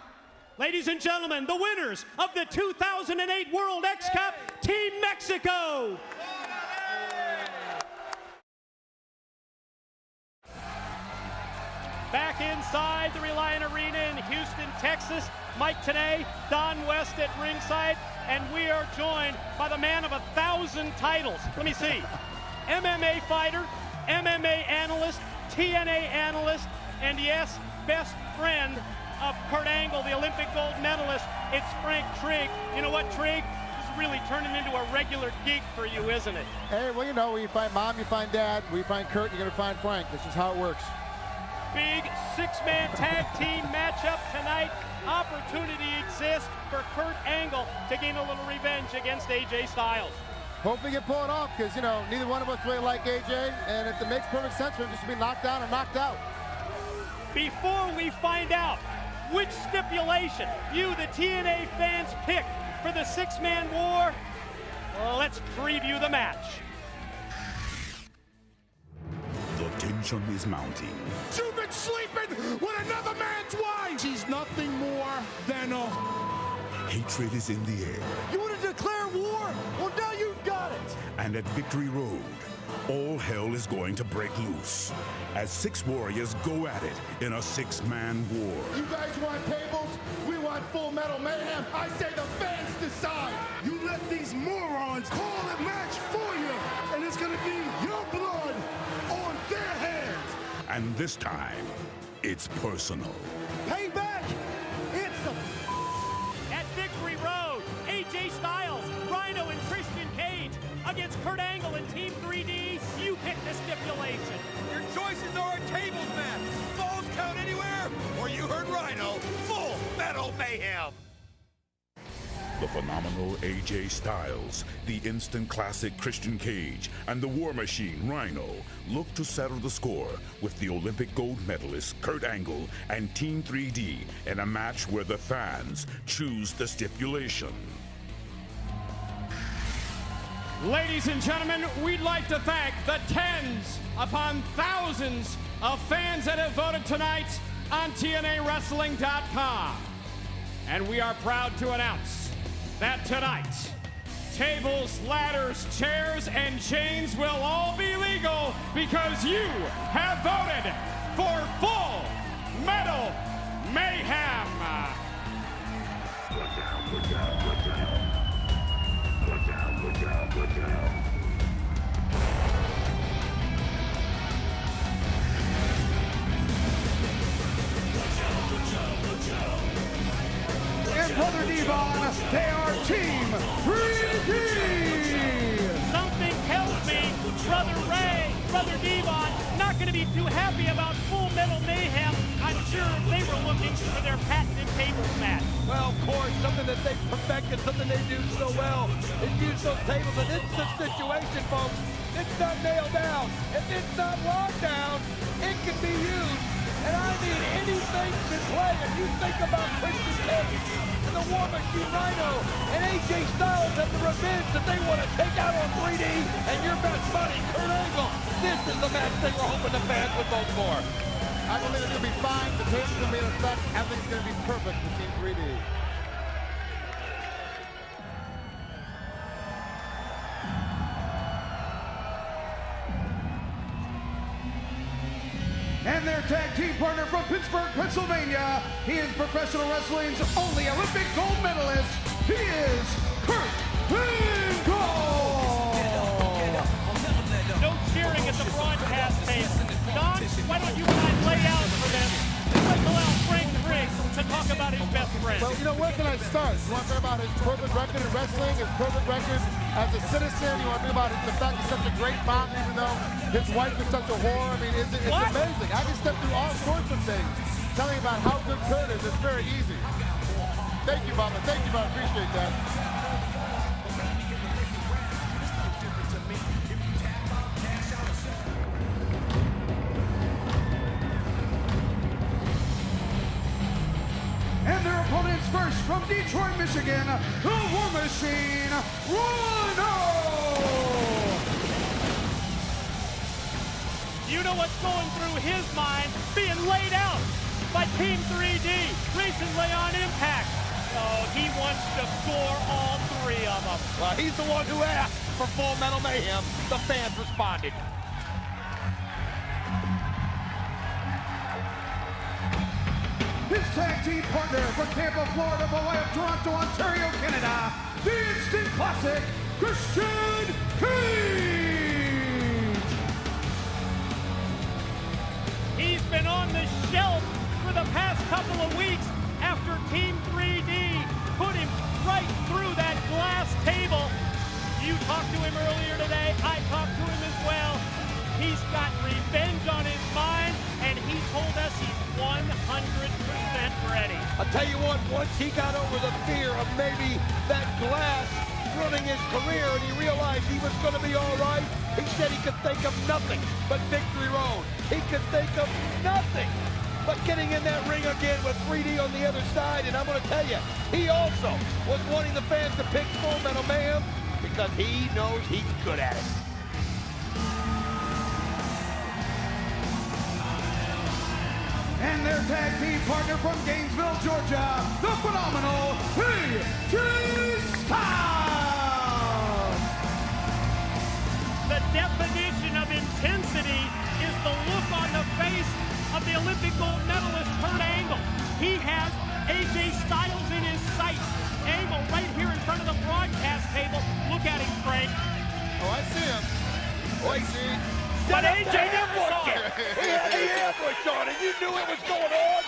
Ladies and gentlemen, the winners of the 2008 World X Cup, Team Mexico. Back inside the Reliant Arena in Houston, Texas. Mike Tenay, Don West at ringside, and we are joined by the man of 1,000 titles. Let me see. MMA fighter, MMA analyst, TNA analyst, and yes, best friend of Kurt Angle, the Olympic gold medalist. It's Frank Trigg. You know what, Trigg? This is really turning into a regular gig for you, isn't it? Hey, well, you know, when you find mom, you find dad. When you find Kurt, you're going to find Frank. This is how it works. Big six-man tag team matchup tonight. Opportunity exists for Kurt Angle to gain a little revenge against AJ Styles. Hope we can pull it off because, you know, neither one of us really like AJ, and it makes perfect sense for him just to be knocked down or knocked out. Before we find out which stipulation you, the TNA fans, pick for the six-man war, let's preview the match. The tension is mounting. You've been sleeping with another man's wife! She's nothing more than a... Hatred is in the air. You want to declare war? Well, now you've got it! And at Victory Road, all hell is going to break loose as six warriors go at it in a six-man war. You guys want tables? We want full metal mayhem. I say the fans decide. You let these morons call a match for you, and it's going to be your blood on their hands. And this time, it's personal. Payback! It's the... At Victory Road, AJ Styles, Rhino, and Christian Cage against Kurt Angle and Team 3D. You pick the stipulation. Your choices are a tables match. Falls count anywhere, or you heard Rhino, full metal mayhem. The phenomenal AJ Styles, the instant classic Christian Cage, and the War Machine Rhino look to settle the score with the Olympic gold medalist Kurt Angle and Team 3D in a match where the fans choose the stipulation. Ladies and gentlemen, we'd like to thank the tens upon thousands of fans that have voted tonight on TNAWrestling.com. And we are proud to announce that tonight, tables, ladders, chairs, and chains will all be legal because you have voted for full metal mayhem. And Brother Devon, they are Team 3D! Something tells me Brother Ray, Brother Devon, not going to be too happy about Full Metal Mayhem. I'm sure they were looking for their patented tables match. Well, of course, something that they've perfected, something they do so well is use those tables. And it's the situation, folks. It's not nailed down. If it's not locked down, it can be used. And I mean, anything can play. If you think about Christian Cage and the War Machine Rhino and AJ Styles have the revenge that they want to take out on 3D and your best buddy, Kurt Angle, this is the match they were hoping the fans would vote for. I believe it's going to be fine. The tables are going to be in effect. Everything's going to be perfect for Team 3D. And their tag team partner from Pittsburgh, Pennsylvania. He is professional wrestling's only Olympic gold medalist. He is Kurt Angle! No cheering at the broadcast table. Don, why don't you and I lay out for them? Let's allow Frank Trigg to talk about his best friend. Well, you know, where can I start? You want to talk about his perfect record in wrestling, his perfect record as a citizen? You want to talk about the fact he's such a great father, even though his wife is such a whore? I mean, it's amazing. I can step through all sorts of things. Telling you about how good Kurt is, it's very easy. Thank you, Bubba. Thank you, Bubba. Appreciate that. And their opponents first from Detroit, Michigan, the War Machine, Rhino! You know what's going through his mind, being laid out by Team 3D recently on Impact. Oh, he wants to score all three of them. Well, he's the one who asked for Full Metal Mayhem. The fans responded. His tag team partner from Tampa, Florida, by way of Toronto, Ontario, Canada, the Instant Classic, Christian Cage! He's been on the shelf for the past couple of weeks after Team 3D put him right through that glass table. You talked to him earlier today. I talked to him as well. He's got revenge on his mind, and he told us he's 100% ready. I'll tell you what, once he got over the fear of maybe that glass ruining his career and he realized he was going to be all right, he said he could think of nothing but Victory Road. He could think of nothing but getting in that ring again with 3D on the other side. And I'm going to tell you, he also was wanting the fans to pick Full Metal Mayhem because he knows he's good at it. And their tag team partner from Gainesville, Georgia, the phenomenal AJ Styles! The definition of intensity is the look on the face of the Olympic gold medalist Kurt Angle. He has AJ Styles in his sights. Angle right here in front of the broadcast table. Look at him, Frank. Oh, I see him. Wait, but AJ didn't work it. He had the ambush on it. You knew it was going on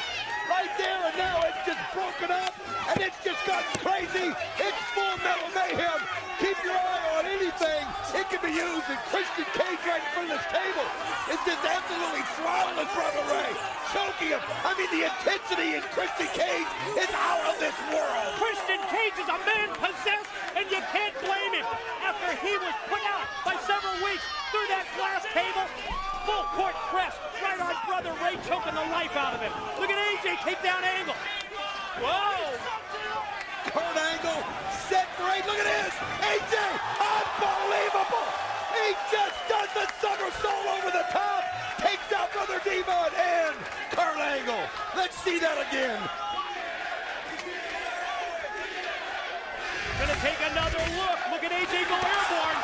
right there, and now it's just broken up, and it's just gotten crazy. It's Full Metal Mayhem. Keep your eye on anything. It can be used, and Christian Cage right in front of this table is just absolutely throttling Brother Ray, choking him. I mean, the intensity in Christian Cage is out of this world. Christian Cage is a man possessed, and you can't blame him. After he was put out by several weeks through that glass table, full court press right on Brother Ray, choking the life out of him. Look at AJ take down Angle. Whoa! Kurt Angle set for 8. Look at this! AJ, unbelievable! He just does the somersault over the top, takes out Brother Demon and Kurt Angle. Let's see that again. Gonna take another look. Look at AJ go airborne.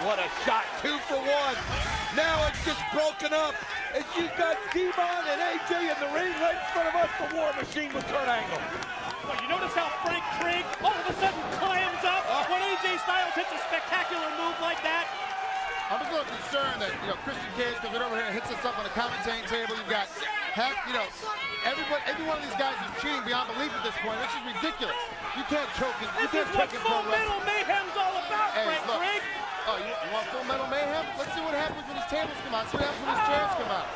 What a shot, 2 for 1. Now it's just broken up. As you've got Demon and AJ in the ring right in front of us, the War Machine with Kurt Angle. Well, you notice how Frank Trigg all of a sudden clams up when AJ Styles hits a spectacular move like that. I'm just a little concerned that, Christian Cage comes over here and hits us up on the commentating table. You've got every one of these guys is cheating beyond belief at this point. This is ridiculous. You can't choke him. This is what Full Metal Mayhem's all about, Frank Trigg. Oh, you want Full Metal Mayhem? Let's see what happens when his tables come out. See what happens when his chairs come out.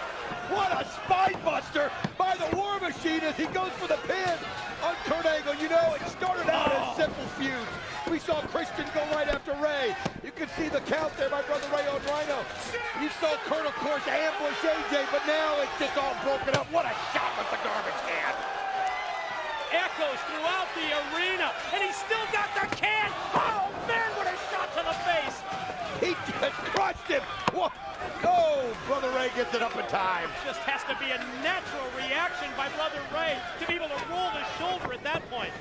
What a spine buster by the War Machine as he goes for the pin on Kurt Angle. You know, it started out as simple feuds. We saw Christian go right after Ray. You can see the count there by Brother Ray on Rhino. You saw Kurt, of course, ambush AJ, but now it's just all broken up. What a shot with the garbage can. Echoes throughout the arena, and he's still got the can. Oh, man, what a shot to the face. He just crushed him. Whoa. Oh, Brother Ray gets it up in time. Just has to be a natural reaction by Brother Ray to be able to roll the shoulder at that point.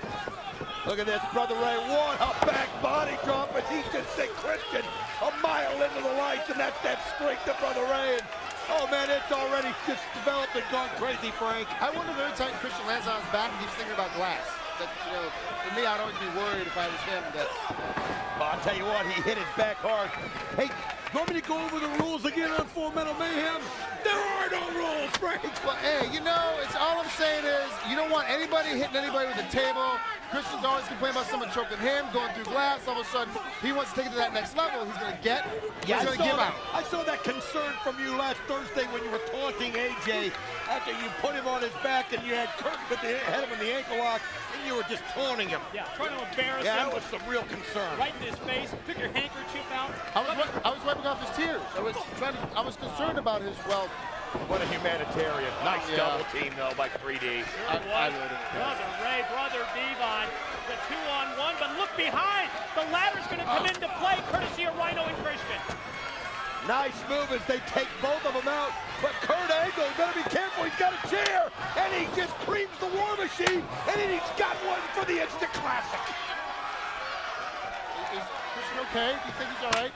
Look at this, Brother Ray. What a back body drop as he just sent Christian a mile into the lights, and that's that strength of Brother Ray. And, oh, man, it's already just developed and gone crazy, Frank. I wonder if every time Christian lands on his back, he's thinking about glass. That, for me, I'd always be worried if I was him. That... Well, I'll tell you what, he hit his back hard. Hey, you want me to go over the rules again on Full Metal Mayhem? There are no rules, Frank. Well, hey, it's all I'm saying is you don't want want anybody hitting anybody with a table. Christian's always complaining about someone choking him, going through glass. All of a sudden, he wants to take it to that next level. He's going to get, yeah, he's going to give out. I saw that concern from you last Thursday when you were taunting AJ after you put him on his back and you had Kurt had him in the ankle lock and you were just taunting him. Yeah, trying to embarrass him. Yeah, that was some real concern. Right in his face. Took your handkerchief out. I was wiping off his tears. I was concerned about his, well, what a humanitarian. Nice double team, though, by 3D. Brother Ray, Brother Devon, the 2-on-1, but look behind. The ladder's going to come into play, courtesy of Rhino and Christian. Nice move as they take both of them out, but Kurt Angle, better be careful, he's got a chair, and he just creams the War Machine, and then he's got one for the Instant Classic. Is Christian okay? Do you think he's all right?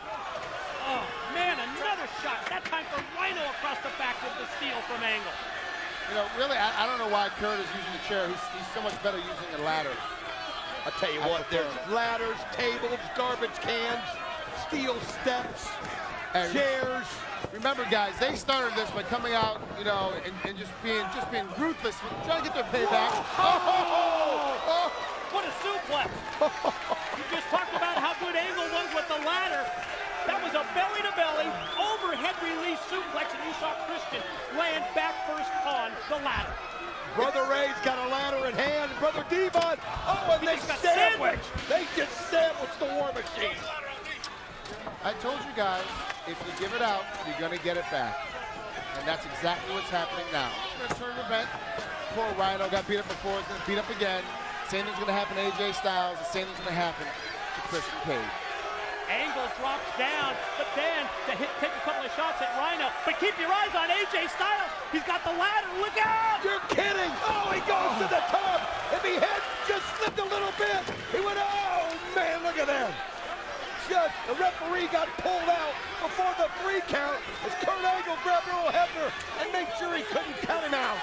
Oh, man, another shot. That time for Rhino across the back with the steal from Angle. You know, really, I don't know why Kurt is using the chair. He's so much better using a ladder. I'll tell you what, there's ladders, tables, garbage cans, steel steps, chairs. Remember, guys, they started this by coming out, you know, and just being ruthless, trying to get their payback. Oh! What a suplex! You just talked about how good Angle was with the ladder. That was a belly-to-belly, overhead release suplex, and you saw Christian land back first on the ladder. Brother Ray's got a ladder in hand. Brother Devon, oh, and they sandwich. They just sandwiched the War Machine. I told you guys, if you give it out, you're going to get it back. And that's exactly what's happening now. It's a turn event. Poor Rhino got beat up before. He's going to beat up again. Same thing's going to happen to AJ Styles. The same thing's going to happen to Christian Cage. Angle drops down, but then take a couple of shots at Rhino. But keep your eyes on AJ Styles. He's got the ladder. Look out! You're kidding! Oh, he goes to the top. If he had just slipped a little bit, he would. Oh man, look at that! Just the referee got pulled out before the 3 count as Kurt Angle grabbed Earl Hebner and made sure he couldn't count him out.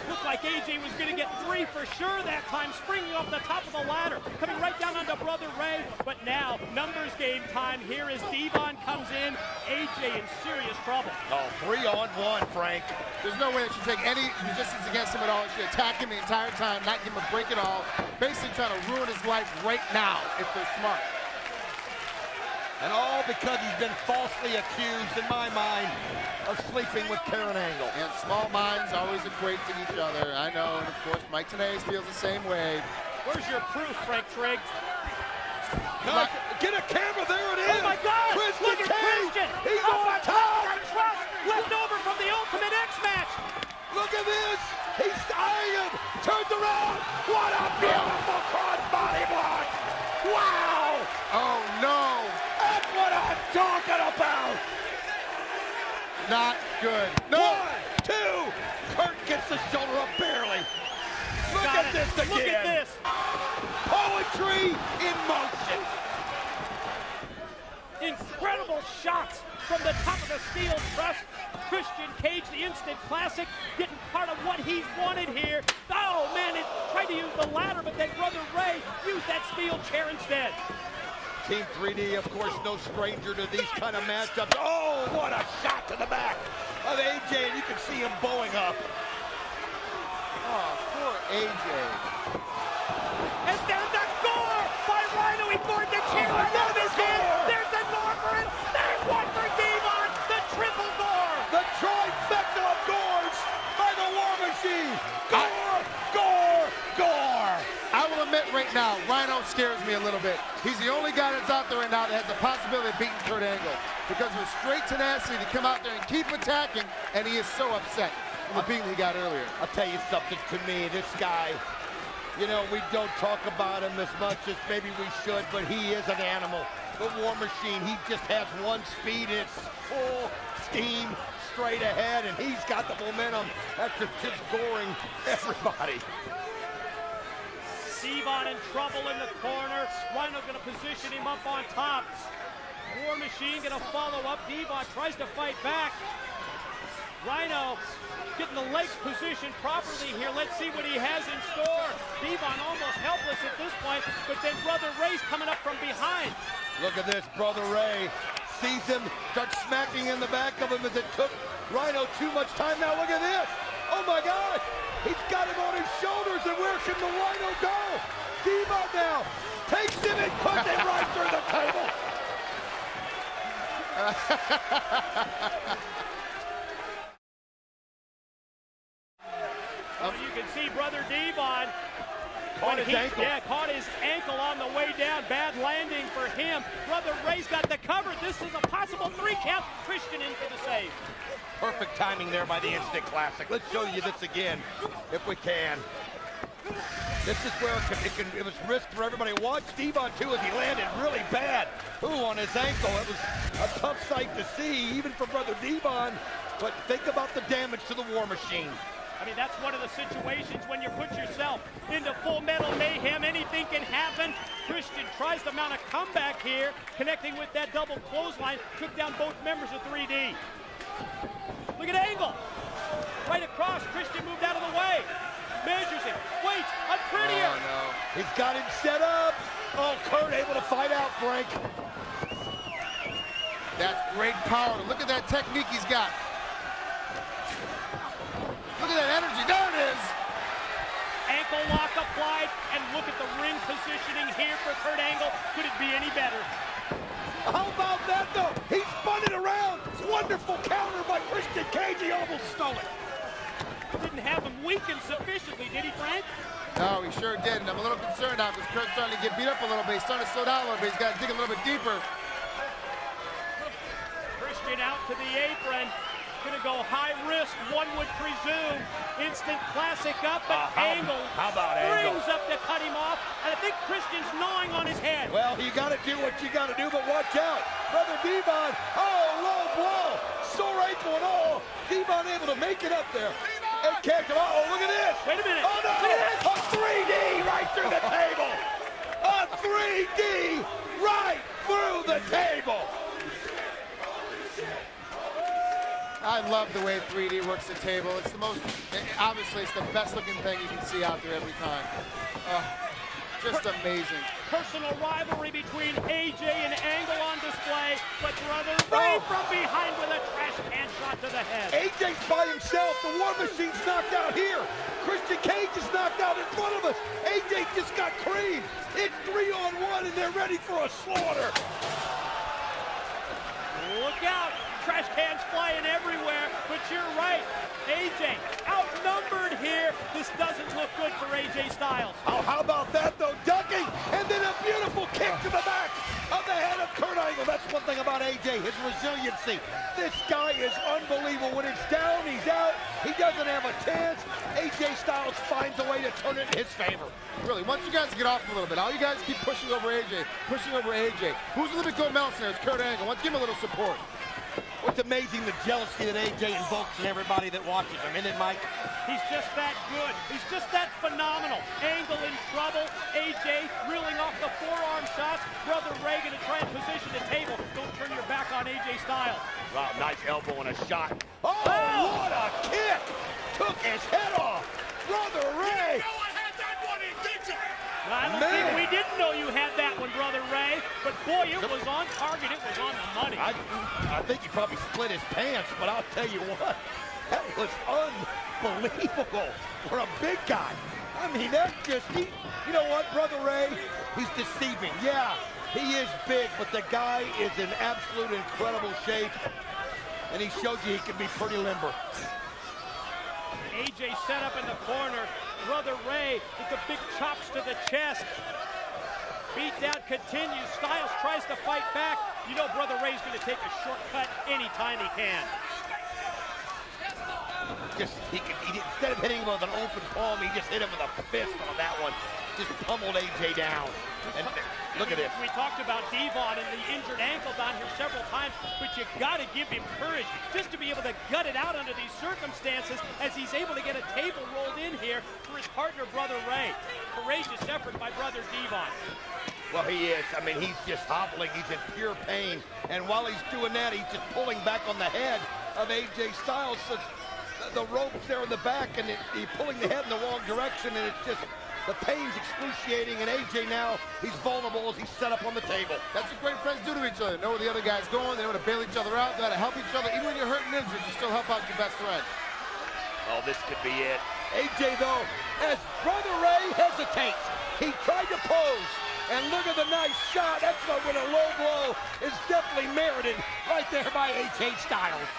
Looked like AJ was going to get 3 for sure that time, springing off the top of the ladder, coming right down onto Brother Ray. But now, numbers game time here as Devon comes in. AJ in serious trouble. Oh, 3-on-1, Frank. There's no way that you take any resistance against him at all. You should attack him the entire time, not give him a break at all. Basically trying to ruin his life right now if they're smart. And all because he's been falsely accused, in my mind, of sleeping with Karen Angle. And small minds always equate to each other. I know, and of course, Mike Tenay feels the same way. Where's your proof, Frank Triggs? Guys, get a camera, there it is! Oh my God! Christian Look at Christian! He's on top! Trust left over from the Ultimate X match! Look at this! He's eyeing him! Turns around! What a beautiful crossbody block! Wow! Oh no! That's what I'm talking about! Not good. No! 1, 2! Kurt gets the shoulder up barely. Look at this again! Look at this! Poetry in motion! Incredible shots from the top of the steel truss. Christian Cage, the Instant Classic, getting part of what he's wanted here. Oh man, it tried to use the ladder, but then Brother Ray used that steel chair instead. Team 3D, of course, no stranger to these kind of matchups. Oh, what a shot to the back of AJ, and you can see him bowing up. Oh, poor AJ. And then the gore by Rhino. He gored the chair right out of his hand. There's the gore for him. There's one for Devon. The triple gore. The trifecta of gores by the War Machine. Gore, gore, gore. I will admit right now, Rhino scares me a little bit. He's the only guy that's out there right now that has the possibility of beating Kurt Angle because of his straight tenacity to come out there and keep attacking, and he is so upset from the beating he got earlier. I'll tell you something, to me, this guy, you know, we don't talk about him as much as maybe we should, but he is an animal. The War Machine, he just has one speed, it's full steam straight ahead, and he's got the momentum after just goring everybody. Devon in trouble in the corner. Rhino going to position him up on top. War Machine going to follow up. Devon tries to fight back. Rhino getting the legs positioned properly here. Let's see what he has in store. Devon almost helpless at this point, but then Brother Ray's coming up from behind. Look at this, Brother Ray sees him, starts smacking in the back of him as it took Rhino too much time. Now look at this. Oh my God. He's got him on his shoulders, and where can the Rhino go? Devon now takes him and puts him right through the table. You can see Brother Devon caught his ankle. Yeah, caught his ankle on the way down. Bad landing for him. Brother Ray's got the cover. This is a possible 3 count. Christian in for the save. Perfect timing there by the Instant Classic. Let's show you this again, if we can. This is where it was risk for everybody. Watch Devon, too, as he landed really bad. Ooh, on his ankle. It was a tough sight to see, even for Brother Devon. But think about the damage to the War Machine. I mean, that's one of the situations when you put yourself into Full Metal Mayhem, anything can happen. Christian tries to mount a comeback here, connecting with that double clothesline, took down both members of 3D. Look at Angle. Right across, Christian moved out of the way. Measures it, waits, unprettier. Oh, no. He's got him set up. Oh, Kurt able to fight out, Frank. That's great power. Look at that technique he's got. Look at that energy. There it is. Ankle lock applied, and look at the ring positioning here for Kurt Angle. Could it be any better? How about that, though? He spun it around. Wonderful counter by Christian Cage. He almost stole it. Didn't have him weakened sufficiently, did he, Frank? No, he sure did, and I'm a little concerned now because Kurt's starting to get beat up a little bit. He's starting to slow down a little bit. He's got to dig a little bit deeper. Christian out to the apron. Gonna go high risk, one would presume. Instant Classic up, but Angle how about springs Angle? up to cut him off. And I think Christian's gnawing on his head. Well, you got to do what you got to do, but watch out. Brother Devon, oh, low blow. Sore ankle and all. Devon able to make it up there. And catch him. Uh-oh, look at this. Wait a minute. Oh, no. Look at this. A 3D right through the table. A 3D right through the table. I love the way 3D works the table. It's the most, obviously, it's the best looking thing you can see out there every time. Just amazing. Personal rivalry between AJ and Angle on display, but Brother Ray from behind with a trash can shot to the head. AJ's by himself. The War Machine's knocked out here. Christian Cage is knocked out in front of us. AJ just got creamed. It's 3-on-1, and they're ready for a slaughter. Look out. Trash cans flying everywhere, but you're right. AJ outnumbered here. This doesn't look good for AJ Styles. Oh, how about that, though? Ducking, and then a beautiful kick to the back of the head of Kurt Angle. That's one thing about AJ, his resiliency. This guy is unbelievable. When it's down, he's out. He doesn't have a chance. AJ Styles finds a way to turn it in his favor. Really, once you guys get off a little bit, all you guys keep pushing over AJ, pushing over AJ. Who's a little bit gold medalist there? It's Kurt Angle. Let's give him a little support. What's amazing, the jealousy that AJ invokes in everybody that watches him, isn't it, Mike? He's just that good. He's just that phenomenal. Angle in trouble. AJ reeling off the forearm shots. Brother Ray gonna try and position the table. Don't turn your back on AJ Styles. Wow, nice elbow and a shot. Oh, what a kick! Took his head off. Brother Ray. I don't think we didn't know you had that one, Brother Ray, but boy, it was on target. It was on the money. I think he probably split his pants, but I'll tell you what, that was unbelievable for a big guy. I mean, that's just, you know what, Brother Ray, he's deceiving. Yeah, he is big, but the guy is in absolute incredible shape, and he showed you he can be pretty limber. AJ set up in the corner. Brother Ray with the big chops to the chest. Beatdown continues. Styles tries to fight back. You know Brother Ray's going to take a shortcut anytime he can. Instead of hitting him with an open palm, he just hit him with a fist on that one. Just pummeled AJ down. And look at this. We talked about Devon and the injured ankle down here several times, but you got to give him courage just to be able to gut it out under these circumstances as he's able to get a table rolled in here for his partner, Brother Ray. Courageous effort by Brother Devon. Well, he is. I mean, he's just hobbling. He's in pure pain. And while he's doing that, he's just pulling back on the head of AJ Styles. So the rope's there in the back, and he's pulling the head in the wrong direction, and it's just, the pain's excruciating, and AJ now, he's vulnerable as he's set up on the table. That's what great friends do to each other. They know where the other guy's going. They know how to bail each other out. They know how to help each other. Even when you're hurt and injured, you still help out your best friend. Oh, this could be it. AJ, though, as Brother Ray hesitates, he tried to pose. And look at the nice shot. That's what with a low blow is definitely merited right there by AJ Styles.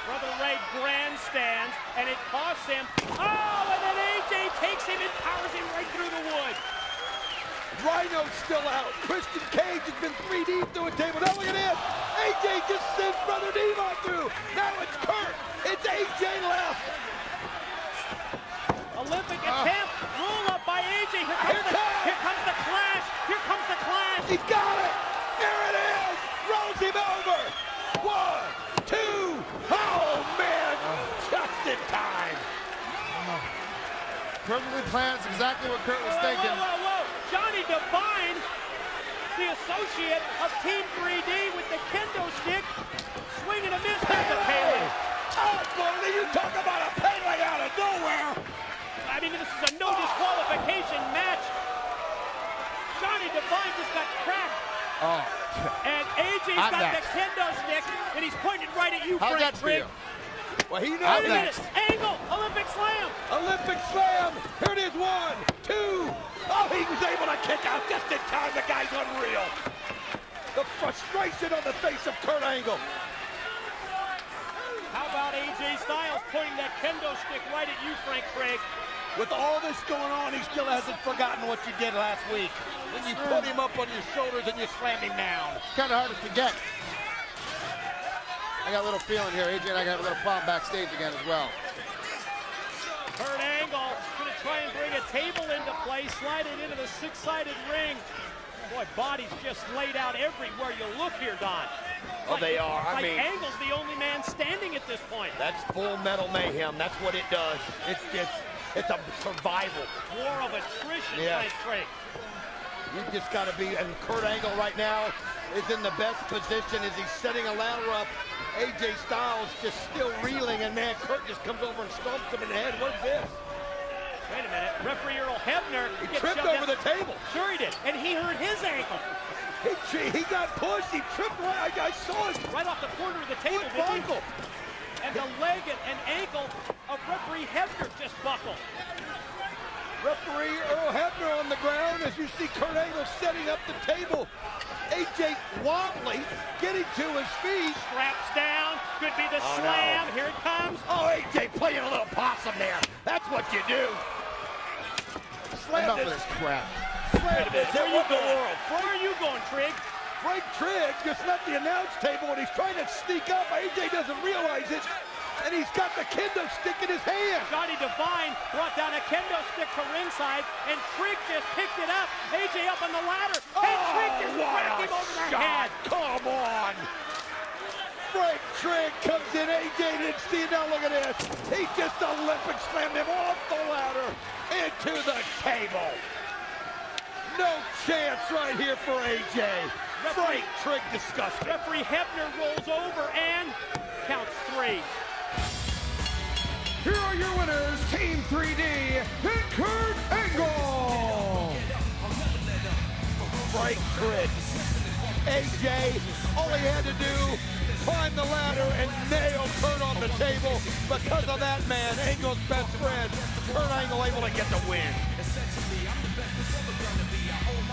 Brother Ray grandstands, and it costs him. Oh, and then AJ takes him and powers him right through the wood. Rhino's still out. Christian Cage has been 3 deep through a table. Now look at this. AJ just sends Brother Devon through. Now it's Kurt. It's AJ left. Olympic attempt. Roll up by AJ. Here comes the clash. Here comes the clash. He's got it. There it is. Rolls him over. 1, 2. Oh, man. Just in time. Perfectly planned. That's exactly what Kurt was thinking. Whoa. Johnny Devine, the associate of Team 3D with the kendo stick, swinging a miss. There's the Pele. Oh, Boldy, you talk about a Pele out of nowhere. I mean, this is a no disqualification match. Johnny Devine just got cracked. Oh. And AJ's got the kendo stick, and he's pointing right at you, Frank Trigg. Well, he knows. Wait a minute. Angle. Olympic slam. Olympic slam. Here it is. 1, 2. Oh, he was able to kick out just in time. The guy's unreal. The frustration on the face of Kurt Angle. How about AJ Styles pointing that kendo stick right at you, Frank Trigg? With all this going on, he still hasn't forgotten what you did last week. When you put him up on your shoulders and you slammed him down. It's kind of hard to forget. I got a little feeling here. AJ and I got a little problem backstage again as well. Kurt Angle going to try and bring a table into play, slide it into the 6-sided ring. Boy, bodies just laid out everywhere you look here, Don. They are. I mean, Angle's the only man standing at this point. That's Full Metal Mayhem. That's what it does. It's a survival. War of attrition, yes. Frank. You just got to be, and Kurt Angle right now is in the best position as he's setting a ladder up. AJ Styles just still reeling, and man, Kurt just comes over and stomps him in the head. What's this? Wait a minute. Referee Earl Hebner. He tripped over the table. Sure he did, and he hurt his ankle. He got pushed. He tripped right. I saw it. Right off the corner of the table. Ankle. And the leg and ankle of referee Hebner just buckled. Referee Earl Hebner on the ground as you see Kurt Angle setting up the table. AJ wobbly, getting to his feet. Straps down, could be the slam. No. Here it comes. Oh, AJ playing a little possum there. That's what you do. Enough of this crap. Slam this. Where are you going, Trigg? Frank Trigg just left the announce table and he's trying to sneak up. AJ doesn't realize it. And he's got the kendo stick in his hand. Johnny Devine brought down a kendo stick to ringside, and Trigg just picked it up. AJ up on the ladder, and Trigg just whacked him over the head. Come on. Frank Trigg comes in. AJ didn't see it. Now look at this. He just Olympic slammed him off the ladder into the table. No chance right here for AJ. Frank Trigg disgusting. Referee Hebner rolls over and counts 3. Here are your winners, Team 3D and Kurt Angle. Frank Trigg. AJ, all he had to do, climb the ladder and nail Kurt on the table. Because of that man, Angle's best friend, Kurt Angle able to get the win.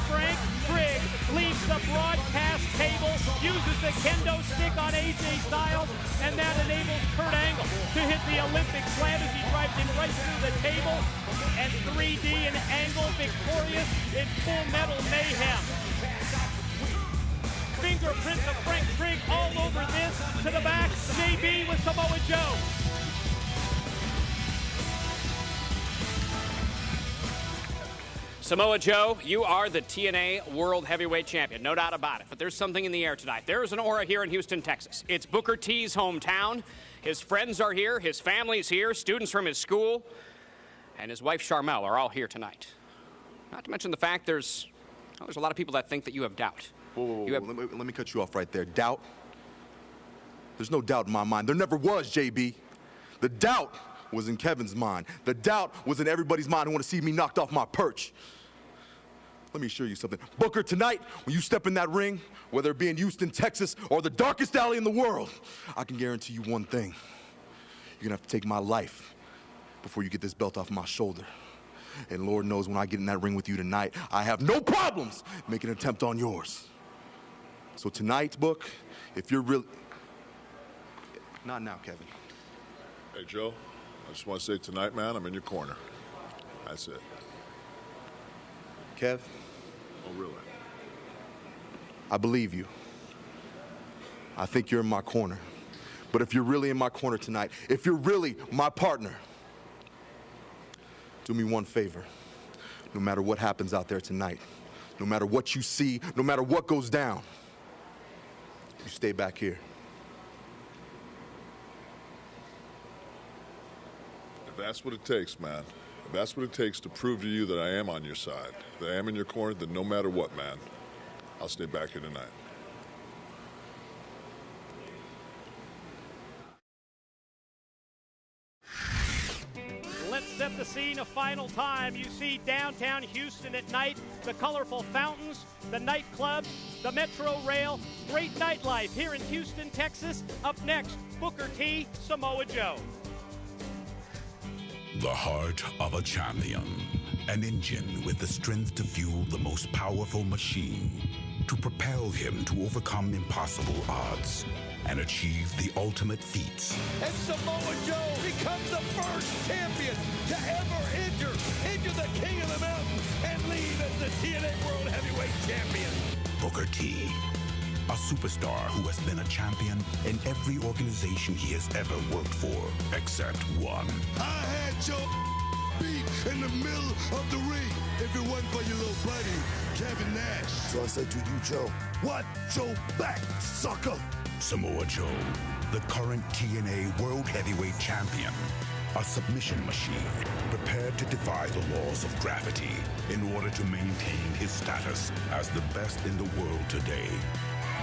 Frank Trigg leaves the broadcast table, uses the kendo stick on AJ Styles, and that enables Kurt Angle to hit the Olympic slam as he drives him right through the table. And 3D and Angle victorious in Full Metal Mayhem. Fingerprints of Frank Trigg all over this. To the back, JB with Samoa Joe. Samoa Joe, you are the TNA World Heavyweight Champion, no doubt about it. But there's something in the air tonight. There is an aura here in Houston, Texas. It's Booker T's hometown. His friends are here, his family's here, students from his school, and his wife Charmel are all here tonight. Not to mention the fact there's a lot of people that think that you have doubt. Whoa. Let me cut you off right there. Doubt? There's no doubt in my mind. There never was, JB. The doubt was in Kevin's mind. The doubt was in everybody's mind who want to see me knocked off my perch. Let me assure you something. Booker, tonight, when you step in that ring, whether it be in Houston, Texas, or the darkest alley in the world, I can guarantee you one thing. You're going to have to take my life before you get this belt off my shoulder. And Lord knows when I get in that ring with you tonight, I have no problems making an attempt on yours. So tonight, Book, if you're really... Not now, Kevin. Hey, Joe, I just want to say tonight, man, I'm in your corner. That's it. Kev? Oh, really? I believe you. I think you're in my corner. But if you're really in my corner tonight, if you're really my partner, do me one favor. No matter what happens out there tonight, no matter what you see, no matter what goes down, you stay back here. If that's what it takes, man, if that's what it takes to prove to you that I am on your side, that I am in your corner, then no matter what, man, I'll stay back here tonight. Let's set the scene a final time. You see downtown Houston at night, the colorful fountains, the nightclubs, the Metro Rail, great nightlife here in Houston, Texas. Up next, Booker T, Samoa Joe. The heart of a champion, an engine with the strength to fuel the most powerful machine, to propel him to overcome impossible odds and achieve the ultimate feats. And Samoa Joe becomes the first champion to ever enter into the King of the Mountain and leave as the TNA World Heavyweight Champion. Booker T, a superstar who has been a champion in every organization he has ever worked for, except one. I had Joe beat in the middle of the ring if it wasn't for your little buddy, Kevin Nash. So I say to you, Joe, What? Joe back, sucker! Samoa Joe, the current TNA World Heavyweight Champion, a submission machine prepared to defy the laws of gravity in order to maintain his status as the best in the world today.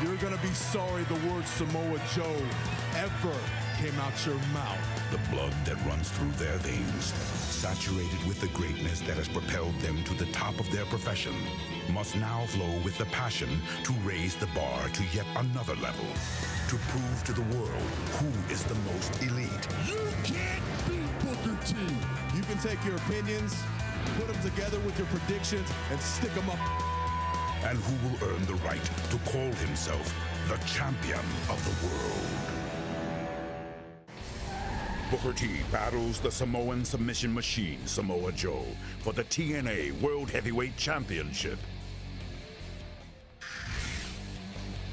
You're gonna be sorry the word Samoa Joe ever came out your mouth. The blood that runs through their veins, saturated with the greatness that has propelled them to the top of their profession, must now flow with the passion to raise the bar to yet another level, to prove to the world who is the most elite. You can't beat Booker T. You can take your opinions, put them together with your predictions, and stick them up. And who will earn the right to call himself the champion of the world. Booker T battles the Samoan submission machine, Samoa Joe, for the TNA World Heavyweight Championship.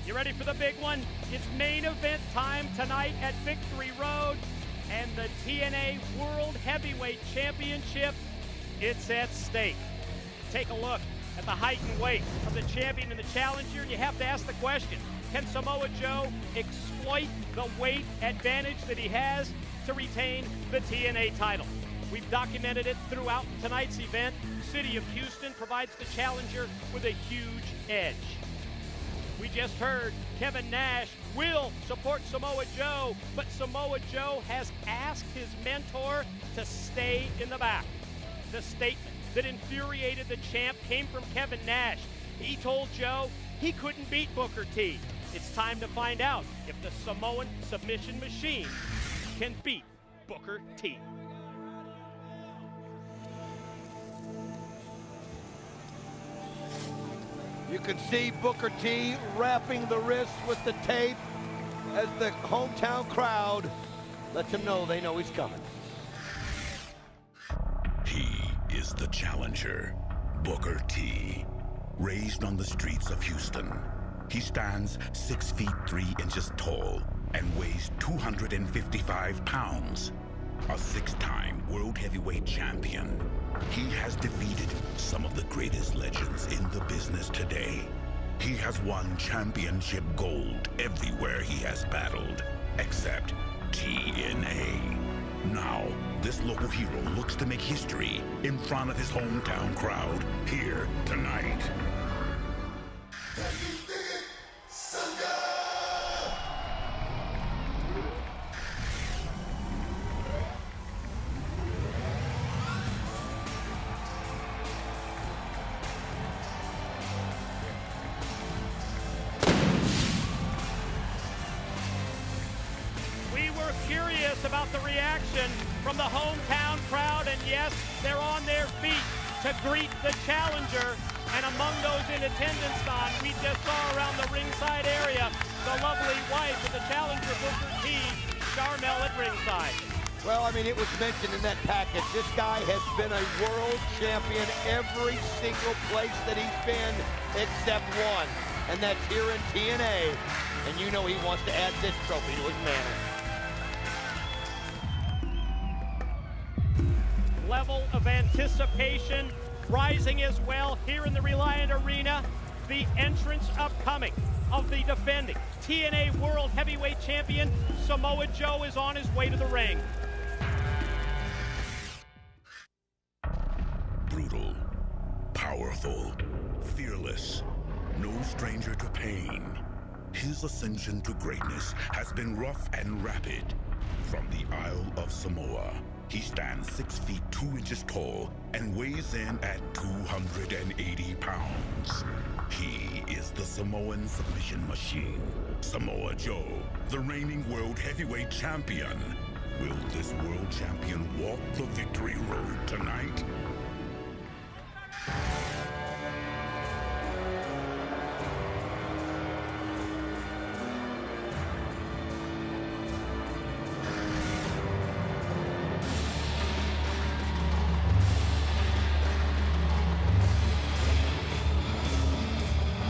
You ready for the big one? It's main event time tonight at Victory Road, and the TNA World Heavyweight Championship, it's at stake. Take a look at the height and weight of the champion and the challenger, and you have to ask the question, can Samoa Joe exploit the weight advantage that he has to retain the TNA title? We've documented it throughout tonight's event. City of Houston provides the challenger with a huge edge. We just heard Kevin Nash will support Samoa Joe, but Samoa Joe has asked his mentor to stay in the back. The statement that infuriated the champ came from Kevin Nash. He told Joe he couldn't beat Booker T. It's time to find out if the Samoan submission machine can beat Booker T. You can see Booker T wrapping the wrist with the tape as the hometown crowd lets him know they know he's coming. He is the challenger, Booker T. Raised on the streets of Houston, he stands 6 feet 3 inches tall and weighs 255 pounds. A 6-time World Heavyweight Champion, he has defeated some of the greatest legends in the business today. He has won championship gold everywhere he has battled, except TNA. Now, this local hero looks to make history in front of his hometown crowd here tonight. We were curious about the reaction from the hometown crowd, and yes, they're on their feet to greet the challenger. And among those in attendance, Don, we just saw around the ringside area the lovely wife of the challenger, Booker T, Charmel at ringside. Well, I mean, it was mentioned in that package. This guy has been a world champion every single place that he's been except one, and that's here in TNA. And you know he wants to add this trophy to his mantle. Level of anticipation rising as well here in the Reliant Arena. The entrance upcoming of the defending TNA World Heavyweight Champion, Samoa Joe, is on his way to the ring. Brutal, powerful, fearless, no stranger to pain. His ascension to greatness has been rough and rapid. From the Isle of Samoa, he stands 6 feet 2 inches tall and weighs in at 280 pounds. He is the Samoan submission machine, Samoa Joe, the reigning world heavyweight champion. Will this world champion walk the victory road tonight?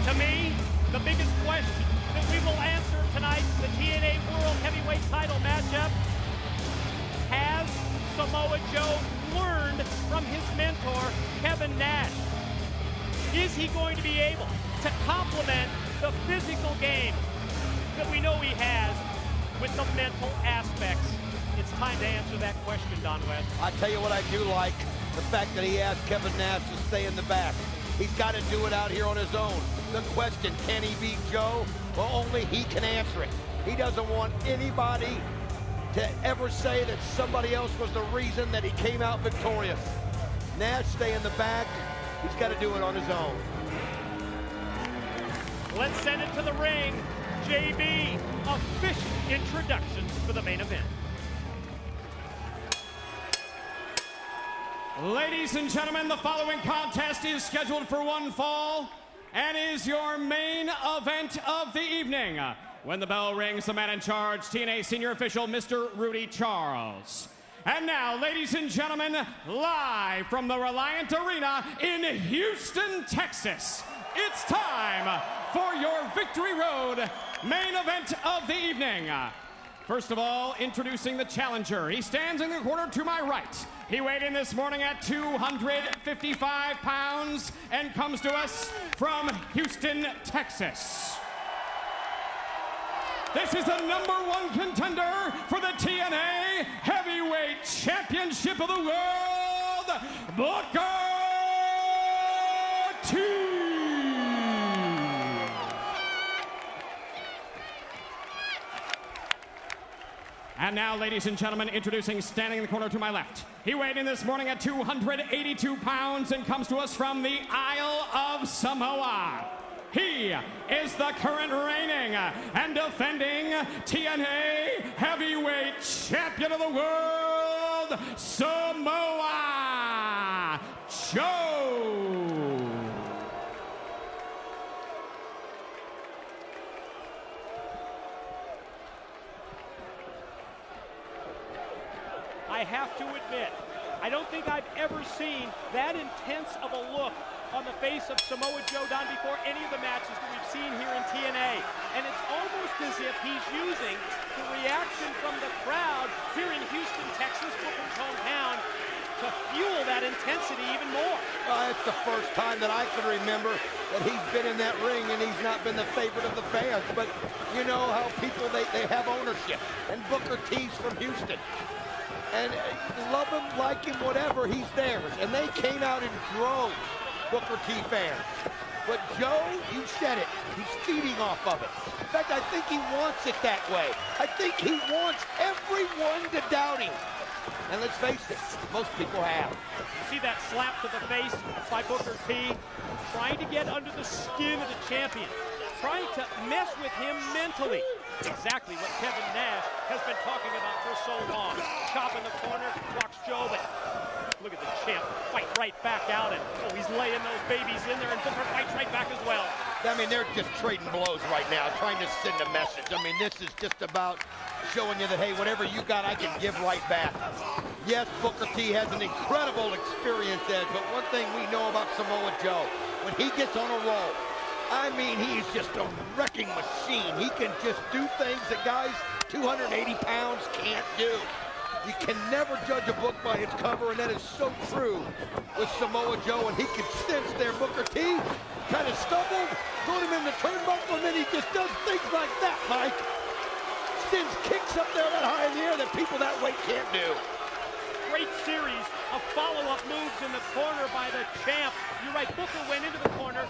To me, the biggest question that we will answer tonight, the TNA World Heavyweight title matchup, has Samoa Joe learned from his mentor, Kevin Nash? Is he going to be able to complement the physical game that we know he has with the mental aspects? It's time to answer that question, Don West. I tell you what I do like, the fact that he asked Kevin Nash to stay in the back. He's got to do it out here on his own. The question, can he beat Joe? Well, only he can answer it. He doesn't want anybody to ever say that somebody else was the reason that he came out victorious. Nash stay in the back. He's got to do it on his own. Let's send it to the ring. JB, official introductions for the main event. Ladies and gentlemen, the following contest is scheduled for one fall and is your main event of the evening. When the bell rings, the man in charge, TNA senior official, Mr. Rudy Charles. And now, ladies and gentlemen, live from the Reliant Arena in Houston, Texas, it's time for your Victory Road main event of the evening. First of all, introducing the challenger. He stands in the corner to my right. He weighed in this morning at 255 pounds and comes to us from Houston, Texas. This is the #1 contender for the TNA Heavyweight Championship of the World, Booker T. And now, ladies and gentlemen, introducing, standing in the corner to my left. He weighed in this morning at 282 pounds and comes to us from the Isle of Samoa. He is the current reigning and defending TNA Heavyweight Champion of the World, Samoa Joe. I have to admit, I don't think I've ever seen that intense of a look on the face of Samoa Joe Don before any of the matches that we've seen here in TNA. And it's almost as if he's using the reaction from the crowd here in Houston, Texas, Booker's hometown, to fuel that intensity even more. It's the first time that I can remember that he's been in that ring and he's not been the favorite of the fans. But you know how people, they have ownership. And Booker T's from Houston. And love him, like him, whatever, he's theirs. And they came out in droves, Booker T fans. But Joe, you said it, he's feeding off of it. In fact, I think he wants it that way. I think he wants everyone to doubt him. And let's face it, most people have. You see that slap to the face by Booker T, trying to get under the skin of the champion, trying to mess with him mentally. Exactly what Kevin Nash has been talking about for so long. Chop in the corner, walks Joe, but look at the champ fight right back out, and he's laying those babies in there, and Booker fights right back as well. I mean, they're just trading blows right now, trying to send a message. I mean, this is just about showing you that, hey, whatever you got, I can give right back. Yes, Booker T has an incredible experience edge, but one thing we know about Samoa Joe, when he gets on a roll, I mean, he's just a wrecking machine. He can just do things that guys 280 pounds can't do. You can never judge a book by its cover, and that is so true with Samoa Joe, and he can sense there. Booker T kind of stumbled, put him in the turnbuckle, and then he just does things like that, Mike. Sends kicks up there that high in the air that people that weight can't do. Great series of follow-up moves in the corner by the champ. You're right, Booker went into the corner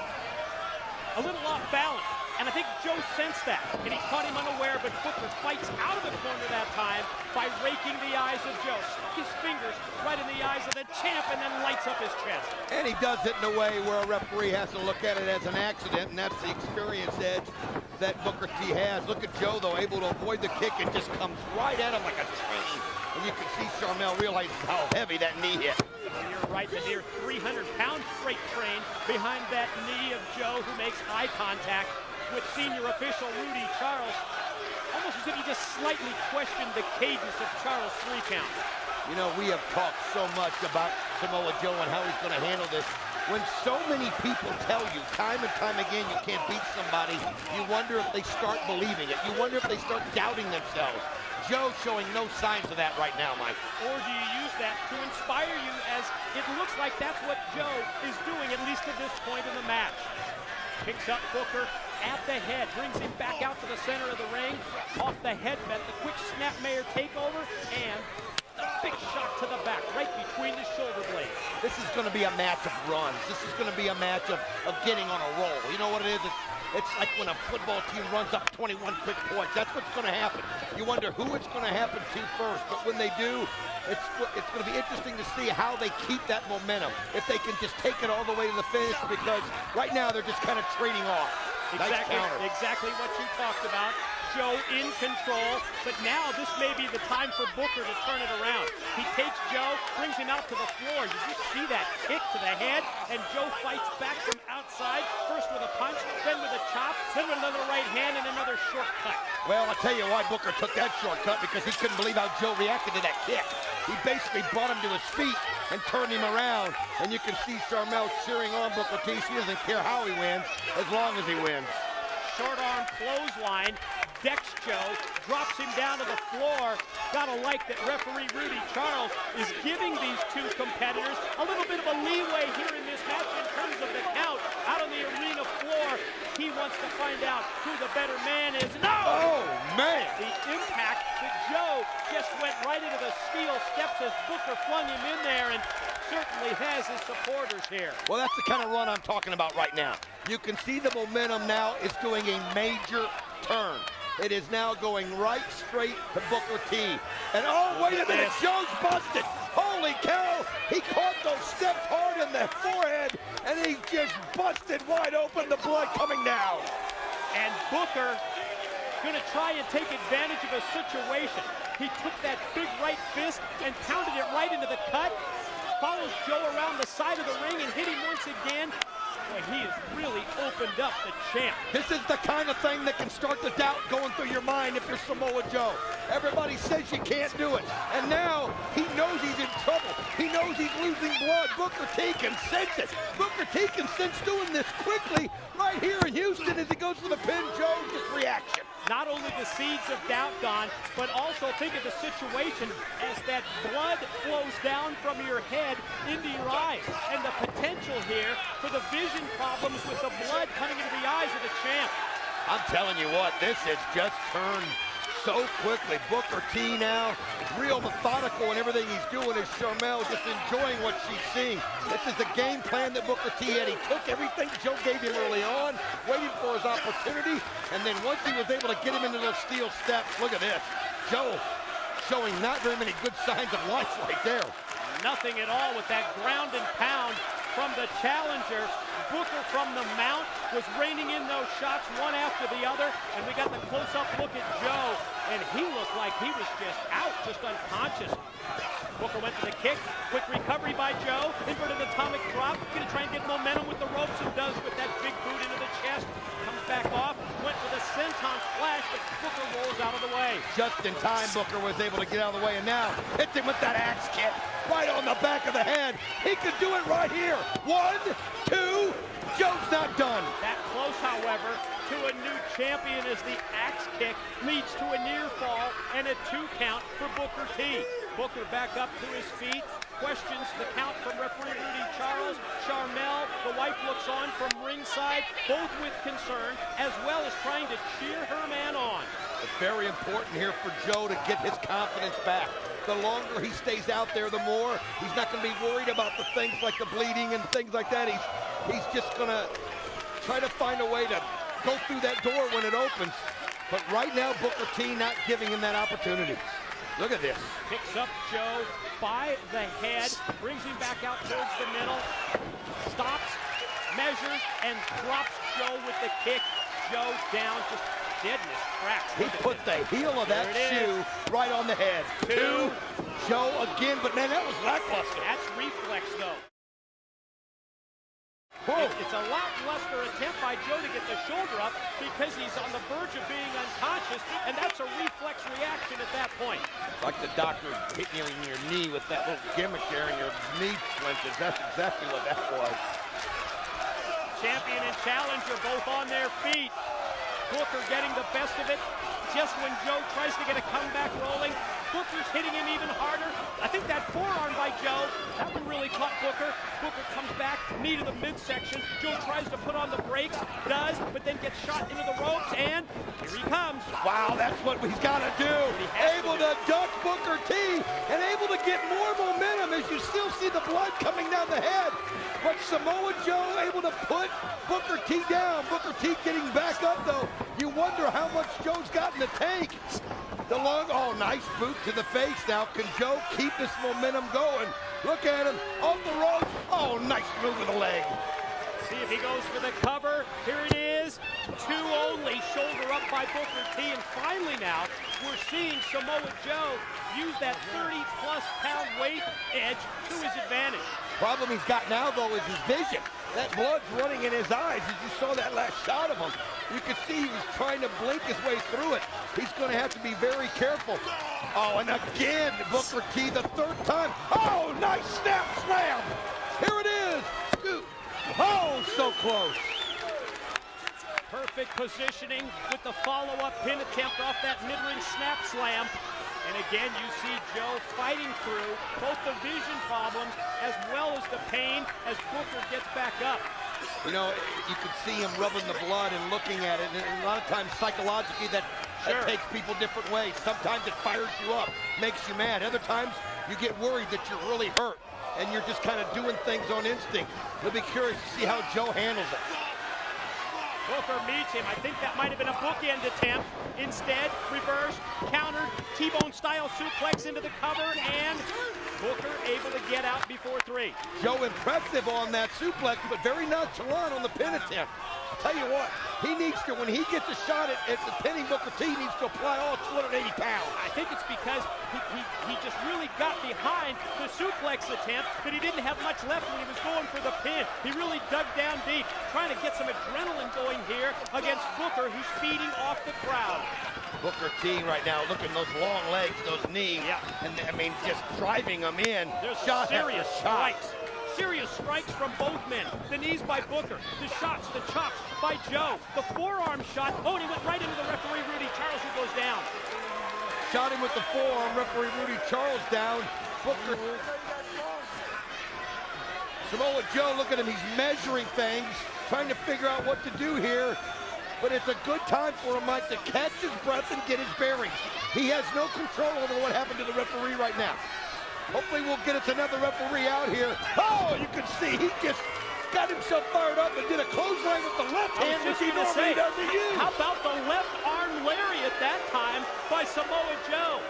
a little off balance, and I think Joe sensed that, and he caught him unaware, but Booker fights out of the corner that time by raking the eyes of Joe. Stuck his fingers right in the eyes of the champ and then lights up his chest. And he does it in a way where a referee has to look at it as an accident, and that's the experience edge that Booker T has. Look at Joe, though, able to avoid the kick and just comes right at him like a train. And you can see Sharmell realizes how heavy that knee hit. You're right, the near 300-pound freight train behind that knee of Joe, who makes eye contact with senior official Rudy Charles. Almost as if he just slightly questioned the cadence of Charles' 3 count. You know, we have talked so much about Samoa Joe and how he's going to handle this. When so many people tell you time and time again you can't beat somebody, you wonder if they start believing it. You wonder if they start doubting themselves. Joe showing no signs of that right now, Mike. Or do you use that to inspire you, as it looks like that's what Joe is doing, at least at this point in the match. Picks up Booker at the head, brings him back out to the center of the ring, off the headbutt, the quick snapmare takeover, and a big shot to the back, right between the shoulder blades. This is going to be a match of runs. This is going to be a match of getting on a roll. You know what it is? It's like when a football team runs up 21 quick points. That's what's going to happen. You wonder who it's going to happen to first, but when they do, it's going to be interesting to see how they keep that momentum. If they can just take it all the way to the finish, because right now they're just kind of trading off. Exactly what you talked about. Joe in control, but now this may be the time for Booker to turn it around. He takes Joe, brings him out to the floor. You just see that kick to the head, and Joe fights back from outside, first with a punch, then with a chop, then with another right hand and another shortcut. Well, I'll tell you why Booker took that shortcut, because he couldn't believe how Joe reacted to that kick. He basically brought him to his feet and turned him around, and you can see Sharmell cheering on Booker T. She doesn't care how he wins, as long as he wins. Short arm clothesline, decks Joe, drops him down to the floor. Gotta like that referee Rudy Charles is giving these two competitors a little bit of a leeway here in this match in terms of the count. Out on the arena floor, he wants to find out who the better man is. No! Oh, man! The impact that Joe just went right into the steel steps as Booker flung him in there, and certainly has his supporters here. Well, that's the kind of run I'm talking about right now. You can see the momentum now is doing a major turn. It is now going right straight to Booker T. And oh, wait a minute, Joe's busted. Holy cow, he caught those steps hard in the forehead, and he just busted wide open, the blood coming down. And Booker gonna try and take advantage of a situation. He took that big right fist and pounded it right into the cut, follows Joe around the side of the ring and hit him once again. Boy, he has really opened up the champ. This is the kind of thing that can start the doubt going through your mind if you're Samoa Joe. Everybody says you can't do it. And now he knows he's in trouble. He knows he's losing blood. Booker T can sense it. Booker T can sense doing this quickly right here in Houston as he goes for the pin. Joe, just reaction. Not only the seeds of doubt, Don, but also think of the situation as that blood flows down from your head into your eyes, and the potential here for the vision problems with the blood coming into the eyes of the champ. I'm telling you what, this has just turned so quickly. Booker T now, real methodical in everything he's doing, as Sharmell just enjoying what she's seeing. This is the game plan that Booker T had. He took everything Joe gave him early on, waited for his opportunity, and then once he was able to get him into those steel steps, look at this. Joe showing not very many good signs of life right there. Nothing at all with that ground and pound from the challenger. Booker from the mount was raining in those shots one after the other, and we got the close-up look at Joe, and he looked like he was just out, just unconscious. Booker went for the kick, quick recovery by Joe, inverted atomic drop, gonna try and get momentum with the ropes, and does with that big boot into the chest. Comes back off, went for the senton splash, but Booker rolls out of the way. Just in time, Booker was able to get out of the way, and now hits him with that axe kick right on the back of the head. He could do it right here. 1, 2, Joe's not done. That close, however, to a new champion as the axe kick leads to a near fall and a 2 count for Booker T. Booker back up to his feet, questions the count from referee Rudy Charles. Charmel, the wife, looks on from ringside, both with concern, as well as trying to cheer her man on. It's very important here for Joe to get his confidence back. The longer he stays out there, the more he's not going to be worried about the things like the bleeding and things like that. He's just going to try to find a way to go through that door when it opens. But right now, Booker T not giving him that opportunity. Look at this. Picks up Joe by the head, brings him back out towards the middle, stops, measures, and drops Joe with the kick. Joe down, just dead in his tracks. He put the heel of that shoe right on the head. 2, Joe again, but man, that was lackluster. That's reflex, though. It's a lackluster attempt by Joe to get the shoulder up because he's on the verge of being unconscious, and that's a reflex reaction at that point. Like the doctor hitting you in your knee with that little gimmick there, and your knee flinches. That's exactly what that was. Champion and challenger both on their feet. Booker getting the best of it. Just when Joe tries to get a comeback rolling, Booker's hitting him even harder. I think that forearm by Joe, that one really caught Booker. Booker comes back, knee to the midsection. Joe tries to put on the brakes, does, but then gets shot into the ropes, and here he comes. Wow, that's what he's got to do. Able to duck Booker T, and able to get more momentum as you still see the blood coming down the head. But Samoa Joe able to put Booker T down. Booker T getting back up, though. You wonder how much Joe's got in the tank. Oh, nice boot to the face now. Can Joe keep this momentum going? Look at him, off the ropes. Oh, nice move of the leg. See if he goes for the cover. Here it is. 2 only, shoulder up by Booker T. And finally now, we're seeing Samoa Joe use that 30-plus pound weight edge to his advantage. Problem he's got now, though, is his vision. That blood's running in his eyes. As you saw that last shot of him, you could see he was trying to blink his way through it. He's going to have to be very careful. Oh, and again, Booker T, the 3rd time. Oh, nice snap slam. Here it is. Oh, so close. Perfect positioning with the follow-up pin attempt off that mid-ring snap slam. And again, you see Joe fighting through both the vision problems as well as the pain as Booker gets back up. You know, you could see him rubbing the blood and looking at it, and a lot of times psychologically that takes people different ways. Sometimes it fires you up, makes you mad. Other times you get worried that you're really hurt and you're just kind of doing things on instinct. We'll be curious to see how Joe handles it. Booker meets him. I think that might have been a bookend attempt. Instead, reverse, countered, T-bone style suplex into the cover, and Booker able to get out before 3. Joe impressive on that suplex, but very nonchalant on the pin attempt. Tell you what, he needs to, when he gets a shot at the pinning Booker T, he needs to apply all 280 pounds. I think it's because he just really got behind the suplex attempt that he didn't have much left when he was going for the pin. He really dug down deep, trying to get some adrenaline going here against Booker, who's feeding off the crowd. Booker T right now, look at those long legs, those knees, and I mean, just driving them in. There's shot serious shot. strikes. Serious strikes from both men. The knees by Booker, the shots, the chops by Joe, the forearm shot. Oh, and he went right into the referee, Rudy Charles, who goes down. Shot him with the forearm, referee Rudy Charles down. Booker. Samoa Joe, look at him, he's measuring things, trying to figure out what to do here. But it's a good time for him, Mike, to catch his breath and get his bearings. He has no control over what happened to the referee right now. Hopefully we'll get us another referee out here. Oh, you can see he just got himself fired up and did a clothesline with the left hand, which he normally doesn't use. How about the left arm lariat that time by Samoa Joe?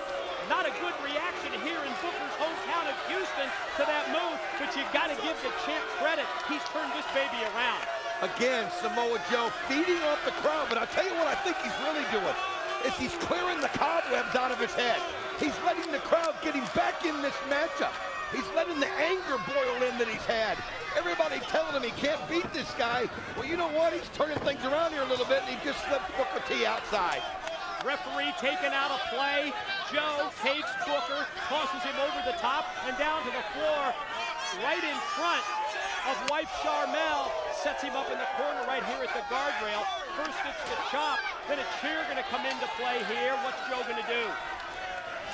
Not a good reaction here in Booker's hometown of Houston to that move, but you got to give the champ credit. He's this baby around. Again, Samoa Joe feeding off the crowd, but I'll tell you what I think he's really doing is he's clearing the cobwebs out of his head. He's letting the crowd get him back in this matchup. He's letting the anger boil in that he's had. Everybody telling him he can't beat this guy. Well, you know what? He's turning things around here a little bit, and he just slips Booker T outside. Referee taken out of play. Joe takes Booker, tosses him over the top and down to the floor, right in front of wife Charmel. Sets him up in the corner right here at the guardrail. First it's the chop, then a chair gonna come into play here. What's Joe gonna do?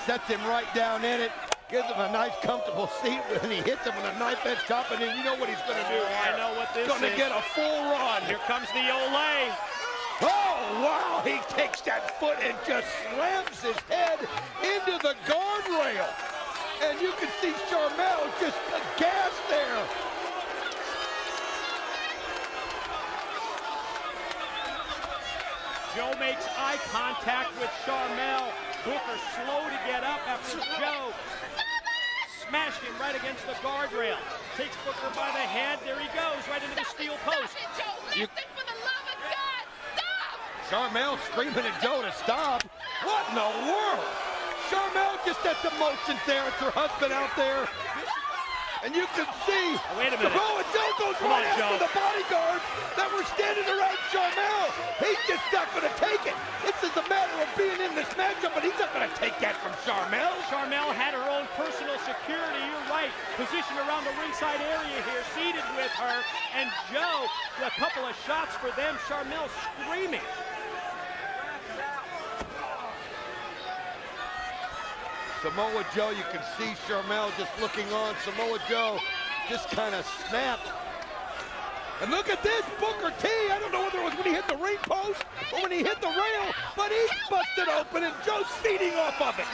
Sets him right down in it. Gives him a nice comfortable seat when he hits him with a knife edge chop, and then you know what he's gonna do. I know what this is. Gonna get a full run. Here comes the Olay. Oh, wow, he takes that foot and just slams his head into the guardrail. And you can see Charmel just aghast there. Joe makes eye contact with Charmel. Booker slow to get up after Joe smashed him right against the guardrail. Takes Booker by the head. There he goes, right into the steel post. Charmel screaming at Joe to stop. What in the world? Charmel just has some motions there. It's her husband out there. And you can see wait a minute. Samoa Joe goes Come right on, after Joe. the bodyguards that were standing around Charmel. He's just not going to take it. This is a matter of being in this matchup, but he's not going to take that from Charmel. Charmel had her own personal security, you're right. Positioned around the ringside area here, seated with her. And Joe, a couple of shots for them. Charmel screaming. Samoa Joe, you can see Charmel just looking on. Samoa Joe just kind of snapped. And look at this, Booker T. I don't know whether it was when he hit the ring post or when he hit the rail, but he's busted open and Joe's feeding off of it.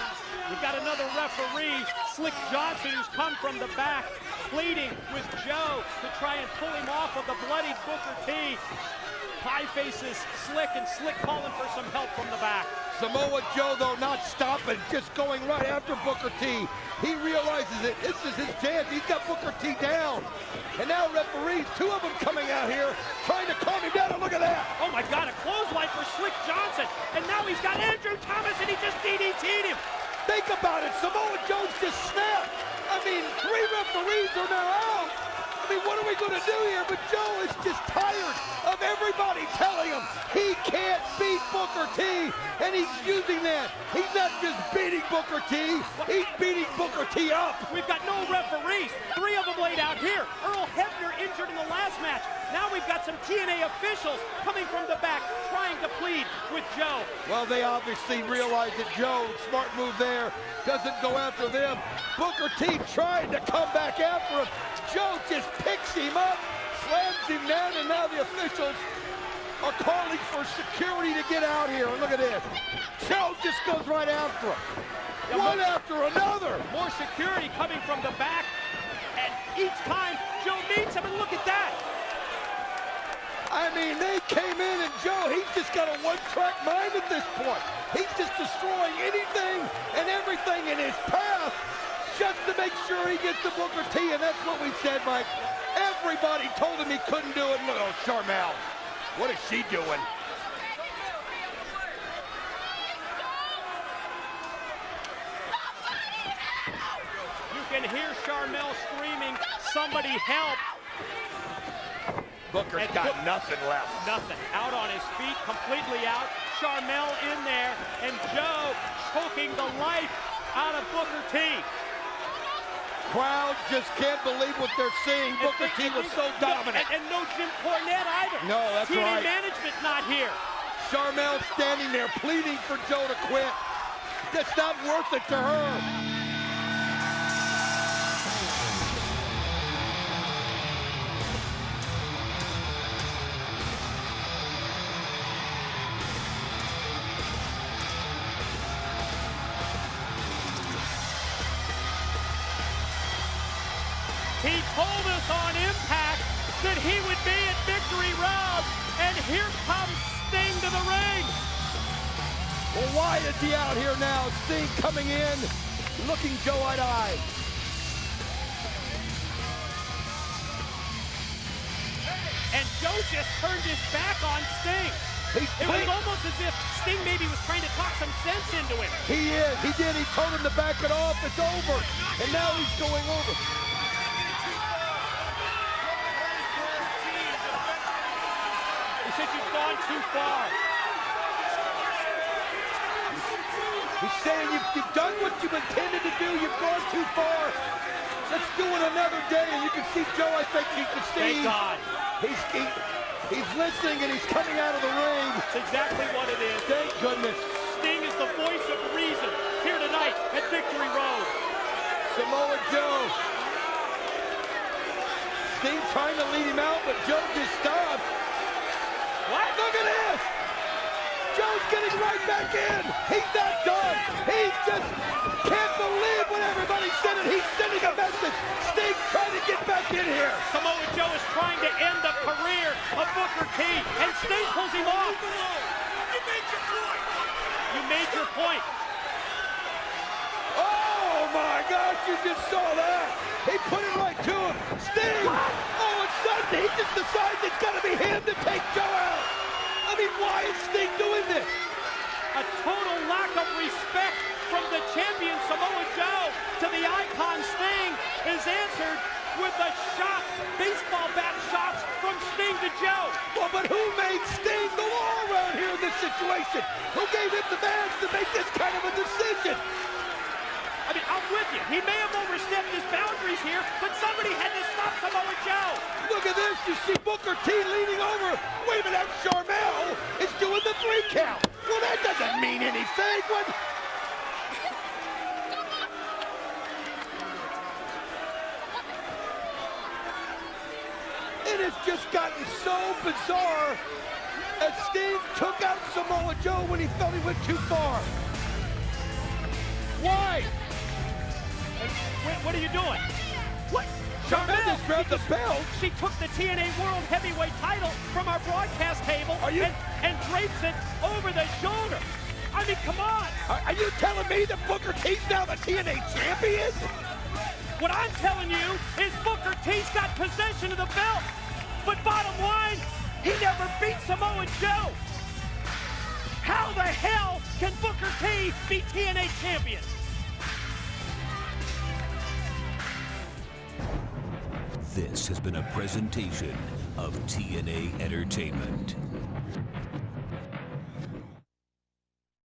We've got another referee, Slick Johnson, who's come from the back, pleading with Joe to try and pull him off of the bloodied Booker T. Pie faces Slick, and Slick calling for some help from the back. Samoa Joe, though, not stopping, just going right after Booker T. He realizes it. This is his chance. He's got Booker T down. And now referees, two of them coming out here, trying to calm him down. And look at that. Oh, my God, a clothesline for Slick Johnson. And now he's got Andrew Thomas, and he just DDT'd him. Think about it. Samoa Joe's just snapped. I mean, three referees are now out. I mean, what are we going to do here? But Joe is just tired of everybody telling him he can't beat Booker T, and he's using that. He's not just beating Booker T, he's beating Booker T up. We've got no referees. Three of them laid out here. Earl Hebner injured in the last match. Now we've got some TNA officials coming from the back, trying to plead with Joe. Well, they obviously realize that Joe, smart move there, doesn't go after them. Booker T tried to come back after him. Joe just picks him up, slams him down, and now the officials are calling for security to get out here. And look at this. Joe just goes right after him. One after another. More security coming from the back. And each time Joe meets him, and look at that. I mean, they came in, and Joe, he's just got a one-track mind at this point. He's just destroying anything and everything in his path just to make sure he gets to Booker T, and that's what we said, Mike. Everybody told him he couldn't do it. Look at Charmel. What is she doing? You can hear Charmel screaming, somebody help. Booker's got nothing left. Nothing. Out on his feet, completely out. Charmel in there, and Joe choking the life out of Booker T. Crowd just can't believe what they're seeing. Booker T was so dominant. And no Jim Cornette either. No, that's TNA right. management not here. Charmel standing there pleading for Joe to quit. That's not worth it to her. He told us on Impact that he would be at Victory Road, and here comes Sting to the ring. Well, why is he out here now? Sting coming in, looking Joe eye to eye. Joe just turned his back on Sting. It was almost as if Sting maybe was trying to talk some sense into him. He is. He did. He told him to back it off. It's over. And now he's going over. He said you've gone too far. He's saying you've done what you've intended to do. You've gone too far. Let's do it another day. And you can see Joe, I think you can see. Thank God. He's listening and he's coming out of the ring. That's exactly what it is. Thank goodness. Sting is the voice of reason here tonight at Victory Road. Samoa Joe. Sting trying to lead him out, but Joe just stopped. What? Look at this. Joe's getting right back in. He's not done. He just can't believe what everybody's sending. He's sending a message. Sting trying to get back in here. Samoa Joe is trying to end the career of Booker T, and Sting pulls him off. You made your point. You made your point. Oh my gosh, you just saw that. He put it right to him. Sting. All of a sudden, he just decides it's got to be him to take Joe out. I mean, why is Sting doing this? A total lack of respect from the champion Samoa Joe to the icon Sting is answered with a shot, baseball bat shots from Sting to Joe. Well, but who made Sting the law around here in this situation? Who gave him the badge to make this kind of a decision? I mean, I'm with you. He may have overstepped his boundaries here, but somebody had to stop Samoa Joe. Look at this. You see Booker T leaning over. Wait a minute, that's Charmel is doing the 3 count. Well, that doesn't mean anything. What? It has just gotten so bizarre as Sting took out Samoa Joe when he felt he went too far. Why? What are you doing? What? Charmel just grabbed the belt. She took the TNA World Heavyweight title from our broadcast table and drapes it over the shoulder. I mean, come on. Are you telling me that Booker T's now the TNA champion? What I'm telling you is Booker T's got possession of the belt. But bottom line, he never beat Samoa Joe. How the hell can Booker T be TNA champion? This has been a presentation of TNA Entertainment.